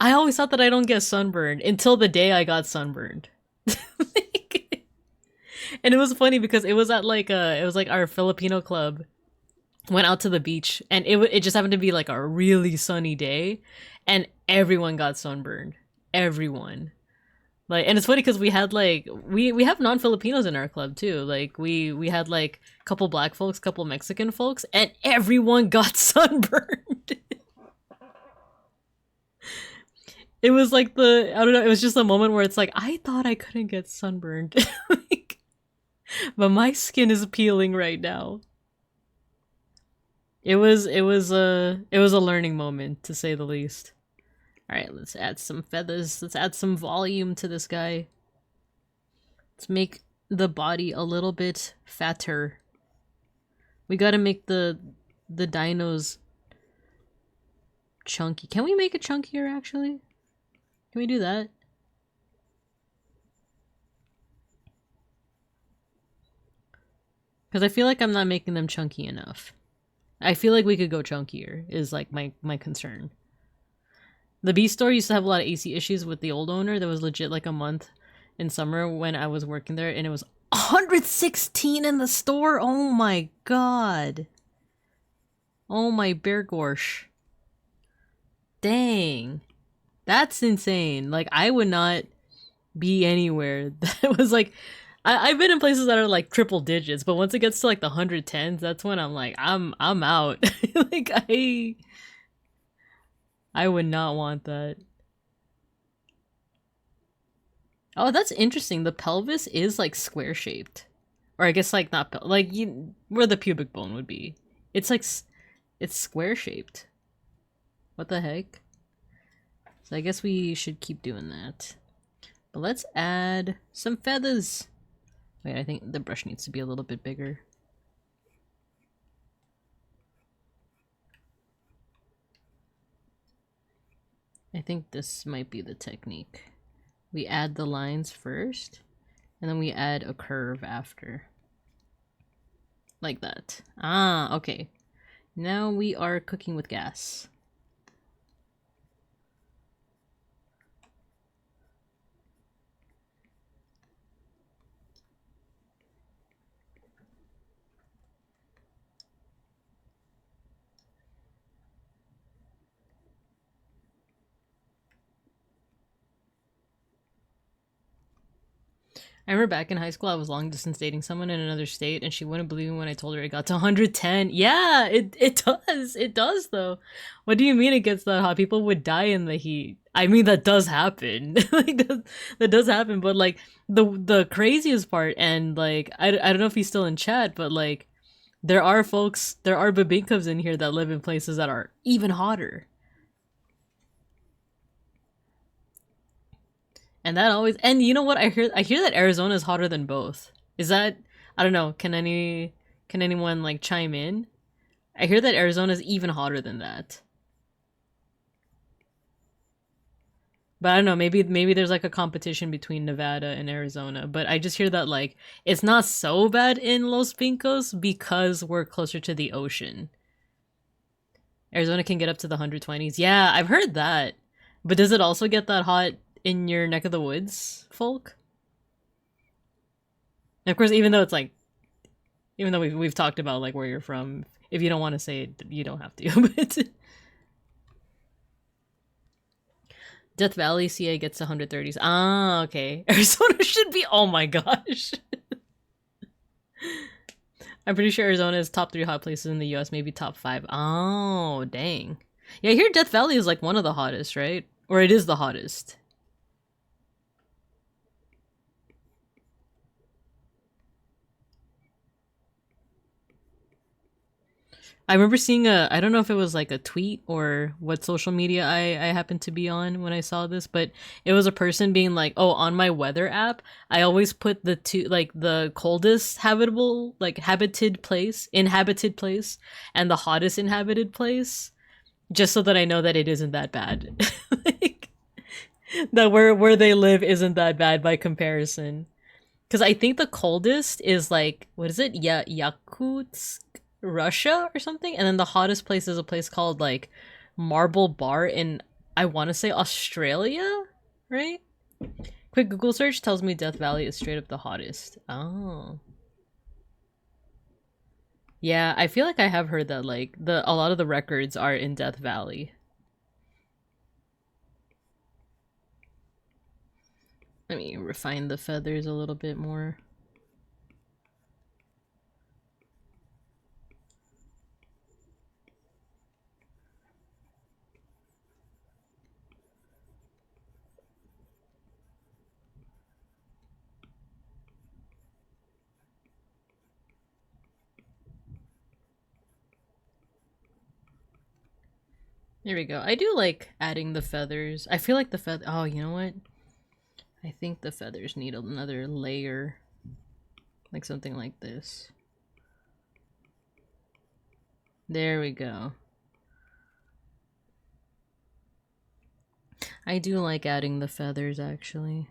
I always thought that I don't get sunburned until the day I got sunburned. And it was funny because it was at like it was like our Filipino club went out to the beach and it just happened to be like a really sunny day and everyone got sunburned. Everyone. Like, and it's funny because we had like we have non-Filipinos in our club too. Like we had like a couple black folks, couple Mexican folks, and everyone got sunburned. It was like I don't know, it was just a moment where it's like I thought I couldn't get sunburned. Like, but my skin is peeling right now. It was a learning moment to say the least. Alright, let's add some feathers. Let's add some volume to this guy. Let's make the body a little bit fatter. We gotta make the dinos chunky. Can we make it chunkier, actually? Can we do that? Because I feel like I'm not making them chunky enough. I feel like we could go chunkier, is like my concern. The bee store used to have a lot of AC issues with the old owner. There was legit like a month in summer when I was working there, and it was 116 in the store. Oh my god. Oh my bear gorsh. Dang. That's insane. Like, I would not be anywhere that was like, I've been in places that are like triple digits, but once it gets to like the 110s, that's when I'm like, I'm out. Like, I would not want that. Oh, that's interesting. The pelvis is like square shaped, or I guess like not like where the pubic bone would be. It's like it's square shaped. What the heck? So I guess we should keep doing that. But let's add some feathers. Wait, I think the brush needs to be a little bit bigger. I think this might be the technique. We add the lines first, and then we add a curve after. Like that. Ah, okay. Now we are cooking with gas. I remember back in high school, I was long distance dating someone in another state, and she wouldn't believe me when I told her it got to 110. Yeah, it does. It does, though. What do you mean it gets that hot? People would die in the heat. I mean, that does happen. Like, that does happen. But, like, the craziest part, and, like, I don't know if he's still in chat, but, like, there are Babinkovs in here that live in places that are even hotter. And that always, and you know what, I hear that Arizona is hotter than both. Is that, I don't know, can anyone like chime in? I hear that Arizona is even hotter than that. But I don't know, maybe there's like a competition between Nevada and Arizona, but I just hear that like it's not so bad in Los Pincos because we're closer to the ocean. Arizona can get up to the 120s. Yeah, I've heard that. But does it also get that hot in your neck of the woods, folk? And of course, even though we've talked about like where you're from, if you don't want to say it, you don't have to. But Death Valley CA gets 130s. Ah, okay. Arizona should be. Oh my gosh. I'm pretty sure Arizona is top 3 hot places in the US, maybe top 5. Oh, dang. Yeah, I hear Death Valley is like one of the hottest, right? Or it is the hottest. I remember seeing I don't know if it was like a tweet or what social media I happened to be on when I saw this, but it was a person being like, oh, on my weather app, I always put the coldest inhabited place, and the hottest inhabited place, just so that I know that it isn't that bad. Like, that where they live isn't that bad by comparison. Because I think the coldest is like, what is it? Yeah, Yakutsk, Russia or something, and then the hottest place is a place called like Marble Bar in, I want to say, Australia, right? Quick Google search tells me Death Valley is straight up the hottest. Oh, yeah, I feel like I have heard that like a lot of the records are in Death Valley. Let me refine the feathers a little bit more. There we go. I do like adding the feathers. I feel like the feather. Oh, you know what? I think the feathers need another layer. Like something like this. There we go. I do like adding the feathers, actually.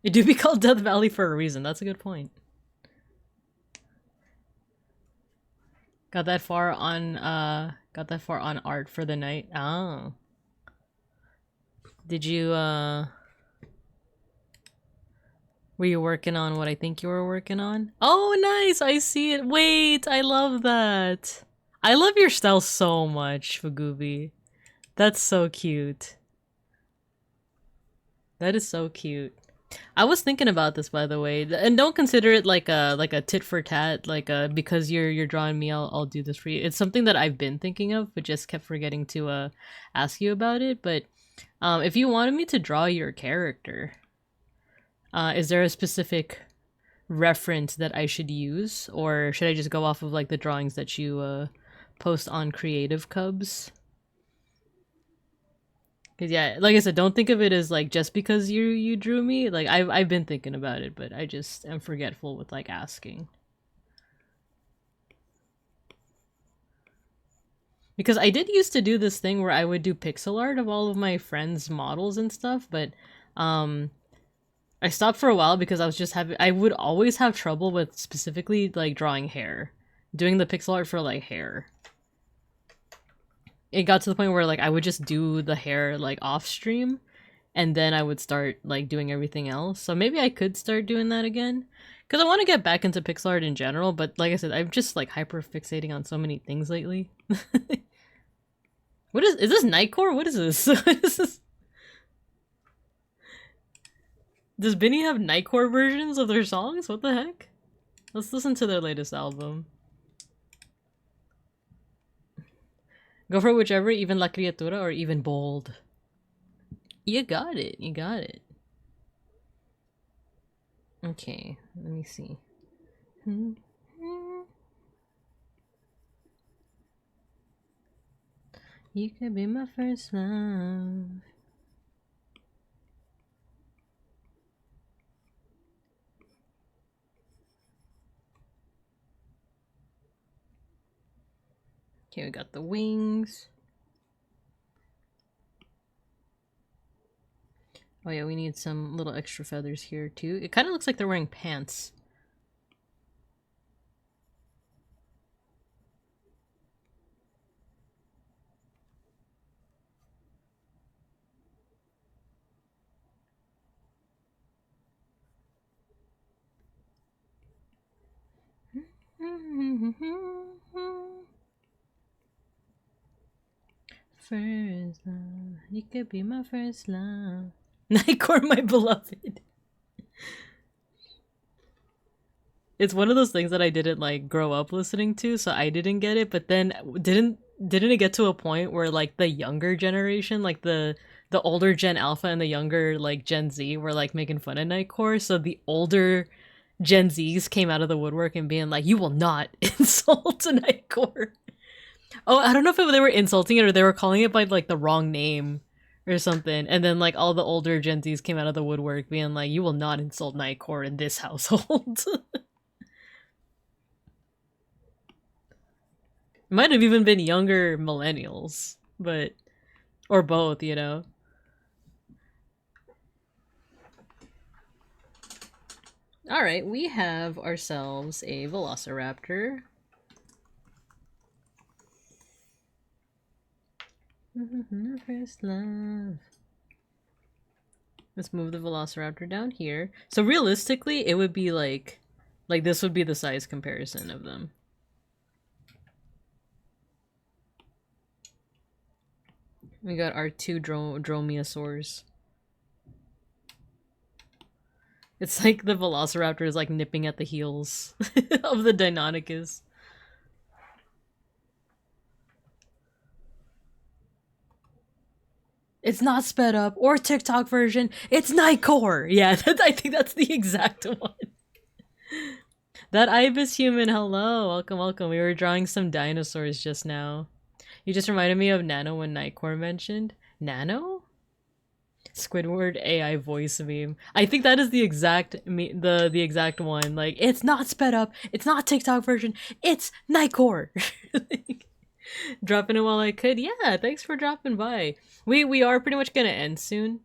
It do be called Death Valley for a reason. That's a good point. Got that far on art for the night. Oh. Did you were you working on what I think you were working on? Oh, nice! I see it. Wait, I love that. I love your style so much, Fugooby. That's so cute. That is so cute. I was thinking about this, by the way, and don't consider it like a tit for tat, like because you're drawing me, I'll do this for you. It's something that I've been thinking of, but just kept forgetting to ask you about it. But if you wanted me to draw your character, is there a specific reference that I should use, or should I just go off of like the drawings that you post on Creative Cubs? Cause yeah, like I said, don't think of it as like just because you drew me. Like I've been thinking about it, but I just am forgetful with like asking. Because I did used to do this thing where I would do pixel art of all of my friends' models and stuff, but I stopped for a while because I would always have trouble with specifically like drawing hair. Doing the pixel art for like hair. It got to the point where like I would just do the hair like off stream, and then I would start like doing everything else. So maybe I could start doing that again, because I want to get back into pixel art in general. But like I said, I'm just like hyper fixating on so many things lately. What is this Nightcore? What is this? What is this? Does Binny have Nightcore versions of their songs? What the heck? Let's listen to their latest album. Go for whichever, even La Criatura or even Bold. You got it, you got it. Okay, let me see. You could be my first love. Okay, we got the wings. Oh yeah, we need some little extra feathers here too. It kind of looks like they're wearing pants. First love, you could be my first love. Nightcore, my beloved. It's one of those things that I didn't like grow up listening to, so I didn't get it. But then didn't it get to a point where like the younger generation, like the older Gen Alpha and the younger like Gen Z were like making fun of Nightcore, so the older Gen Zs came out of the woodwork and being like, "You will not insult Nightcore." Oh, I don't know if they were insulting it or they were calling it by like the wrong name or something. And then like all the older Gen Zs came out of the woodwork being like, "You will not insult Nightcore in this household." Might have even been younger millennials, but or both, you know. All right, we have ourselves a velociraptor. First love. Let's move the velociraptor down here. So realistically, it would be like this would be the size comparison of them. We got our two dromaeosaurs. It's like the velociraptor is like nipping at the heels of the Deinonychus. It's not sped up or TikTok version. It's Nightcore. Yeah, I think that's the exact one. That ibis human, hello, welcome, welcome. We were drawing some dinosaurs just now. You just reminded me of Nano when Nightcore mentioned. Nano? Squidward AI voice meme. I think that is the exact the exact one. Like, it's not sped up, it's not TikTok version, it's Nightcore. Like, dropping it while I could. Yeah, thanks for dropping by. We are pretty much gonna end soon.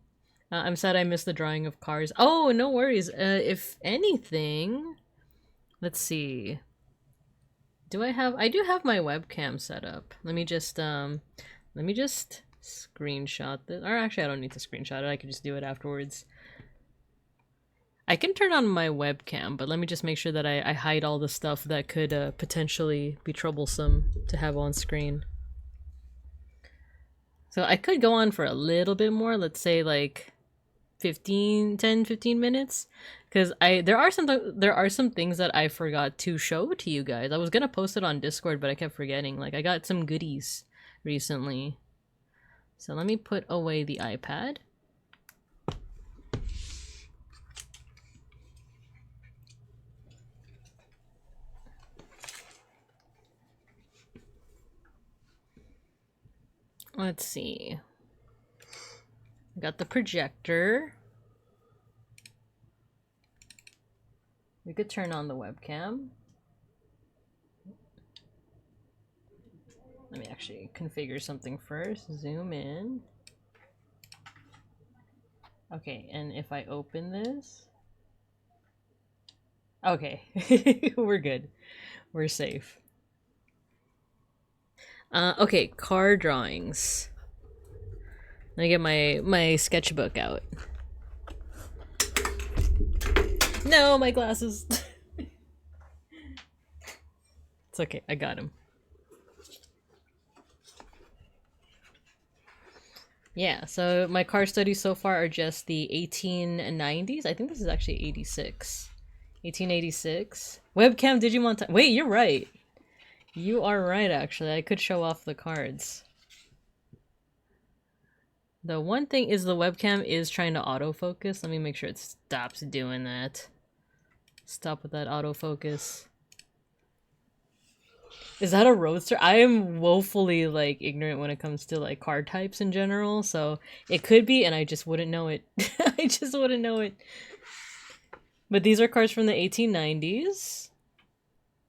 I'm sad I missed the drawing of cars. Oh, no worries. If anything, let's see. I do have my webcam set up. Let me just screenshot this. Or actually, I don't need to screenshot it. I can just do it afterwards. I can turn on my webcam, but let me just make sure that I hide all the stuff that could potentially be troublesome to have on screen. So I could go on for a little bit more, let's say like 10, 15 minutes, because there are some things that I forgot to show to you guys. I was gonna post it on Discord, but I kept forgetting. Like, I got some goodies recently. So let me put away the iPad. Let's see. I got the projector. We could turn on the webcam. Let me actually configure something first. Zoom in. Okay, and if I open this... Okay, we're good. We're safe. Okay, car drawings. Let me get my sketchbook out. No, my glasses. It's okay, I got him. Yeah, so my car studies so far are just the 1890s. I think this is actually 86. 1886. Webcam Digimon time. Wait, you're right. You are right, actually. I could show off the cards. The one thing is the webcam is trying to autofocus. Let me make sure it stops doing that. Stop with that autofocus. Is that a roadster? I am woefully, like, ignorant when it comes to, like, car types in general, so it could be, and I just wouldn't know it. I just wouldn't know it. But these are cars from the 1890s.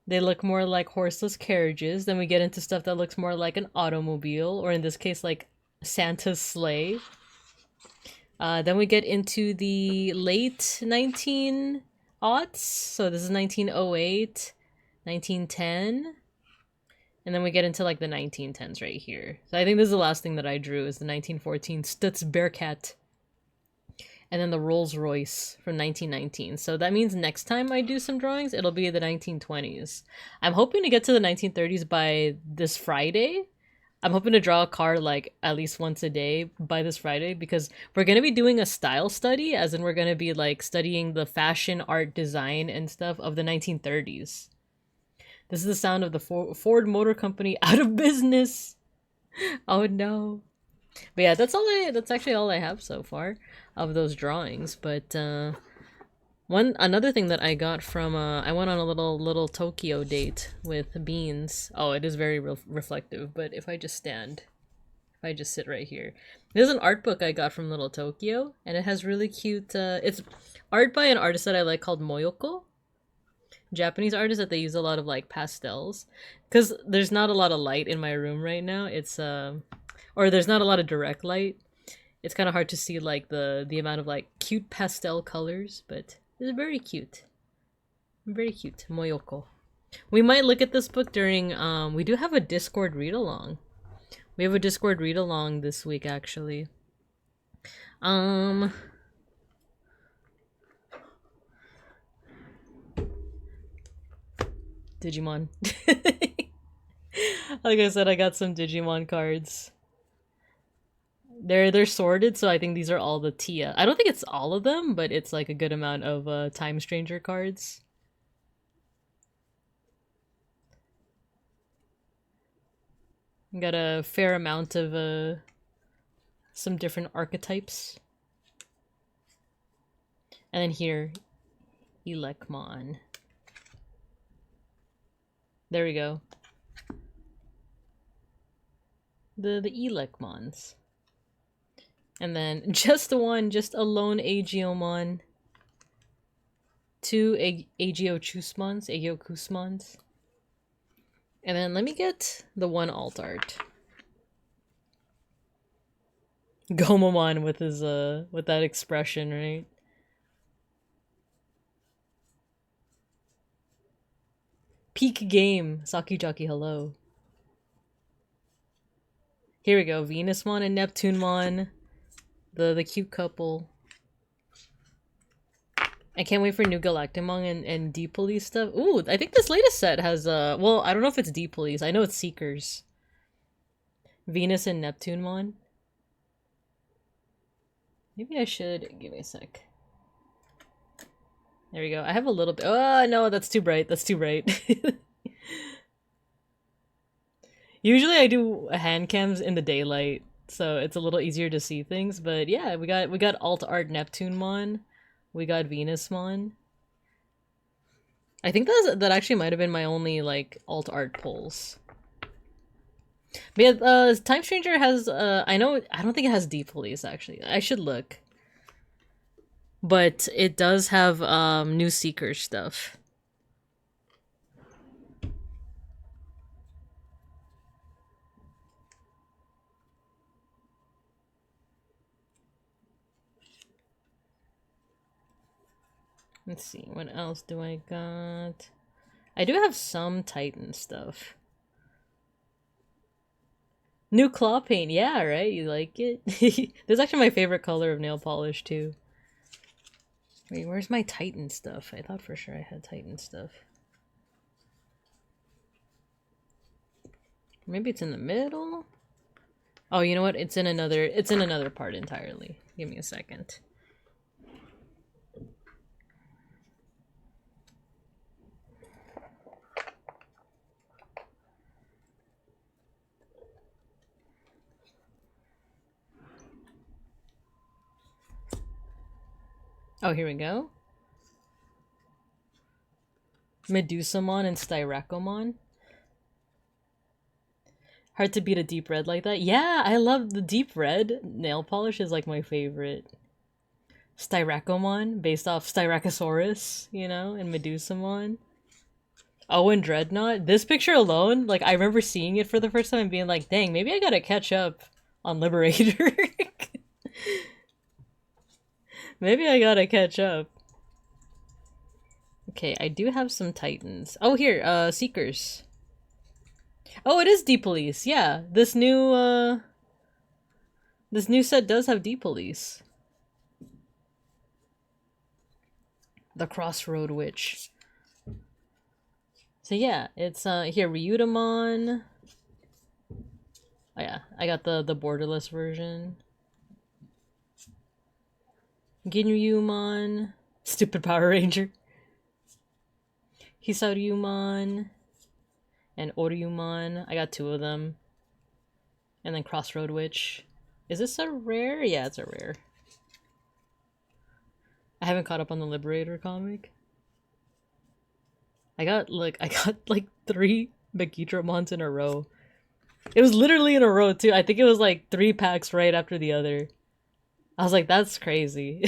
They look more like horseless carriages. Then we get into stuff that looks more like an automobile, or in this case, like Santa's sleigh. Then we get into the late 19aughts. So this is 1908, 1910. And then we get into like the 1910s right here. So I think this is the last thing that I drew is the 1914 Stutz Bearcat. And then the Rolls Royce from 1919. So that means next time I do some drawings, it'll be the 1920s. I'm hoping to get to the 1930s by this Friday. I'm hoping to draw a car like at least once a day by this Friday, because we're going to be doing a style study, as in we're going to be like studying the fashion, art, design, and stuff of the 1930s. This is the sound of the Ford Motor Company out of business. Oh no. But yeah, that's actually all I have so far of those drawings. But another thing that I got from I went on a little Tokyo date with Beans. Oh, it is very reflective, but if I just sit right here. There's an art book I got from Little Tokyo, and it has really cute it's art by an artist that I like called Moyoko. Japanese artist that they use a lot of like pastels, because there's not a lot of light in my room right now. It's or there's not a lot of direct light. It's kind of hard to see like the amount of like cute pastel colors, but it's very cute. Very cute. Moyoko. We might look at this book during we do have a Discord read along. We have a Discord read along this week actually. Digimon. Like I said, I got some Digimon cards. They're sorted, so I think these are all the Tia. I don't think it's all of them, but it's like a good amount of Time Stranger cards. Got a fair amount of some different archetypes. And then here, Elecmon. There we go. The Elecmons. And then just a lone Aegeomon. 2 Aegeokusmons. And then let me get the one alt art. Gomamon with his with that expression, right? Peak game. Sakijaki, hello. Here we go. Venusmon and Neptunemon. The cute couple. I can't wait for new Galactimon and Deep Police stuff. Ooh, I think this latest set has well, I don't know if it's Deep Police. I know it's Seekers. Venus and Neptunemon. Maybe I should give me a sec. There we go. I have a little bit. Oh no, that's too bright. That's too bright. Usually I do hand cams in the daylight, so it's a little easier to see things. But yeah, we got alt art Neptunemon. We got Venusmon. I think that actually might have been my only like alt art pulls. But yeah, Time Stranger has I don't think it has Deep Police actually. I should look. But it does have new Seeker stuff. Let's see, what else do I got? I do have some Titan stuff. New claw paint, yeah, right? You like it? This is actually my favorite color of nail polish, too. Wait, where's my Titan stuff? I thought for sure I had Titan stuff. Maybe it's in the middle? Oh, you know what? It's in another part entirely. Give me a second. Oh, here we go. Medusamon and Styrakomon. Hard to beat a deep red like that. Yeah, I love the deep red nail polish is like my favorite. Styrakomon, based off Styracosaurus, you know, and Medusamon. Oh, and Dreadnought. This picture alone, like I remember seeing it for the first time and being like, dang, maybe I gotta catch up on Liberator. Maybe I gotta catch up. Okay, I do have some Titans. Oh, here, Seekers. Oh, it is Deep Police. Yeah, this new set does have Deep Police. The Crossroad Witch. So yeah, it's here Ryutamon. Oh yeah, I got the borderless version. Ginyumon. Stupid Power Ranger. Hisaryumon. And Oryumon. I got 2 of them. And then Crossroad Witch. Is this a rare? Yeah, it's a rare. I haven't caught up on the Liberator comic. I got like 3 Megidramons in a row. It was literally in a row too. I think it was like 3 packs right after the other. I was like, that's crazy.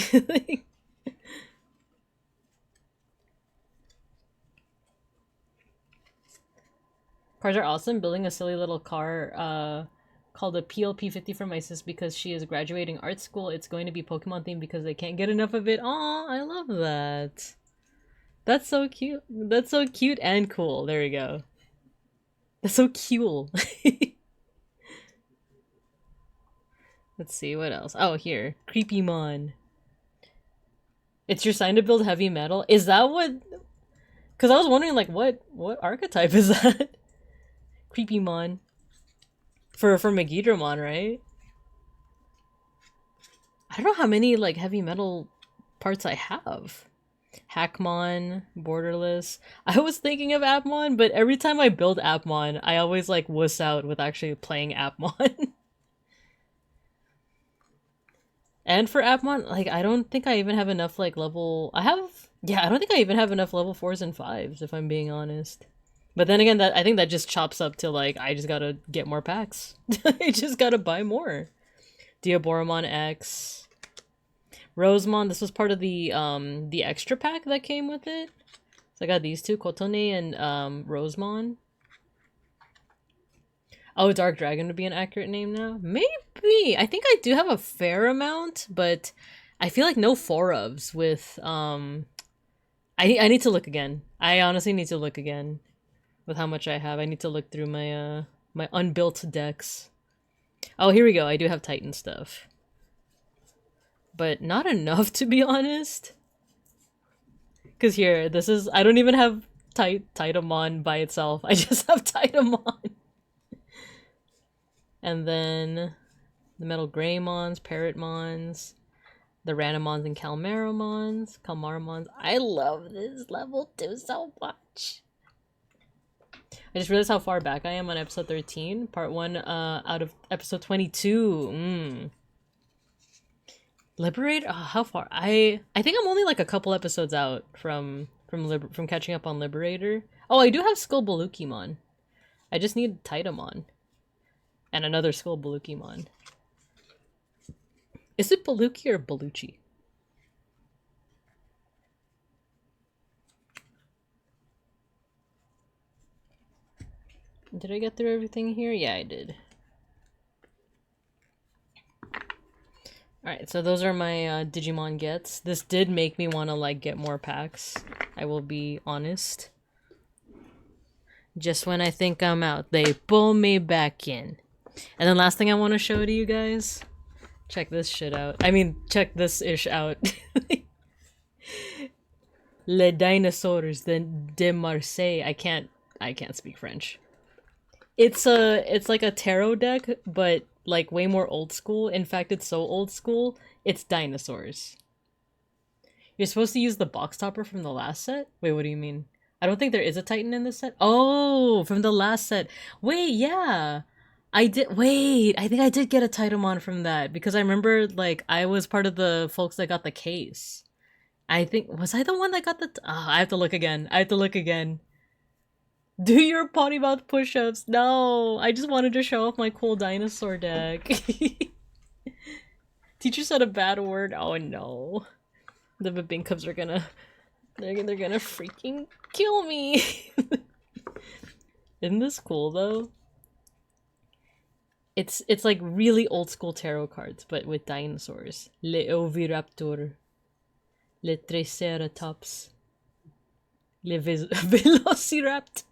Cars are awesome. Building a silly little car called a PLP-50 for my sis because she is graduating art school. It's going to be Pokemon themed because they can't get enough of it. Aw, I love that. That's so cute. That's so cute and cool. There we go. That's so cool. Let's see, what else? Oh, here. Creepymon. It's your sign to build heavy metal? Is that what... Because I was wondering, like, what archetype is that? Creepymon. For Megidramon, right? I don't know how many, like, heavy metal parts I have. Hackmon, Borderless. I was thinking of Appmon, but every time I build Appmon, I always, like, wuss out with actually playing Appmon. And for Appmon, like, I don't think I even have enough, like, level... I don't think I even have enough level 4s and 5s, if I'm being honest. But then again, I think that just chops up to like, I just gotta get more packs. I just gotta buy more. Diaboromon X. Rosemon, this was part of the extra pack that came with it. So I got these two, Kotone and Rosemon. Oh, Dark Dragon would be an accurate name now? Maybe! I think I do have a fair amount, but I feel like no 4-ofs with, I need to look again. I honestly need to look again with how much I have. I need to look through my, my unbuilt decks. Oh, here we go. I do have Titan stuff. But not enough, to be honest. Because here, this is... I don't even have Titamon by itself. I just have Titamon. And then the Metal Greymons, Parrotmons, the Randomons and Calmaromons. I love this level 2 so much. I just realized how far back I am on episode 13. Part 1 out of episode 22. Liberate? Oh, how far? I think I'm only like a couple episodes out from catching up on Liberator. Oh, I do have Skullbalukimon. I just need Titamon. And another Skullbalukimon. Is it Baluki or Baluchi? Did I get through everything here? Yeah, I did. Alright, so those are my Digimon gets. This did make me want to like get more packs. I will be honest. Just when I think I'm out, they pull me back in. And then last thing I want to show to you guys. Check this shit out. I mean, check this ish out. Les dinosaures de Marseille. I can't speak French. It's like a tarot deck, but like way more old school. In fact, it's so old school, it's dinosaurs. You're supposed to use the box topper from the last set? Wait, what do you mean? I don't think there is a Titan in this set. Oh, from the last set. Wait, yeah. I think I did get a Titamon from that because I remember like I was part of the folks that got the case. I think, was I the one that got the, I have to look again. Do your potty mouth push-ups. No, I just wanted to show off my cool dinosaur deck. Teacher said a bad word. Oh no. The Babinkubs are gonna, they're gonna freaking kill me. Isn't this cool though? It's like really old school tarot cards, but with dinosaurs. Le Oviraptor. Le Triceratops. Le Velociraptor.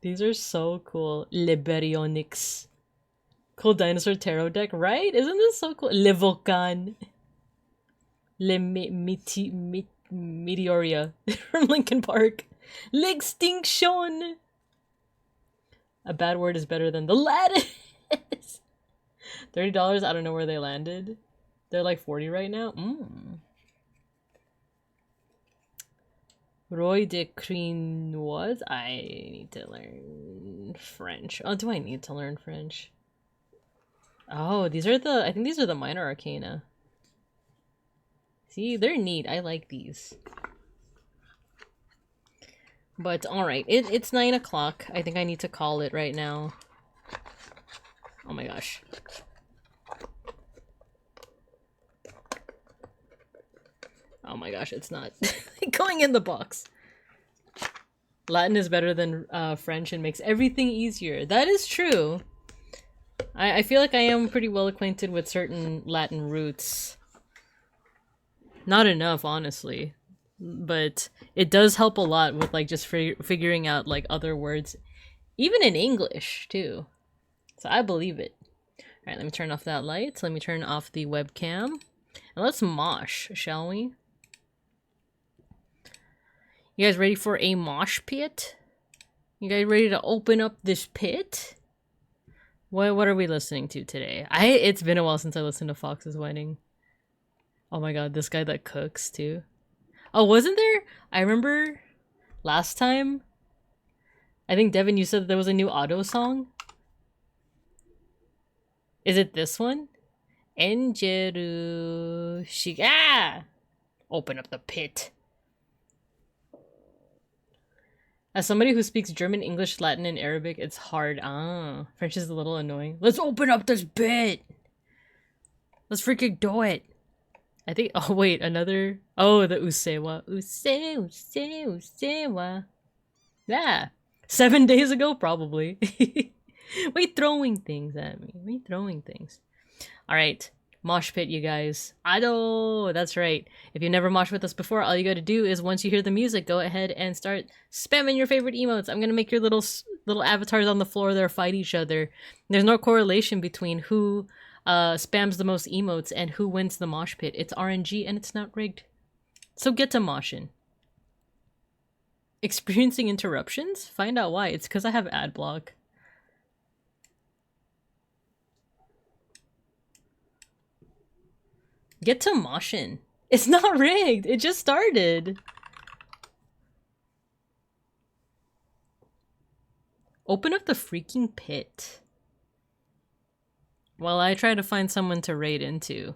These are so cool. Le Baryonyx. Cool dinosaur tarot deck, right? Isn't this so cool? Le Volcan. Le Meteoria from Linkin Park. Le Extinction. A bad word is better than the lattice. $30, I don't know where they landed. They're like 40 right now. Roy de Crinoise. I need to learn French. Oh, do I need to learn French? Oh, these are I think these are the minor arcana. See, they're neat. I like these. But alright, it's 9 o'clock. I think I need to call it right now. Oh my gosh. Oh my gosh, it's not going in the box. Latin is better than French and makes everything easier. That is true. I feel like I am pretty well acquainted with certain Latin roots. Not enough, honestly. But it does help a lot with like just figuring out like other words. Even in English, too. So I believe it. Alright, let me turn off that light. Let me turn off the webcam. And let's mosh, shall we? You guys ready for a mosh pit? You guys ready to open up this pit? What are we listening to today? It's been a while since I listened to Fox's Wedding. Oh my god, this guy that cooks too. Oh, wasn't there? I remember last time. I think Devin, you said there was a new Auto song. Is it this one? Enjeru Shiga. Open up the pit. As somebody who speaks German, English, Latin, and Arabic, it's hard. Ah, French is a little annoying. Let's open up this bit! Let's freaking do it! I think- oh wait, another- oh, the usewa. Usewa. Yeah! 7 days ago, probably. Wait, throwing things at me. Wait, throwing things. Alright. Mosh pit, you guys. Ado! That's right. If you've never moshed with us before, all you gotta do is once you hear the music, go ahead and start spamming your favorite emotes. I'm gonna make your little avatars on the floor there fight each other. There's no correlation between who spams the most emotes and who wins the mosh pit. It's RNG and it's not rigged. So get to moshing. Experiencing interruptions? Find out why. It's because I have ad block. Get to moshin'. It's not rigged. It just started. Open up the freaking pit. While I try to find someone to raid into.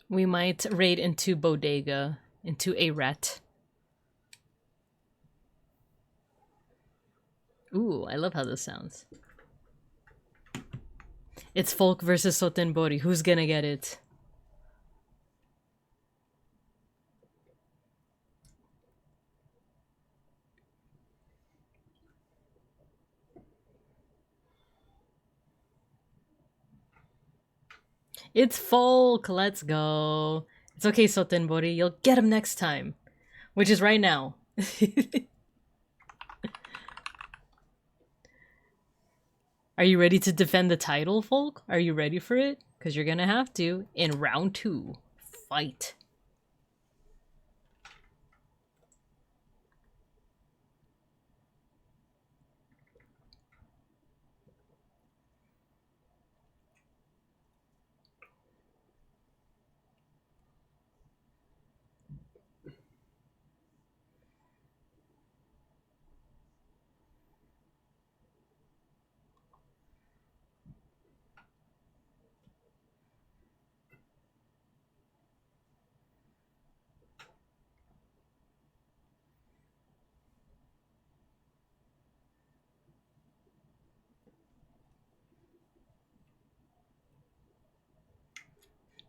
We might raid into Bodega, into a rat. Ooh, I love how this sounds. It's Folk versus Sotenbori. Who's gonna get it? It's Folk! Let's go! It's okay, Sotenbori. You'll get him next time. Which is right now. Are you ready to defend the title, Folk? Are you ready for it? Because you're gonna have to in round 2. Fight.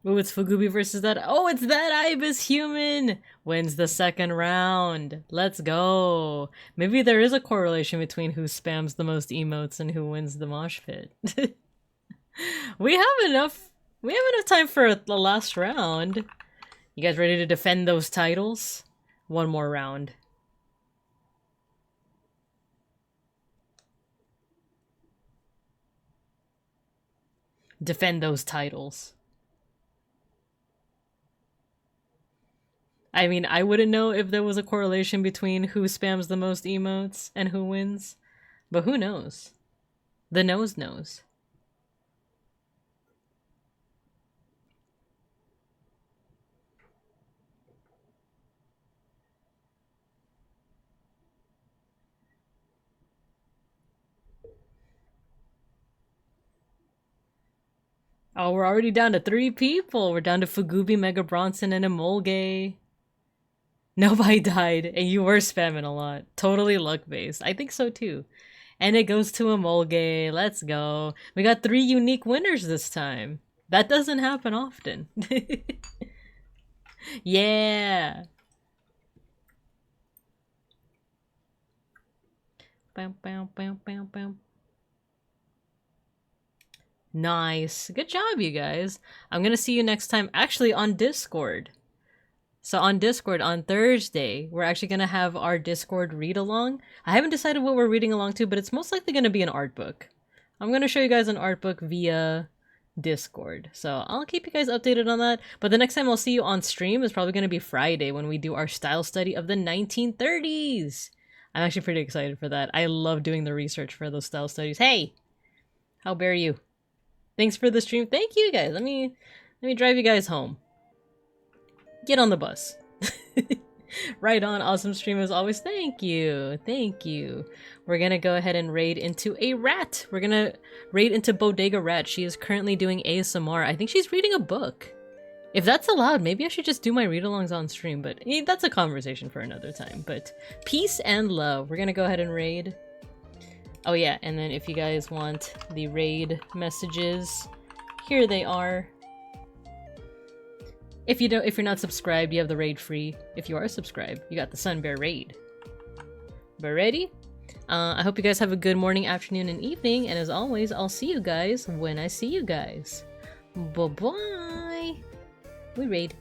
Oh, it's Fugubi versus that. Oh, it's that Ibis human! Wins the second round. Let's go. Maybe there is a correlation between who spams the most emotes and who wins the mosh pit. We have enough time for the last round. You guys ready to defend those titles? One more round. Defend those titles. I mean, I wouldn't know if there was a correlation between who spams the most emotes and who wins, but who knows? The nose knows. Oh, we're already down to 3 people. We're down to Fugubi, Mega Bronson, and Emolge. Nobody died, and you were spamming a lot. Totally luck-based. I think so too. And it goes to Emolge. Let's go. We got 3 unique winners this time. That doesn't happen often. Yeah! Bam, bam, bam, bam, bam. Nice. Good job, you guys. I'm gonna see you next time, actually on Discord. So on Discord, on Thursday, we're actually gonna have our Discord read-along. I haven't decided what we're reading along to, but it's most likely gonna be an art book. I'm gonna show you guys an art book via Discord. So I'll keep you guys updated on that. But the next time I'll see you on stream is probably gonna be Friday when we do our style study of the 1930s. I'm actually pretty excited for that. I love doing the research for those style studies. Hey! How bear you? Thanks for the stream. Thank you guys. Let me drive you guys home. Get on the bus. Right on. Awesome stream as always. Thank you. Thank you. We're gonna go ahead and raid into a rat. We're gonna raid into Bodega Rat. She is currently doing ASMR. I think she's reading a book. If that's allowed, maybe I should just do my read-alongs on stream, but that's a conversation for another time. But peace and love. We're gonna go ahead and raid. Oh yeah, and then if you guys want the raid messages, here they are. If you're not subscribed, you have the raid free. If you are subscribed, you got the Sun Bear raid. But ready? I hope you guys have a good morning, afternoon, and evening. And as always, I'll see you guys when I see you guys. Bye-bye. We raid.